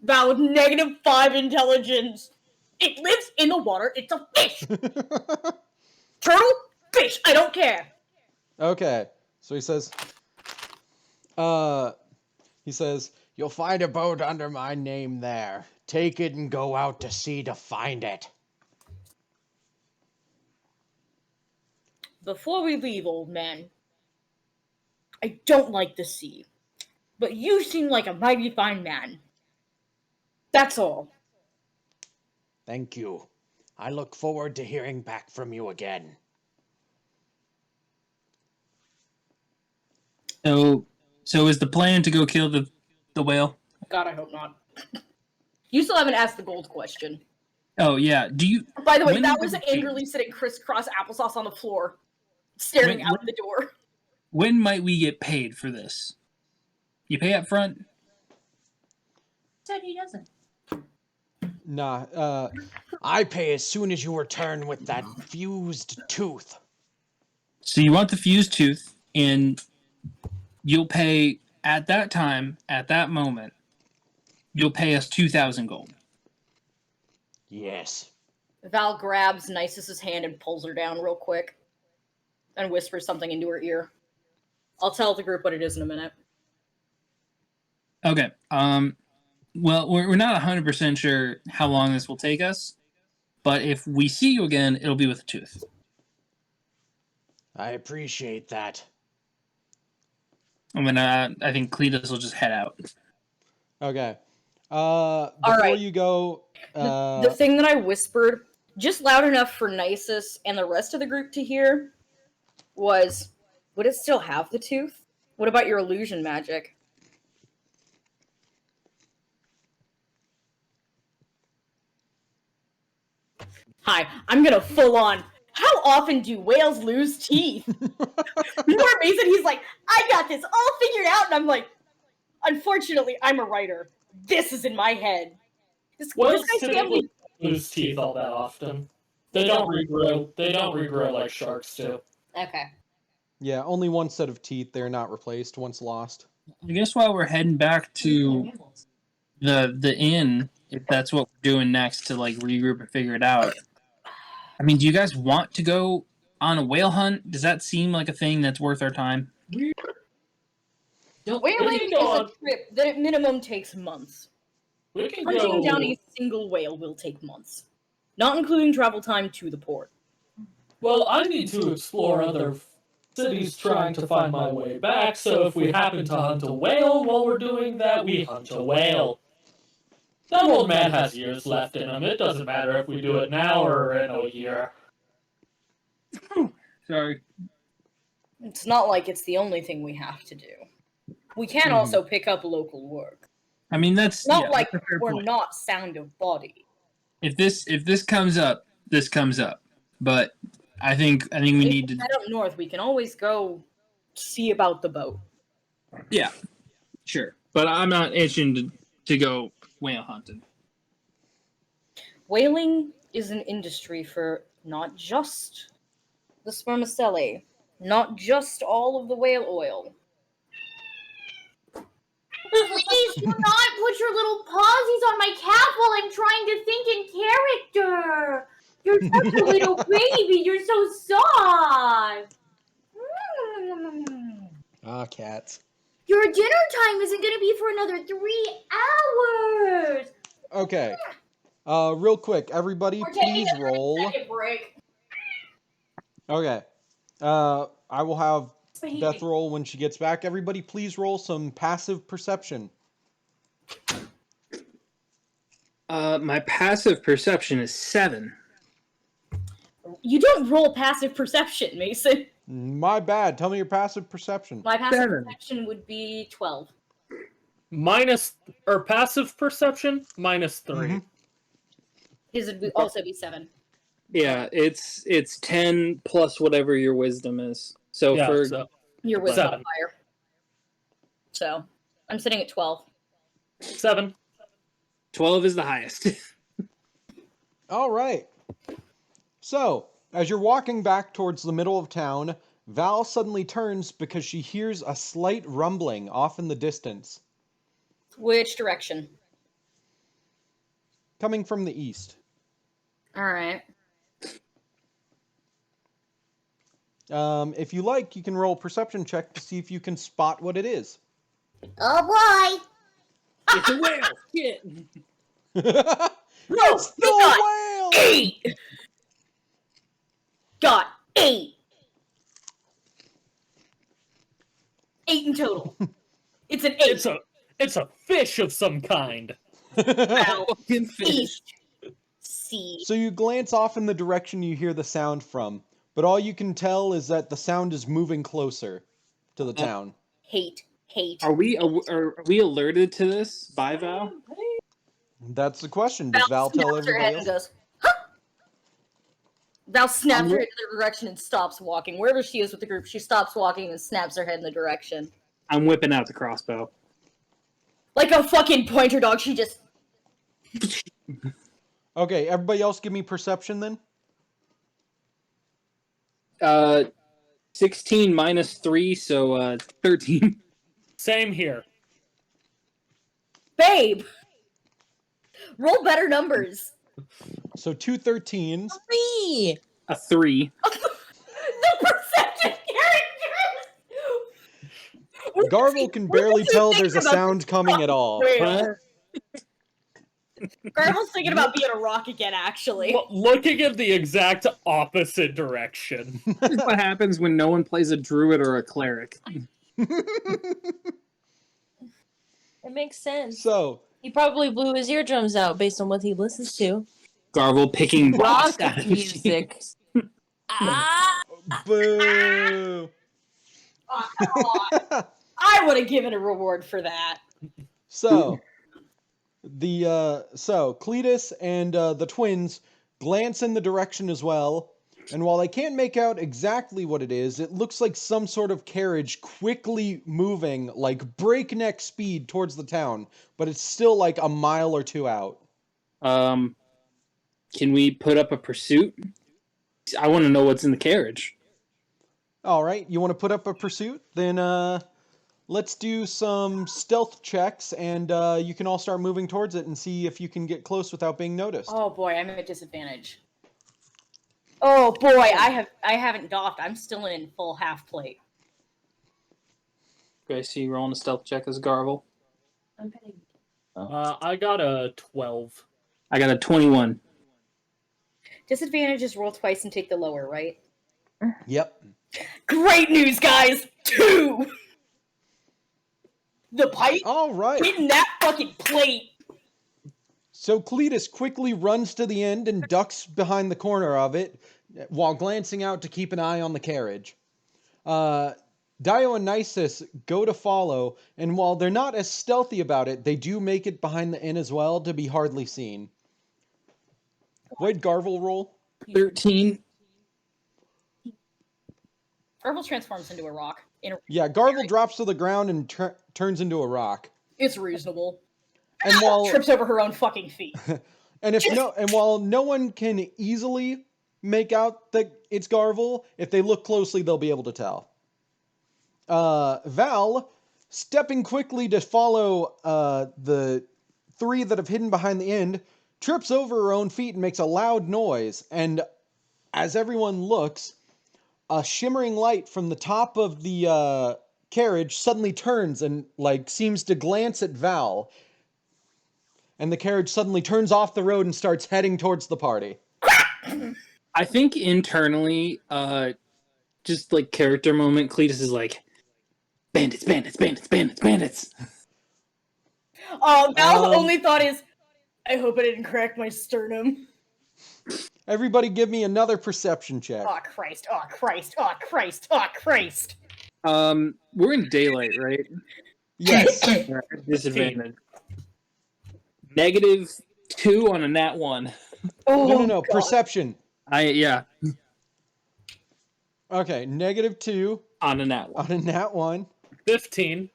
Val with -5 intelligence. It lives in the water. It's a fish! Turtle? Fish! I don't care! Okay, so he says, you'll find a boat under my name there. Take it and go out to sea to find it. Before we leave, old man, I don't like the sea, but you seem like a mighty fine man. That's all. Thank you. I look forward to hearing back from you again. So is the plan to go kill the whale? God, I hope not. You still haven't asked the gold question. Oh, yeah. Do you... By the way, when that would was you- angrily sitting crisscross applesauce on the floor, staring out the door. When might we get paid for this? You pay up front? Said he doesn't. Nah, I pay as soon as you return with that fused tooth. So you want the fused tooth, and you'll pay at that time, at that moment, you'll pay us 2,000 gold. Yes. Val grabs Nisus's hand and pulls her down real quick, and whispers something into her ear. I'll tell the group what it is in a minute. Okay. Well, we're not 100% sure how long this will take us, but if we see you again, it'll be with a tooth. I appreciate that. I mean, I think Cletus will just head out. Okay. Before you go... The thing that I whispered, just loud enough for Nisus and the rest of the group to hear, was, would it still have the tooth? What about your illusion magic? Hi, I'm gonna full on. How often do whales lose teeth? Poor Mason, he's like, I got this all figured out, and I'm like, unfortunately, I'm a writer. This is in my head. This Whales guy's family. typically lose teeth all that often. They don't regrow. They don't regrow like sharks do. Okay. Yeah, only one set of teeth. They're not replaced once lost. I guess while we're heading back to the inn, if that's what we're doing next to like regroup and figure it out. I mean, do you guys want to go on a whale hunt? Does that seem like a thing that's worth our time? Whaling is a trip that at minimum takes months. We can Hunting go... down a single whale will take months, not including travel time to the port. Well, I need to explore other cities trying to find my way back, so if we happen to hunt a whale while we're doing that, we hunt a whale. That old man has years left in him. It doesn't matter if we do it now or in a year. Sorry. It's not like it's the only thing we have to do. We can also pick up local work. I mean, that's Not like that's a fair we're point. not sound of body. If this comes up, this comes up. But I think we need to. Head up north. We can always go see about the boat. Yeah, sure. But I'm not itching to go whale hunting. Whaling is an industry for not just the spermaceti, not just all of the whale oil. Please do not put your little pawsies on my cap while I'm trying to think in character. You're such a little baby. You're so soft. Ah, cats. Your dinner time isn't going to be for another 3 hours. Okay. Real quick, everybody, We're taking please a roll. 30-second break. Okay. I will have Beth roll when she gets back. Everybody, please roll some passive perception. My passive perception is 7. You don't roll passive perception, Mason. My bad. Tell me your passive perception. My passive 7. perception would be 12. Passive perception, -3. His would also be 7. Yeah, it's 10 plus whatever your wisdom is. So Yeah, for so Your wisdom 7. higher. So, I'm sitting at 12. 7. 12 is the highest. All right. So, as you're walking back towards the middle of town, Val suddenly turns because she hears a slight rumbling off in the distance, Which direction? coming from the east. Alright. If you like, you can roll a perception check to see if you can spot what it is. Oh boy. It's a whale! Shit! It's the whale! 8! Got 8! 8 in total. It's an 8. It's a fish of some kind. Wow. Fucking fish. East. C. So you glance off in the direction you hear the sound from, but all you can tell is that the sound is moving closer to the town. Hate. Are we alerted to this by Val? That's the question. Does Val tell snaps her everybody head else? and goes, huh? Val snaps her head in the direction and stops walking. Wherever she is with the group, she stops walking and snaps her head in the direction. I'm whipping out the crossbow. Like a fucking pointer dog, she just... Okay, everybody else give me perception then. 16 minus 3, so 13. Same here. Babe! Roll better numbers. So 2 13s. 3. A 3. The perception characters! Garble can barely tell there's a sound coming at all. Garble's thinking about being a rock again, actually. Looking in the exact opposite direction. This is what happens when no one plays a druid or a cleric. It makes sense. So He probably blew his eardrums out based on what he listens to. Garble picking Rock rocks out of music. boo. Oh, come on. I would have given a reward for that. So Cletus and the twins glance in the direction as well, and while they can't make out exactly what it is, it looks like some sort of carriage quickly moving like breakneck speed towards the town, but it's still like a mile or 2 out. Can we put up a pursuit? I want to know what's in the carriage. All right, you want to put up a pursuit? Then let's do some stealth checks, and you can all start moving towards it and see if you can get close without being noticed. Oh boy, I'm at disadvantage. Oh boy, I haven't doffed. I'm still in full half plate. Okay, so you rolling a stealth check as Garble. I'm betting. I got a 12. I got a 21. Disadvantage is roll twice and take the lower, right? Yep. Great news, guys! 2! The pipe All right. hitting that fucking plate. So Cletus quickly runs to the end and ducks behind the corner of it, while glancing out to keep an eye on the carriage. Dio and Nisus go to follow, and while they're not as stealthy about it, they do make it behind the inn as well to be hardly seen. What'd Garvel roll? 13. Garvel transforms into a rock. Yeah, Garvel drops to the ground and turns into a rock. It's reasonable. And while trips over her own fucking feet. and while no one can easily make out that it's Garvel, if they look closely, they'll be able to tell. Val, stepping quickly to follow the three that have hidden behind the inn, trips over her own feet and makes a loud noise. And as everyone looks, a shimmering light from the top of the carriage suddenly turns and seems to glance at Val. And the carriage suddenly turns off the road and starts heading towards the party. I think internally, just like character moment, Cletus is like, bandits, bandits, bandits, bandits, bandits. Val's only thought is, I hope I didn't crack my sternum. Everybody give me another perception check. Oh Christ, oh Christ, oh Christ, oh Christ. We're in daylight, right? Yes. Disadvantage. -2 on a nat 1. Oh, no, God. Perception. Yeah. Okay, -2 on a nat 1. On a nat 1. 15.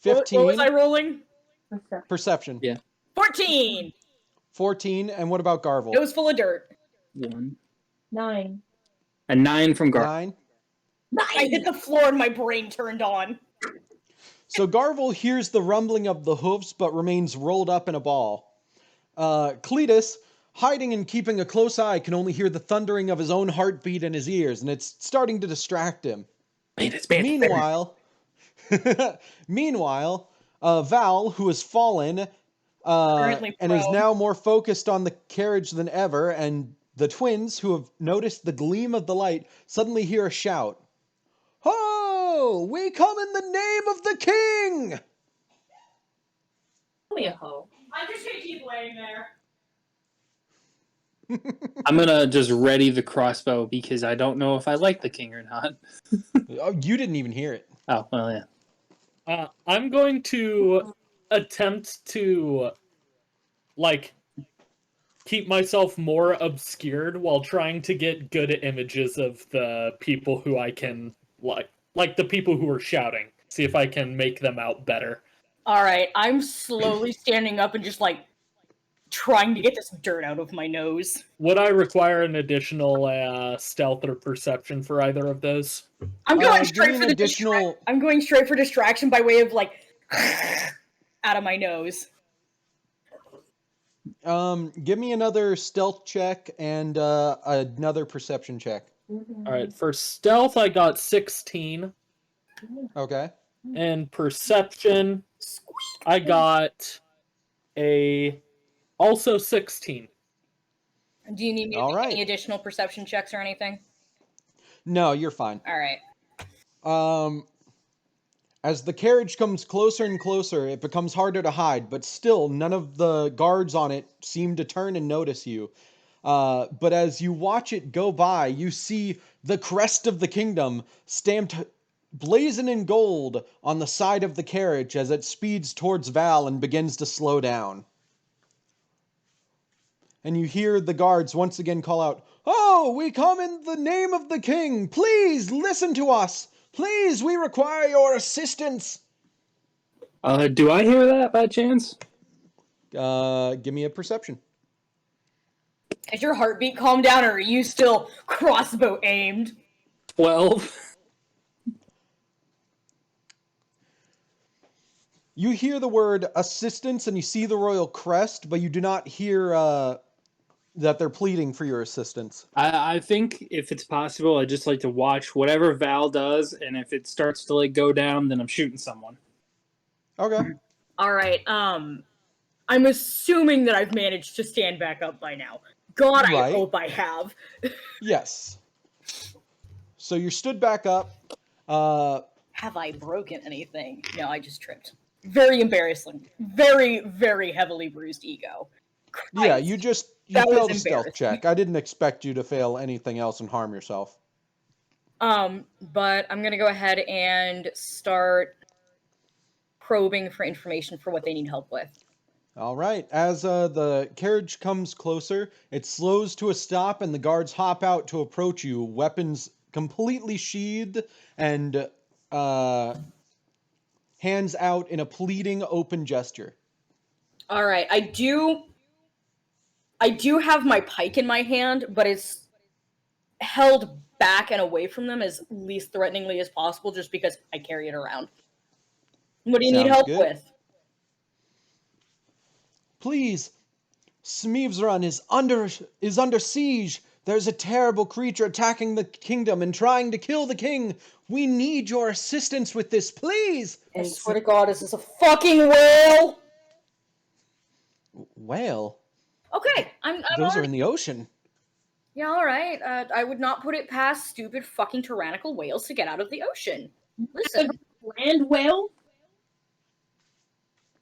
15. What was I rolling? Perception. Yeah. 14. 14. And what about Garvel? It was full of dirt. 1. 9. A 9 from Garvel. 9. I hit the floor and my brain turned on. So Garvel hears the rumbling of the hooves, but remains rolled up in a ball. Cletus, hiding and keeping a close eye, can only hear the thundering of his own heartbeat in his ears, and it's starting to distract him. Meanwhile, Val, who has fallen and is now more focused on the carriage than ever, and the twins, who have noticed the gleam of the light, suddenly hear a shout. Ho! We come in the name of the king! I'm just gonna keep laying there. I'm gonna just ready the crossbow because I don't know if I like the king or not. Oh, you didn't even hear it. Oh, well, yeah. I'm going to attempt to, keep myself more obscured while trying to get good images of the people who I can, like the people who are shouting. See if I can make them out better. Alright, I'm slowly standing up and just, trying to get this dirt out of my nose. Would I require an additional stealth or perception for either of those? I'm going straight for I'm going straight for distraction by way of, out of my nose. Give me another stealth check and another perception check. Alright, for stealth I got 16. Okay. And perception I got also 16. Do you need me to make any additional perception checks or anything? No, you're fine. Alright. As the carriage comes closer and closer, it becomes harder to hide, but still, none of the guards on it seem to turn and notice you. But as you watch it go by, you see the crest of the kingdom stamped blazing in gold on the side of the carriage as it speeds towards Val and begins to slow down. And you hear the guards once again call out, "Oh, we come in the name of the king! Please listen to us! Please, we require your assistance!" Do I hear that by chance? Give me a perception. Has your heartbeat calmed down, or are you still crossbow aimed? 12. You hear the word assistance and you see the royal crest, but you do not hear that they're pleading for your assistance. I think if it's possible, I'd just like to watch whatever Val does, and if it starts to go down, then I'm shooting someone. Okay. Alright, I'm assuming that I've managed to stand back up by now. God, I hope I have. Yes. So you're stood back up. Have I broken anything? No, I just tripped. Very embarrassing. Very, very heavily bruised ego. Yeah, Christ. you That was failed a stealth embarrassing. check. I didn't expect you to fail anything else and harm yourself. But I'm gonna go ahead and start probing for information for what they need help with. All right. As the carriage comes closer, it slows to a stop, and the guards hop out to approach you, weapons completely sheathed and hands out in a pleading, open gesture. All right, I do have my pike in my hand, but it's held back and away from them as least threateningly as possible, just because I carry it around. What do you need Sounds help good. with? Please, Smevsrun is under siege. There's a terrible creature attacking the kingdom and trying to kill the king. We need your assistance with this, please. I swear to God, is this a fucking whale? Whale? Okay, I'm Those are already... in the ocean. Yeah, alright. I would not put it past stupid fucking tyrannical whales to get out of the ocean. Listen. Land whale?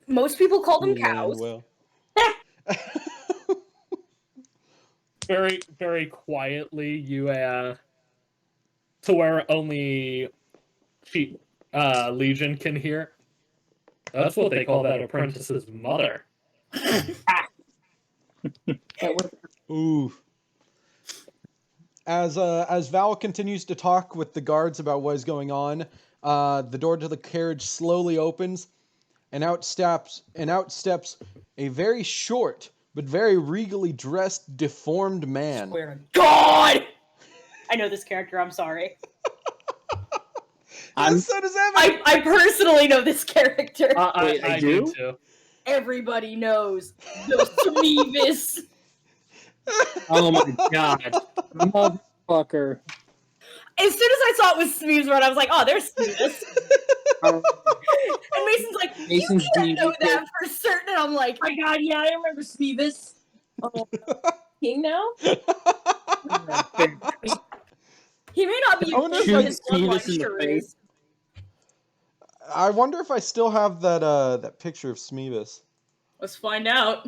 Most people call them Land cows. whale. Very, very quietly, you to where only Legion can hear. That's what they call that apprentice's mother. Ooh. As Val continues to talk with the guards about what is going on, the door to the carriage slowly opens, and out steps a very short but very regally dressed, deformed man. Swear to God! I know this character, I'm sorry. So does Evan! I personally know this character. Wait, I do? too. Everybody knows those Smeevis. Oh my god. Motherfucker. As soon as I saw it was Smeevis Run, I was like, oh, there's Smeevis. And Mason's like, Mason's you can't know Smeevis. that for certain. And I'm like, Oh my god, yeah, I remember Smeevis. Oh, king now? he may not be I wonder a if king, I- his Smeevis bloodline in the sure face. is. I wonder if I still have that picture of Smeevis. Let's find out.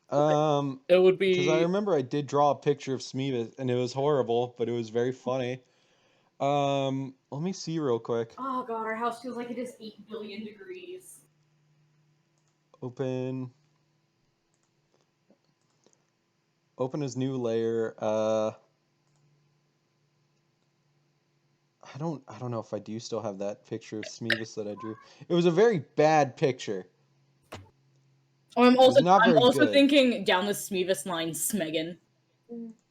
It would be... Because I remember I did draw a picture of Smeevis, and it was horrible, but it was very funny. Let me see real quick. Oh god, our house feels like it is 8 billion degrees. Open as new layer. I don't know if I do still have that picture of Smeevis that I drew. It was a very bad picture. Oh, I'm also not very good. thinking down the Smeevis line, Smegan.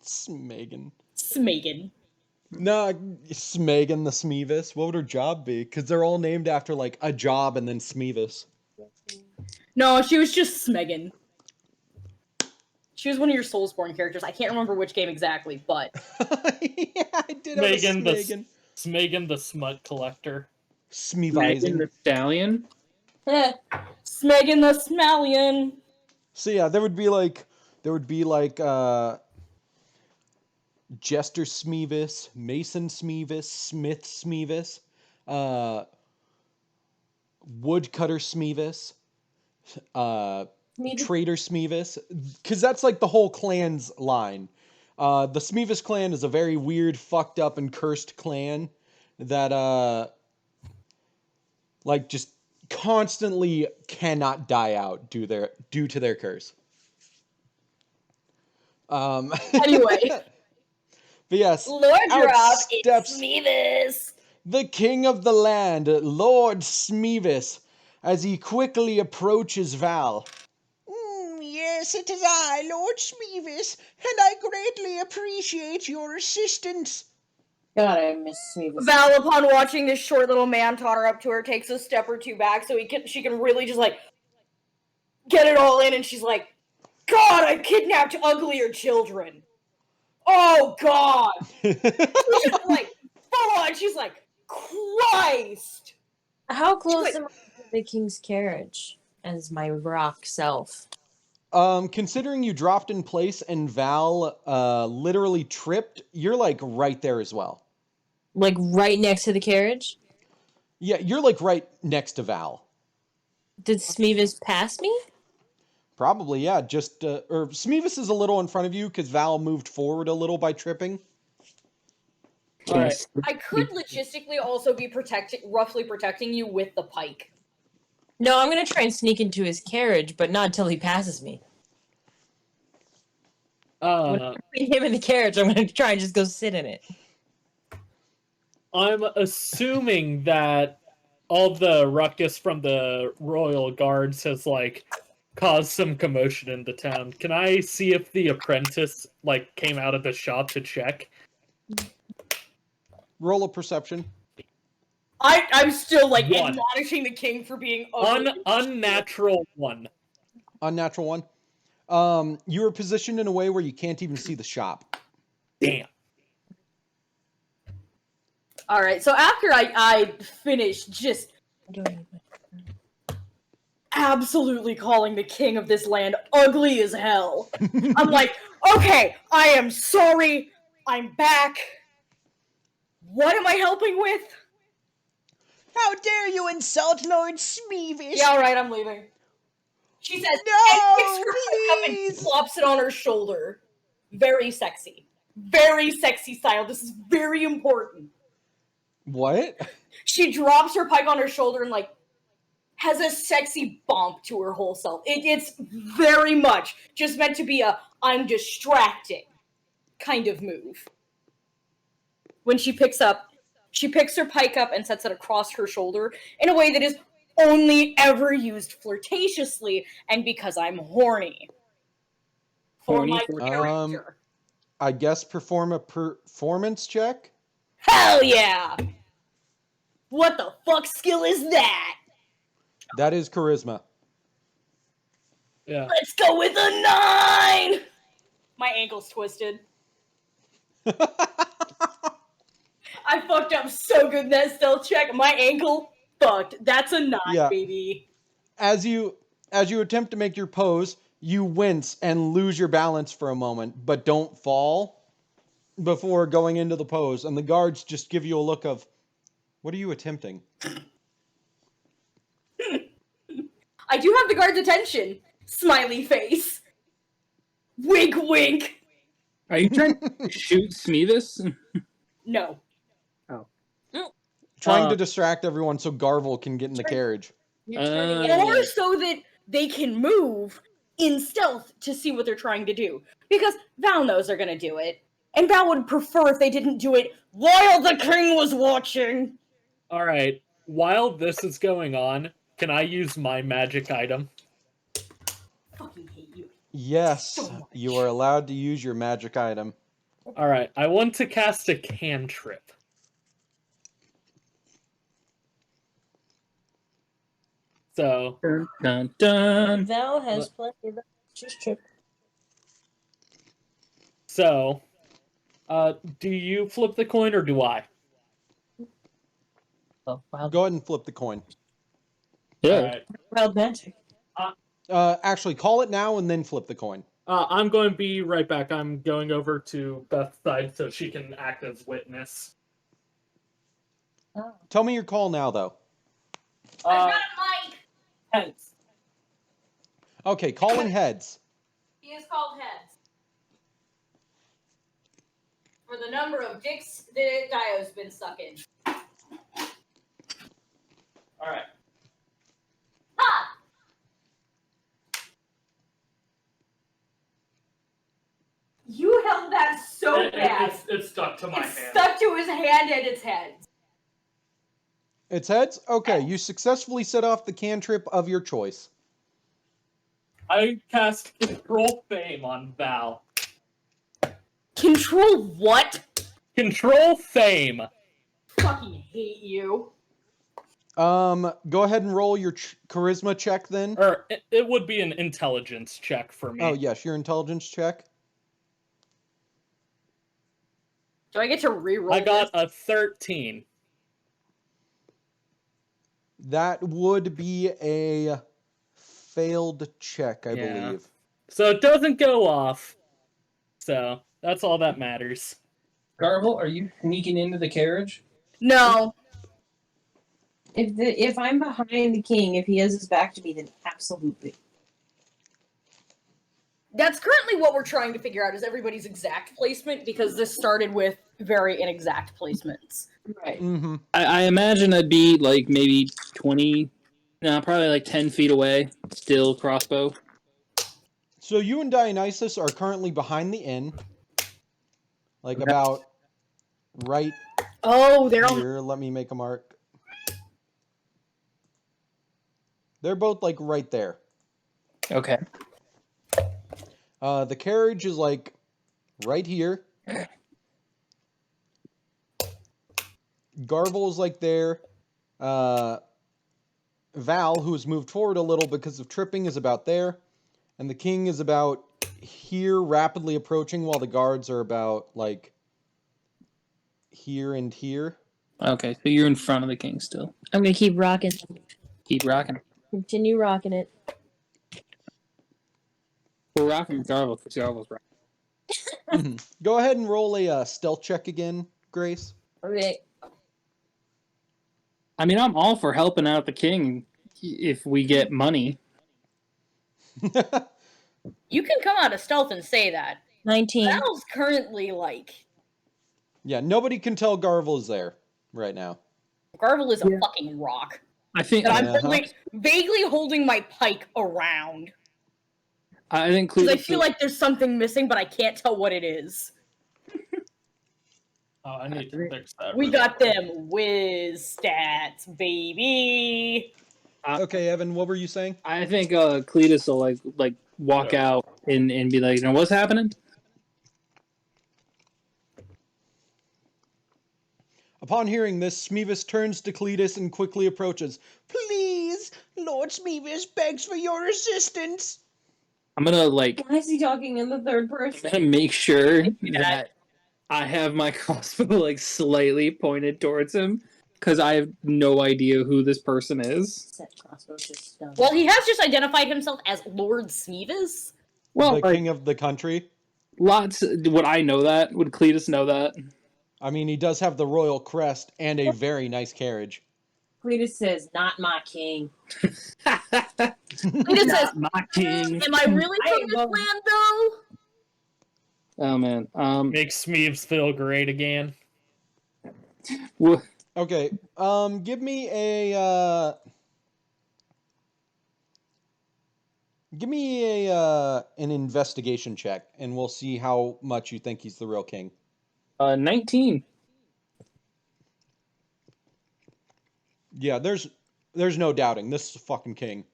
Smegan. Smegan. Nah, Smegan the Smeevis. What would her job be? Because they're all named after, like, a job and then Smeevis. No, she was just Smegan. She was one of your Soulsborne characters. I can't remember which game exactly, but... Yeah, I did have a Smegan. Smegan the smut collector. Smeevizing. the stallion. Smegan the Smallion. So yeah, there would be like Jester Smeevis, Mason Smeevis, Smith Smeevis, Woodcutter Smeevis, Trader Smeevis, because that's like the whole clan's line. The Smeevis clan is a very weird, fucked up, and cursed clan that like just constantly cannot die out due to their curse. Anyway. But yes, Lord Rob, steps it's Smeevis. the king of the land, Lord Smeevis, as he quickly approaches Val. Yes, it is I, Lord Smeevis, and I greatly appreciate your assistance. God, I miss Smeevis. Val, upon watching this short little man totter up to her, takes a step or two back so she can really just, like, get it all in, and she's like, God, I kidnapped uglier children. Oh, God. She's just like, full on, she's like, Christ. How close am I to the king's carriage as my rock self? Considering you dropped in place and Val literally tripped, you're like right there as well. Like right next to the carriage? Yeah, you're like right next to Val. Did Smeevis pass me? Probably, yeah. Just or Smeevis is a little in front of you because Val moved forward a little by tripping. Can I Alright. s- I could logistically also be roughly protecting you with the pike. No, I'm gonna try and sneak into his carriage, but not until he passes me. Between him and the carriage, I'm gonna try and just go sit in it. I'm assuming that all the ruckus from the royal guards has like caused some commotion in the town. Can I see if the apprentice like came out of the shop to check? Roll a perception. I'm still like One. admonishing the king for being ugly. Unnatural one. Unnatural one. You are positioned in a way where you can't even see the shop. Damn. All right, so after I finished just absolutely calling the king of this land ugly as hell, I'm like, okay, I am sorry, I'm back. What am I helping with? How dare you insult Lord Smeevis? Yeah, all right, I'm leaving. She says, No, and picks her pike up and flops it on her shoulder. Very sexy. Very sexy style. This is very important. What? She drops her pike on her shoulder and like has a sexy bump to her whole self. It's very much just meant to be a I'm distracting kind of move. When she picks her pike up and sets it across her shoulder in a way that is only ever used flirtatiously and because I'm horny. For Horny my for- character. I guess perform a performance check. Hell yeah! What the fuck skill is that? That is charisma. Yeah. Let's go with a 9! My ankle's twisted. I fucked up so good in that stealth check. My ankle fucked. That's a 9, Yeah. baby. As you attempt to make your pose, you wince and lose your balance for a moment, but don't fall before going into the pose, and the guards just give you a look of, what are you attempting? I do have the guard's attention. Smiley face. Wink, wink. Are you trying to shoot Smeevis? No. Oh. Trying to distract everyone so Garvel can get in the carriage. Or so that they can move in stealth to see what they're trying to do. Because Val knows they're gonna do it. And Val would prefer if they didn't do it while the king was watching. Alright. While this is going on, can I use my magic item? Fucking hate you. Yes, you are allowed to use your magic item. Alright, I want to cast a cantrip. So, Dun, dun, dun. Val has plenty of just trip. So, do you flip the coin or do I? Oh, wild. Go ahead and flip the coin. Yeah. Alright. Wild magic. Actually, call it now and then flip the coin. I'm going to be right back. I'm going over to Beth's side so she can act as witness. Tell me your call now, though. I've got a mic! Heads. Okay, calling heads. He is called heads. For the number of dicks that Dio's been sucking. Alright. Ha! You held that so bad. It's stuck to my It's hand. stuck to his hand and its head. It's heads? Okay, you successfully set off the cantrip of your choice. I cast Control Fame on Val. Control what? Control Fame! Fucking hate you. Go ahead and roll your charisma check then. Or, it would be an intelligence check for me. Oh, yes, your intelligence check. Do I get to reroll I got this? a 13. That would be a failed check, I believe. So it doesn't go off. So, that's all that matters. Garvel, are you sneaking into the carriage? No. If I'm behind the king, if he has his back to me, then absolutely. That's currently what we're trying to figure out is everybody's exact placement because this started with very inexact placements. Right. Mm-hmm. I imagine I'd be like maybe 20, no, probably like 10 feet away, still crossbow. So you and Dionysus are currently behind the inn, like about right they're here. Let me make a mark. They're both like right there. Okay. The carriage is like right here. Garble is like there. Val, who has moved forward a little because of tripping, is about there. And the king is about here, rapidly approaching, while the guards are about like here and here. Okay, so you're in front of the king still. I'm gonna keep rocking. Keep rocking. Continue rocking it. We're rocking Garble because Garble's rocking. Mm-hmm. Go ahead and roll a stealth check again, Grace. Okay. I mean, I'm all for helping out the king if we get money. You can come out of stealth and say that. 19. Val's currently like Yeah, nobody can tell Garble is there right now. Garble is a fucking rock. I think But I'm vaguely holding my pike around. I think because I feel like there's something missing, but I can't tell what it is. Oh, I need to fix that. We got them whiz stats, baby. Okay, Evan, what were you saying? I think Cletus will like walk out and be like, what's happening? Upon hearing this, Smeevis turns to Cletus and quickly approaches. Please, Lord Smeevis begs for your assistance. I'm gonna like. Why is he talking in the third person? I'm gonna make sure that I have my crossbow like slightly pointed towards him because I have no idea who this person is. Well, he has just identified himself as Lord Smeevis. Well, the king of the country. Lots. Would I know that? Would Cletus know that? I mean, he does have the royal crest and a very nice carriage. Cletus says, "Not my king." Cletus says, "My king." Am I really from this land, though? Oh man. Make Smeeves feel great again. Okay. Give me a. Give me an investigation check, and we'll see how much you think he's the real king. 19. Yeah, there's no doubting. This is a fucking king.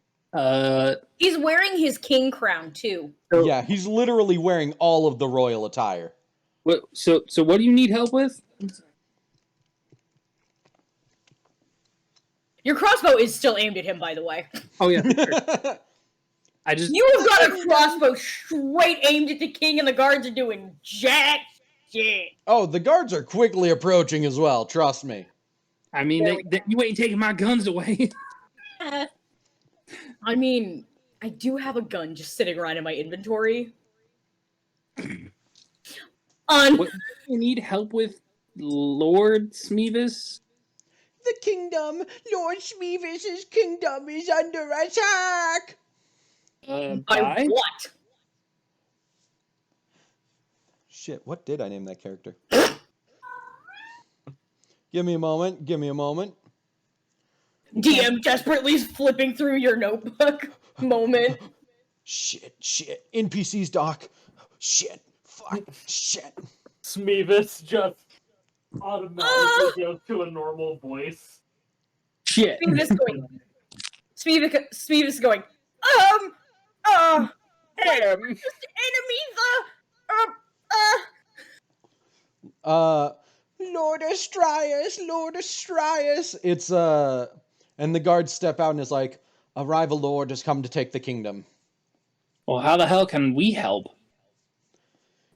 He's wearing his king crown too. Yeah, he's literally wearing all of the royal attire. What? So what do you need help with? Your crossbow is still aimed at him, by the way. Oh yeah. Sure. You have got a crossbow straight aimed at the king, and the guards are doing jack shit. Oh, the guards are quickly approaching as well. Trust me. I mean, you ain't taking my guns away. I mean, I do have a gun just sitting around in my inventory. What you need help with, Lord Smeevis? The kingdom, Lord Smeevis' kingdom is under attack. By what? Shit, what did I name that character? Give me a moment. DM desperately flipping through your notebook moment. Shit. NPCs, Doc. Shit. Fuck. Shit. Smeevis just automatically goes to a normal voice. Shit. Smeevis going, enemy, Lord Astrius. It's, and the guards step out and is like, a rival lord has come to take the kingdom. Well, how the hell can we help?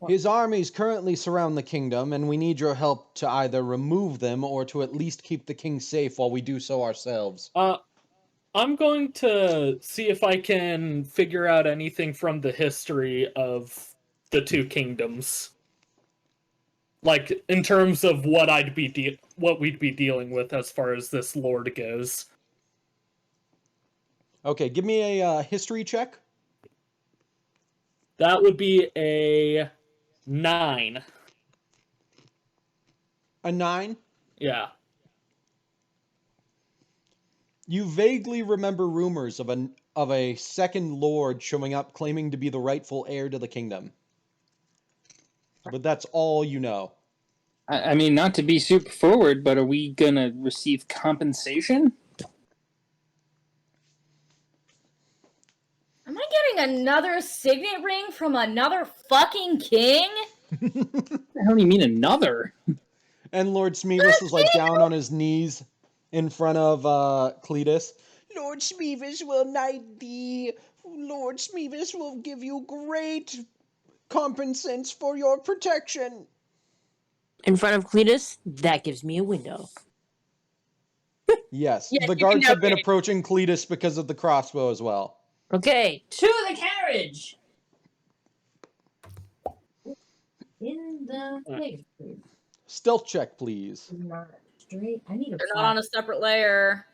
His armies currently surround the kingdom, and we need your help to either remove them or to at least keep the king safe while we do so ourselves. I'm going to see if I can figure out anything from the history of the two kingdoms. like in terms of what what we'd be dealing with as far as this lord goes. Okay, give me a history check. That would be a 9. A 9. Yeah. You vaguely remember rumors of a second lord showing up claiming to be the rightful heir to the kingdom. But that's all you know. I mean, not to be super forward, but are we gonna receive compensation? Am I getting another signet ring from another fucking king? What the hell do you mean another? And Lord Smeevis is like down on his knees in front of Cletus. Lord Smeevis will knight thee. Lord Smeevis will give you great compensance for your protection. In front of Cletus, that gives me a window. Yes, Yes, the you can guards have been navigate. approaching Cletus because of the crossbow as well. Okay, to the carriage. In the place. Stealth check, please. Not straight. I need a. They're not on a separate layer.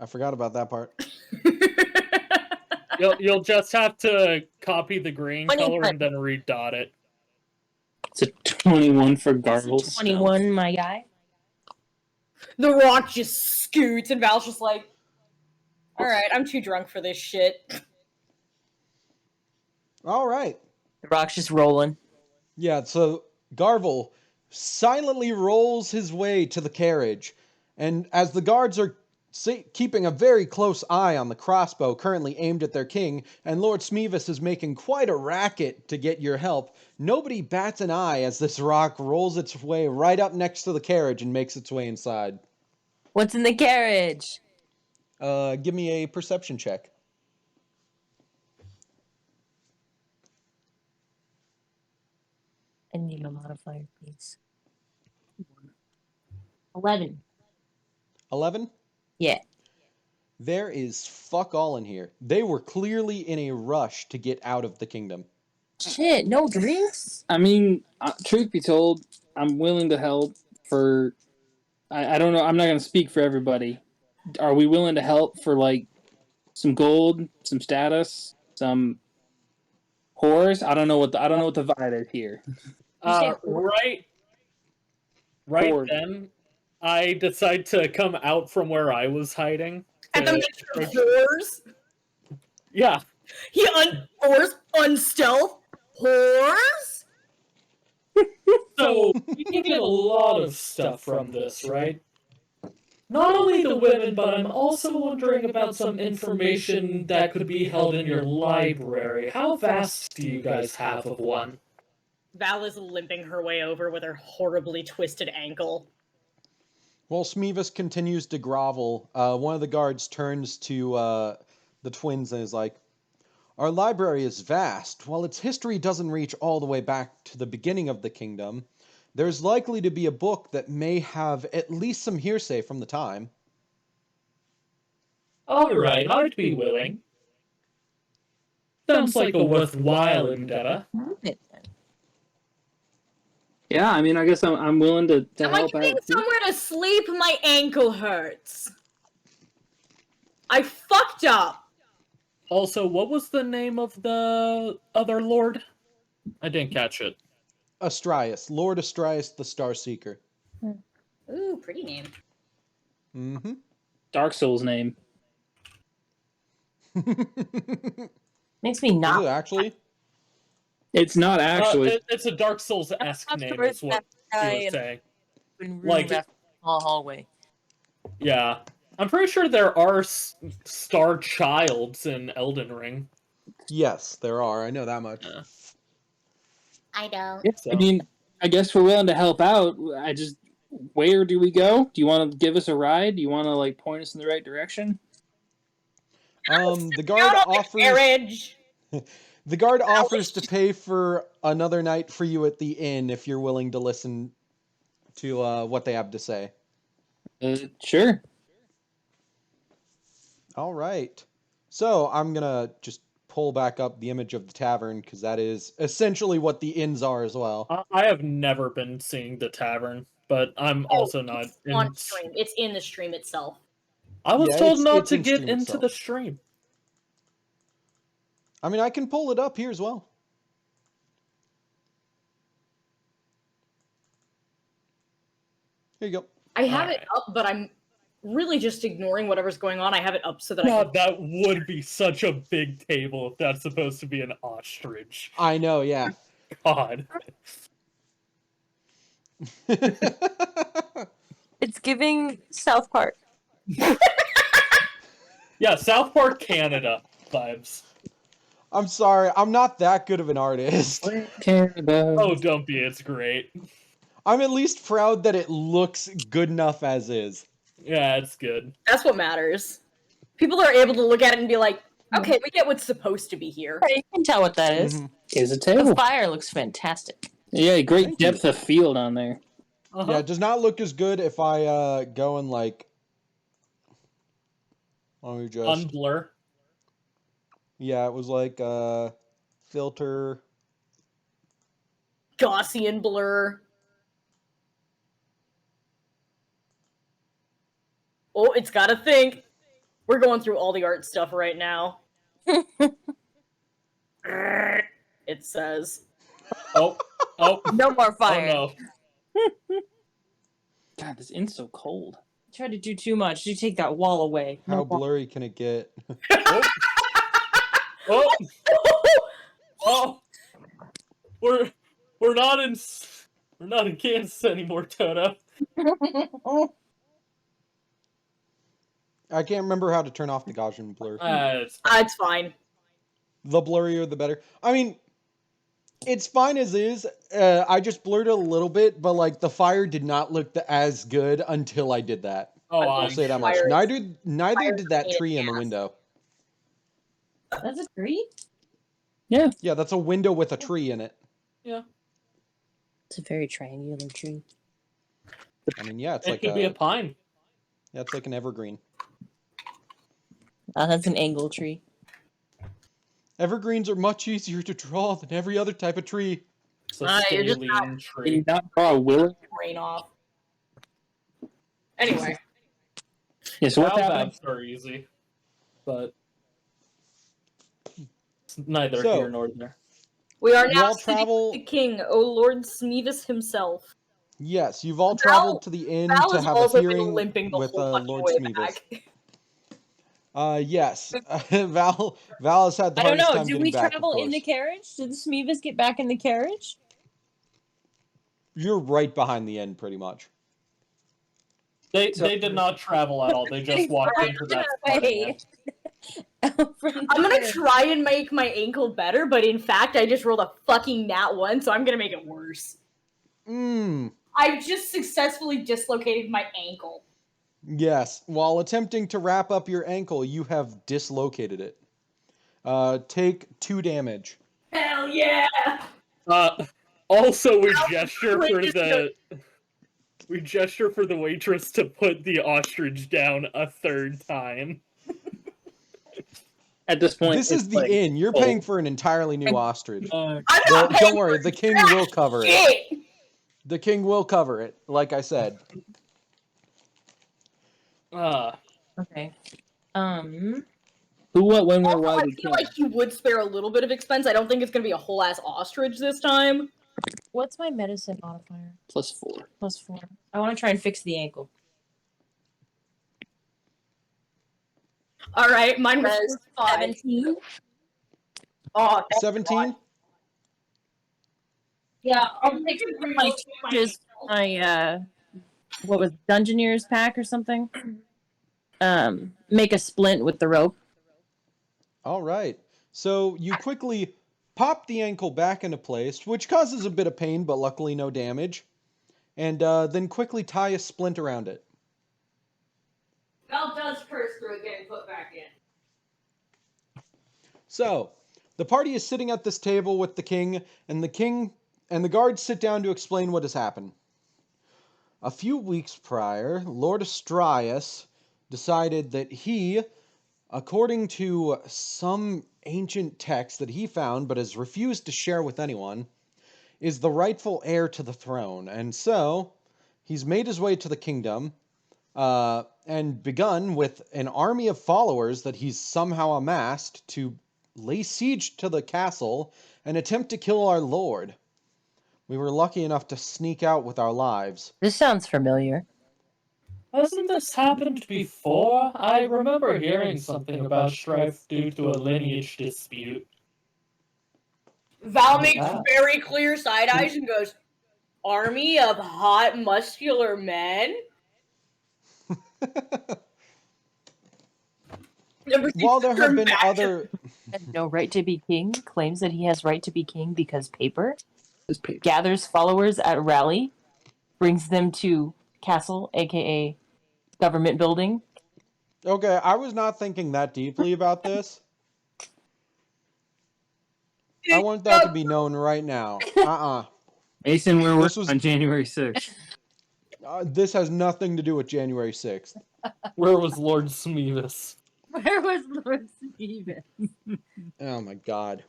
I forgot about that part. You'll just have to copy the green 21. color and then redot it. It's a 21 for Garbles. 21, my guy. The Rock just scoots, and Val's just like, all right, I'm too drunk for this shit. All right. The Rock's just rolling. Yeah, so Garvel silently rolls his way to the carriage, and as the guards are keeping a very close eye on the crossbow currently aimed at their king, and Lord Smeevis is making quite a racket to get your help, nobody bats an eye as this rock rolls its way right up next to the carriage and makes its way inside. What's in the carriage? Give me a perception check. I need a modifier, please. 11. 11? Yeah. There is fuck all in here. They were clearly in a rush to get out of the kingdom. Shit, no drinks? I mean, truth be told, I'm willing to help for. I don't know. I'm not going to speak for everybody. Are we willing to help for like some gold, some status, some whores? I don't know what the vibe is here. Right Horde. then, I decide to come out from where I was hiding. At the mention of whores, Yeah. he unstealth whores. So you can get a lot of stuff from this, right? Not only the women, but I'm also wondering about some information that could be held in your library. How vast do you guys have of one? Val is limping her way over with her horribly twisted ankle. While Smeevis continues to grovel, one of the guards turns to the twins and is like, "Our library is vast. While its history doesn't reach all the way back to the beginning of the kingdom, there's likely to be a book that may have at least some hearsay from the time." Alright, I'd be willing. Sounds like a worthwhile endeavor. Yeah, I mean, I guess I'm willing to Am I help getting out. somewhere to sleep? My ankle hurts. I fucked up. Also, what was the name of the other lord? I didn't catch it. Astrias, Lord Astrias the Starseeker. Ooh, pretty name. Mm-hmm. Dark Souls name. Makes me not. Is it actually? It's not actually. It's a Dark Souls-esque name, is what he was saying. Like, Like, hallway. yeah. I'm pretty sure there are Star Childs in Elden Ring. Yes, there are. I know that much. Yeah. I don't. Yeah, I mean, I guess we're willing to help out. Where do we go? Do you want to give us a ride? Do you want to like point us in the right direction? The guard offers. The guard offers to pay for another night for you at the inn if you're willing to listen to what they have to say. Sure. All right. So I'm gonna just pull back up the image of the tavern because that is essentially what the inns are as well. I have never been seeing the tavern, but I'm also not on in. stream. It's in the stream itself. I was Yeah, told not it's to in get stream into itself. the stream. I mean, I can pull it up here as well. Here you go. I have it up, but I'm really just ignoring whatever's going on. I have it up so that I God, can. that would be such a big table if that's supposed to be an ostrich. I know, yeah. God. It's giving South Park. Yeah, South Park Canada vibes. I'm sorry, I'm not that good of an artist. Oh, don't be, it's great. I'm at least proud that it looks good enough as is. Yeah, it's good. That's what matters. People are able to look at it and be like, okay, we get what's supposed to be here. You can tell what that is. Is a The table. fire looks fantastic. Yeah, great Thank depth of field on there. Yeah, it does not look as good if I go and like. Let me just. Unblur. Yeah, it was like filter. Gaussian blur. Oh, it's gotta think. We're going through all the art stuff right now. It says. Oh, No more fire. Oh no. God, this inn's so cold. Try to do too much. You take that wall away. How No more. blurry can it get? Oh, oh, we're not in Kansas anymore, Toto. I can't remember how to turn off the Gaussian blur. It's fine. The blurrier, the better. I mean, it's fine as is. I just blurred it a little bit, but like the fire did not look as good until I did that. Oh, I'll say that much. Neither did that tree in the window. That's a tree? Yeah. Yeah, that's a window with a tree in it. Yeah. It's a very triangular tree. I mean, yeah, it's It like could be a pine. Yeah, it's like an evergreen. That's an angle tree. Evergreens are much easier to draw than every other type of tree. It's a You're just scalene Did tree. you not draw a willow? Rain off. Anyway. Yeah, so what's happening? Baobabs are easy, but it's neither So, here nor there. We are You now all sitting travel- with the king, O Lord Smeevis himself. Yes, you've all traveled to the inn Val to has have a also been hearing limping the with whole fucking Lord way Smeevis. back. Yes, Val has had the I don't hardest know. time Did getting we back, of travel in course. the carriage? Did the Smeevis get back in the carriage? You're right behind the inn, pretty much. They did not travel at all. They just walked into that Way. I'm gonna try and make my ankle better, but in fact, I just rolled a fucking nat 1, so I'm gonna make it worse. I've just successfully dislocated my ankle. Yes, while attempting to wrap up your ankle, you have dislocated it. Take 2 damage. Hell yeah! Also, we gesture for the waitress to put the ostrich down a third time. At this point, This is it's the like, inn. You're paying for an entirely new ostrich. I'm not paying Don't worry, for the king trash will cover it. shit! The king will cover it, like I said. Okay. Who, what, when, where, Also, why I we feel can. like you would spare a little bit of expense. I don't think it's gonna be a whole ass ostrich this time. What's my medicine modifier? +4. +4. I want to try and fix the ankle. Alright, mine was Res 5. 17. Oh, 17? Yeah, I'll take some of my changes. My what was Dungeoneer's pack or something? Make a splint with the rope. All right. So you quickly pop the ankle back into place, which causes a bit of pain, but luckily no damage. And then quickly tie a splint around it. Val does curse through it getting put back in. So, the party is sitting at this table with the king and the guards sit down to explain what has happened. A few weeks prior, Lord Astrias decided that he, according to some ancient text that he found but has refused to share with anyone, is the rightful heir to the throne. And so he's made his way to the kingdom and begun with an army of followers that he's somehow amassed to lay siege to the castle and attempt to kill our lord. We were lucky enough to sneak out with our lives. This sounds familiar. Hasn't this happened before? I remember hearing something about strife due to a lineage dispute. Val makes Yeah. very clear side eyes and goes, "Army of hot, muscular men?" While there have been other... Has no right to be king, claims that he has right to be king because paper. Gathers followers at rally, brings them to castle, aka government building. Okay, I was not thinking that deeply about this. I want that to be known right now. Mason, we're This working was- on January 6th. This has nothing to do with January 6th. Where was Lord Smeevis? Where was Lord Steven? Oh my god.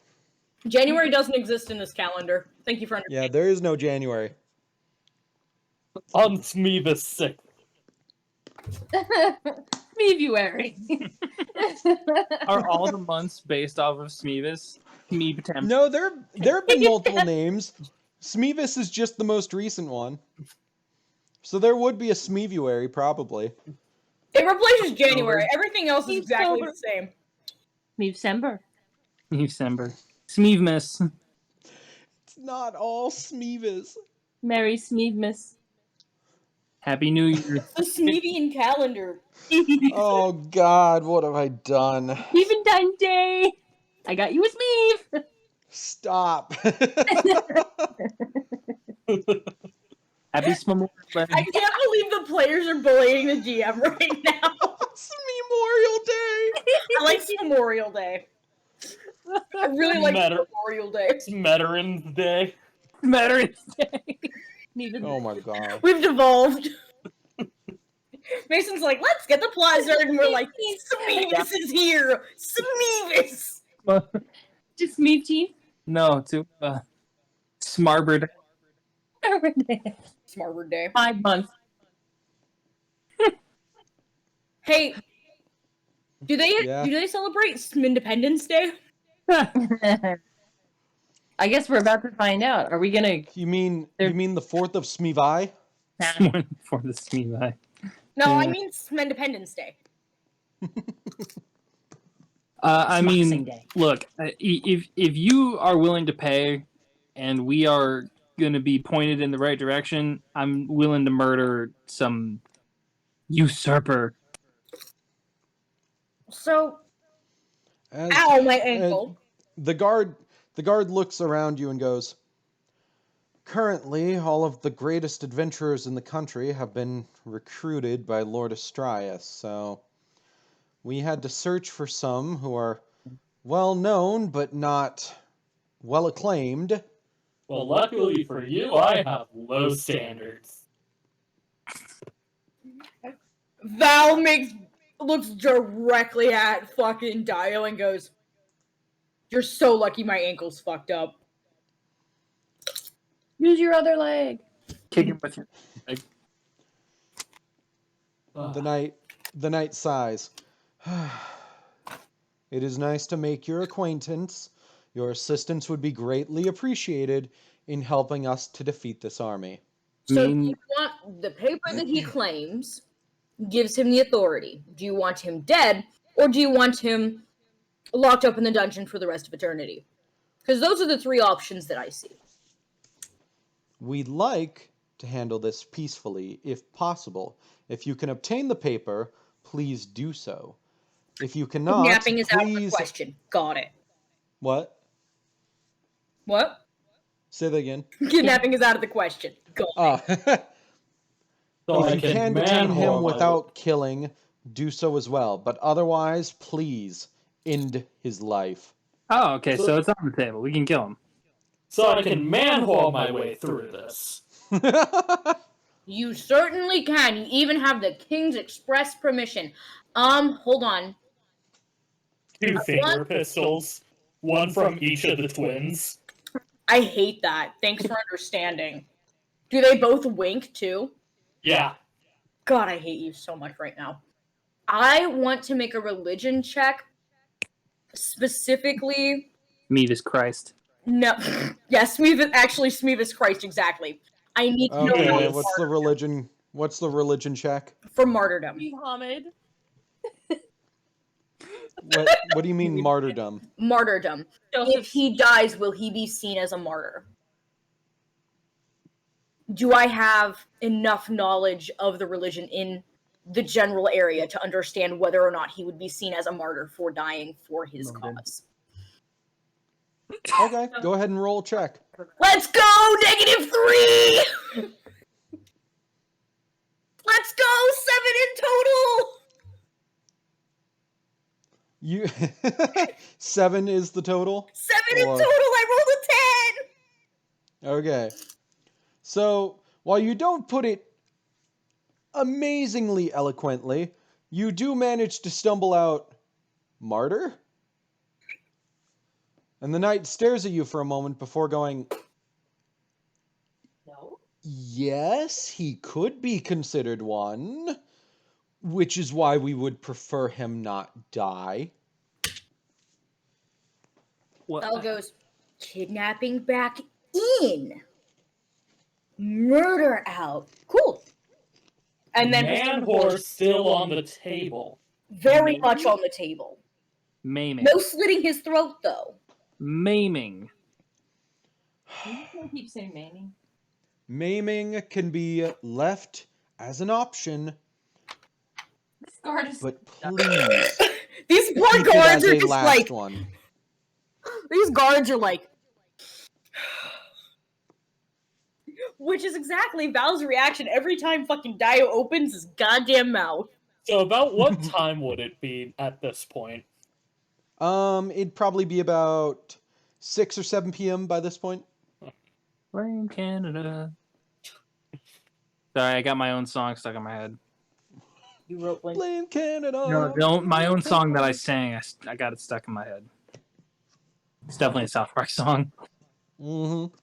January doesn't exist in this calendar. Thank you for understanding. Yeah, there is no January. On Smeevis 6th. February. Are all the months based off of Smeevis? Smeebtemp. No, there have been multiple names. Smeevis is just the most recent one. So there would be a Smeevuary, probably. It replaces January. Everything else is exactly the same. December. December. Smeevmas. It's not all Smeevis. Merry Smeevmas. Happy New Year. The Smeevian calendar. Oh god, what have I done? Valentine's Day. I got you a Smeeve. Stop. Happy Memorial Day. I can't believe the players are bullying the GM right now. It's Memorial Day. I like Memorial Day. I really like Memorial Day. It's Veterans Day. Veterans Day. Oh my god. We've devolved. Mason's like, let's get the plot started, and we're like, Smeevis is here! Smeevis! Just Smeeve Teeth? No, to Smarbird. Smartward Day. 5 months. Hey, do they celebrate Independence Day? I guess we're about to find out. Are we gonna? You mean the 4th of Smeevi? For the Smeevi. No, I Yeah. mean Independence Day. I Boxing mean, Day. look, if you are willing to pay, and we are going to be pointed in the right direction, I'm willing to murder some usurper. So, ow, my ankle. The guard looks around you and goes, "Currently, all of the greatest adventurers in the country have been recruited by Lord Astrias, so we had to search for some who are well known but not well acclaimed." Well, luckily for you, I have low standards. Val looks directly at fucking Dio and goes, "You're so lucky my ankle's fucked up." Use your other leg. Kick him with your leg. The knight sighs. "It is nice to make your acquaintance. Your assistance would be greatly appreciated in helping us to defeat this army." So do you want the paper that he claims gives him the authority? Do you want him dead, or do you want him locked up in the dungeon for the rest of eternity? Because those are the 3 options that I see. We'd like to handle this peacefully, if possible. If you can obtain the paper, please do so. If you cannot, Kidnapping is out of the please... question. Got it. What? What? Say that again. Kidnapping is out of the question. Got it. So If you can detain him without killing, do so as well. But otherwise, please end his life. Oh, okay, so it's on the table. We can kill him. So I can man-haul my way through this. You certainly can. You even have the king's express permission. Hold on. 2 finger pistols, one from each of the twins. I hate that. Thanks for understanding. Do they both wink too? Yeah. God, I hate you so much right now. I want to make a religion check. Specifically... Meavis Christ. No. Yeah, Smeevis Christ, exactly. I need to know Okay, how what's the religion? What's the religion check? for martyrdom. Muhammad. What do you mean martyrdom? Martyrdom. If he dies, will he be seen as a martyr? Do I have enough knowledge of the religion in the general area to understand whether or not he would be seen as a martyr for dying for his cause? Okay, go ahead and roll a check. Let's go! -3! Let's go! 7 in total! You 7 is the total? 7 in total! I rolled a 10! Okay. So, while you don't put it amazingly eloquently, you do manage to stumble out martyr? And the knight stares at you for a moment before going, No. yes, he could be considered one, which is why we would prefer him not die. Bell goes, kidnapping back in. Murder out. Cool. And then Man horse still on the table. very much on the table. Maiming. No slitting his throat, though. Maiming. You can keep saying maiming. Maiming can be left as an option, This guard is... but please These poor keep it guards as are a just last like... one. These guards are like... Which is exactly Val's reaction every time fucking Dio opens his goddamn mouth. So about what time would it be at this point? It'd probably be about 6 or 7 p.m. by this point. Blame Canada. Sorry, I got my own song stuck in my head. You wrote Blame Canada. No, don't. My own song that I sang, I got it stuck in my head. It's definitely a South Park song. Mm-hmm.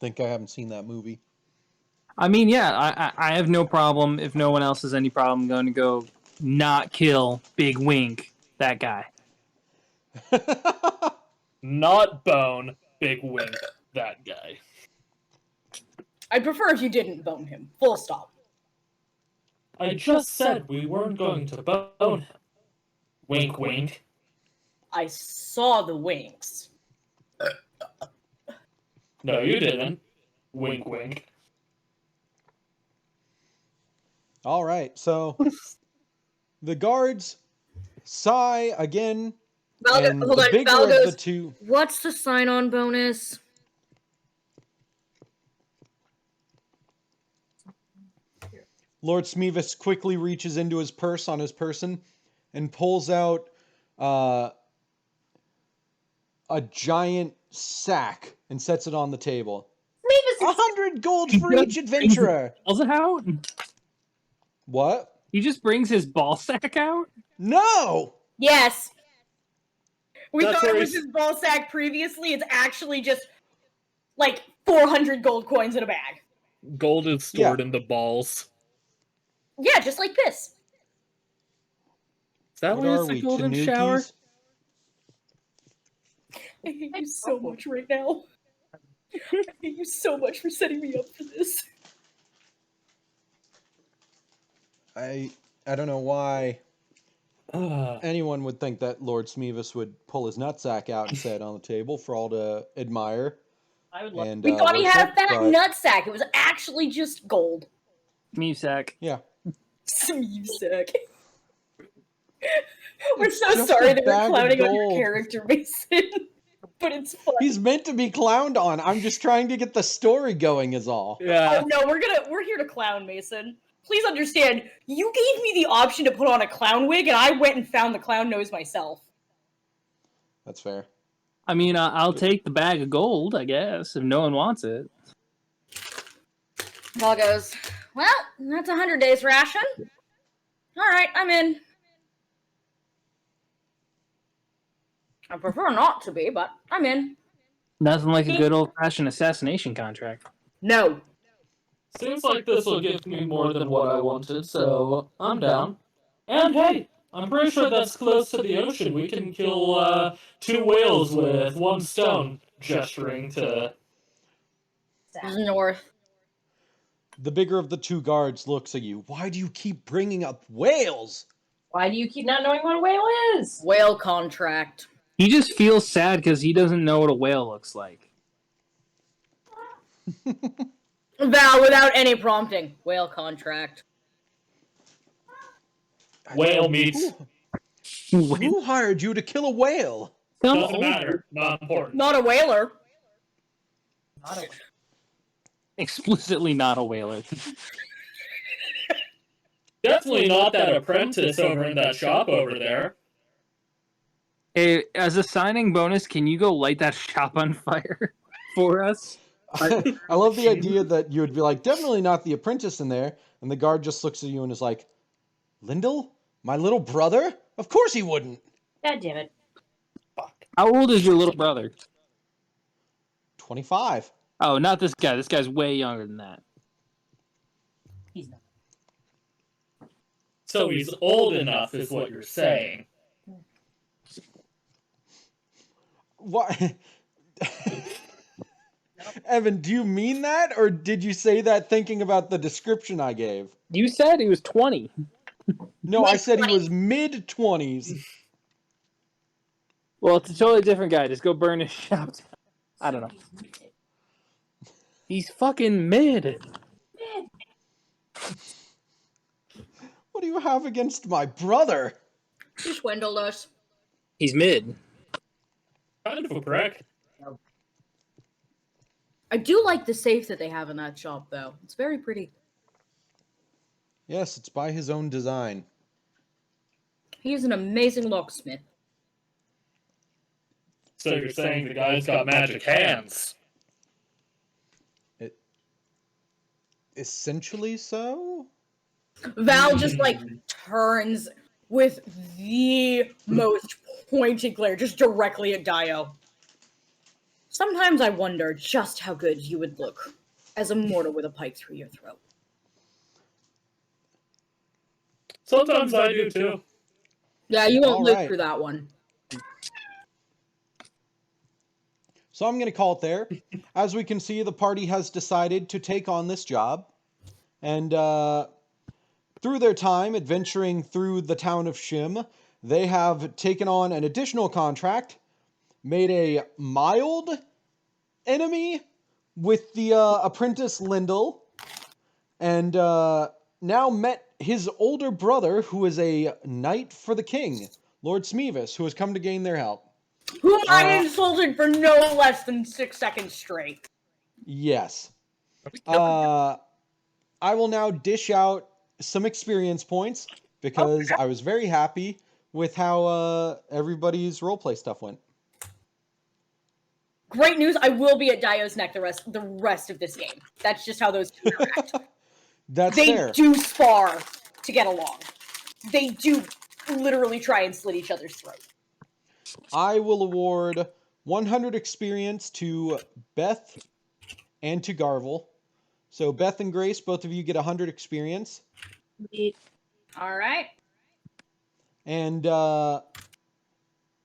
Think I haven't seen that movie. I mean, yeah, I have no problem, if no one else has any problem, going to go not kill Big Wink, that guy. Not bone, Big Wink, that guy. I'd prefer if you didn't bone him. Full stop. I just said we weren't going to bone him. Wink, wink. I saw the winks. No, you didn't. Wink, wink. All right, so the guards sigh again, and Hold the on, bigger Val of goes, the two. what's the sign-on bonus? Lord Smeevis quickly reaches into his purse on his person and pulls out a giant sack and sets it on the table. 100 gold for each adventurer. Pulls it out? What? He just brings his ball sack out? No! Yes. We That's thought it where was his ball sack previously. It's actually just like 400 gold coins in a bag. Gold is stored in the balls. Yeah, just like piss. Is that What why are it's a we, golden shower? Tanukis? I hate you so much right now. I hate you so much for setting me up for this. I don't know why anyone would think that Lord Smeevis would pull his nutsack out and set it on the table for all to admire. I would love And, We thought he had a worship, fat but- nutsack. It was actually just gold. Smeev sack. Yeah. Smeev sack. We're It's so just sorry a that we're bag of clowning on your gold. character, Mason. But it's fun. He's meant to be clowned on. I'm just trying to get the story going is all. Yeah. Oh no, we're here to clown, Mason. Please understand, you gave me the option to put on a clown wig, and I went and found the clown nose myself. That's fair. I mean, I'll take the bag of gold, I guess, if no one wants it. Paul goes, well, that's 100 days ration. All right, I'm in. I prefer not to be, but I'm in. Nothing like a good old-fashioned assassination contract. No. Seems like this will give me more than what I wanted, so I'm down. And hey, I'm pretty sure that's close to the ocean. We can kill 2 whales with 1 stone, gesturing to north. The bigger of the 2 guards looks at you. Why do you keep bringing up whales? Why do you keep not knowing what a whale is? Whale contract. He just feels sad because he doesn't know what a whale looks like. Val, without any prompting. Whale contract. whale meat. Who hired you to kill a whale? Doesn't matter. Not important. Not a whaler. Not a Explicitly not a whaler. Definitely not that apprentice over in that shop over there. Hey, as a signing bonus, can you go light that shop on fire for us? I love the idea that you would be like, definitely not the apprentice in there, and the guard just looks at you and is like, Lyndall? My little brother? Of course he wouldn't. God damn it. How old is your little brother? 25. Oh, not this guy. This guy's way younger than that. He's not. So he's old enough, is what you're saying. What? Evan, do you mean that, or did you say that thinking about the description I gave? You said he was 20. No, I said he was mid-20s. Well, it's a totally different guy. Just go burn his shop down. I don't know. He's fucking mid. What do you have against my brother? You swindled us. He's mid. Kind of a prick. I do like the safe that they have in that shop, though. It's very pretty. Yes, it's by his own design. He's an amazing locksmith. So you're saying the guy's got magic hands? Essentially so? Val just, turns with the most pointed glare, just directly at Dio. Sometimes I wonder just how good you would look as a mortal with a pike through your throat. Sometimes I do, too. Yeah, you won't live Alright. through that one. So I'm going to call it there. As we can see, the party has decided to take on this job. And through their time adventuring through the town of Shim, they have taken on an additional contract, made a mild enemy with the apprentice Lyndall, and now met his older brother, who is a knight for the king, Lord Smeevis, who has come to gain their help. Whom I insulted for no less than 6 seconds straight. Yes. I will now dish out some experience points, because I was very happy with how everybody's roleplay stuff went. Great news, I will be at Dio's neck the rest of this game. That's just how those two interact. That's they fair. do spar to get along. They do literally try and slit each other's throat. I will award 100 experience to Beth and to Garvel. So Beth and Grace, both of you get 100 experience. All right. And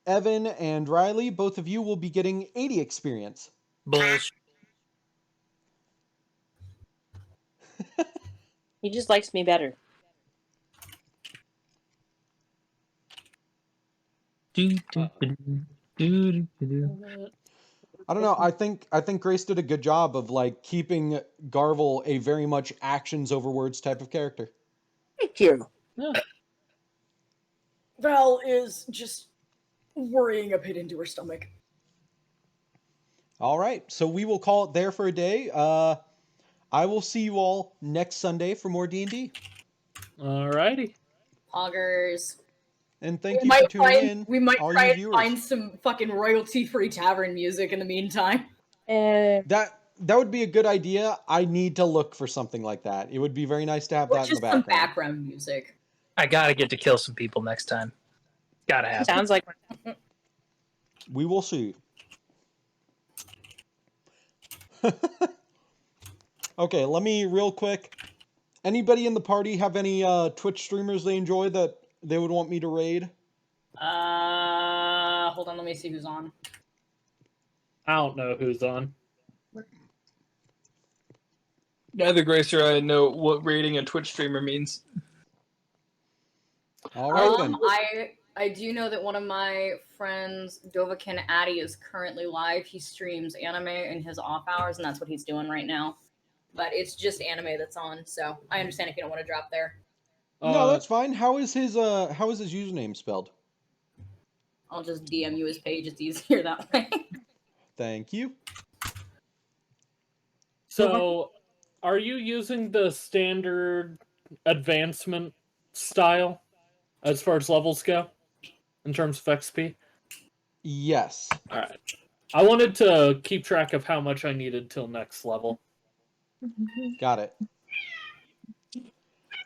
Evan and Riley, both of you will be getting 80 experience. Bullshit. He just likes me better. I don't know. I think Grace did a good job of keeping Garvel a very much actions over words type of character. Thank you. Val is just worrying a pit into her stomach. All right, so we will call it there for a day. I will see you all next Sunday for more D&D. Alrighty. Poggers. And thank you for tuning in. We might all try you and viewers. find some fucking royalty-free tavern music in the meantime. That would be a good idea. I need to look for something like that. It would be very nice to have that in the Just some background. background music. I gotta get to kill some people next time. Gotta happen. Sounds like We will see. Okay, let me real quick. Anybody in the party have any Twitch streamers they enjoy that they would want me to raid? Hold on, let me see who's on. I don't know who's on. Neither Grace or I know what rating a Twitch streamer means. All right then. I do know that one of my friends, Dovakin Addy, is currently live. He streams anime in his off hours, and that's what he's doing right now. But it's just anime that's on, so I understand if you don't want to drop there. No, that's fine. How is his username spelled? I'll just DM you his page. It's easier that way. Thank you. So, are you using the standard advancement style as far as levels go in terms of XP? Yes. All right. I wanted to keep track of how much I needed till next level. Got it.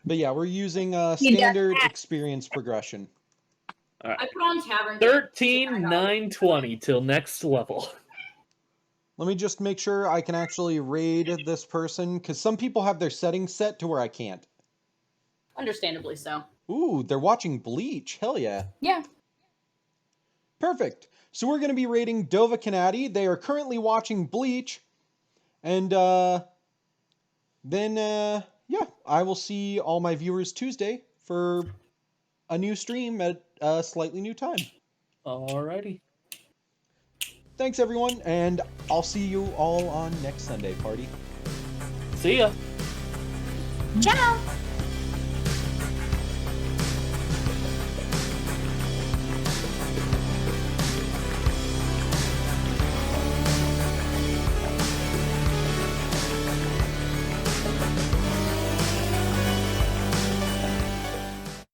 But yeah, we're using standard experience progression. All right. I put on Tavern. 13,920 till next level. Let me just make sure I can actually raid this person, because some people have their settings set to where I can't. Understandably so. Ooh, they're watching Bleach. Hell yeah. Yeah. Perfect. So we're going to be raiding Dova Kanadi. They are currently watching Bleach. And then, yeah, I will see all my viewers Tuesday for a new stream at a slightly new time. Alrighty. Thanks, everyone, and I'll see you all on next Sunday, party. See ya. Ciao.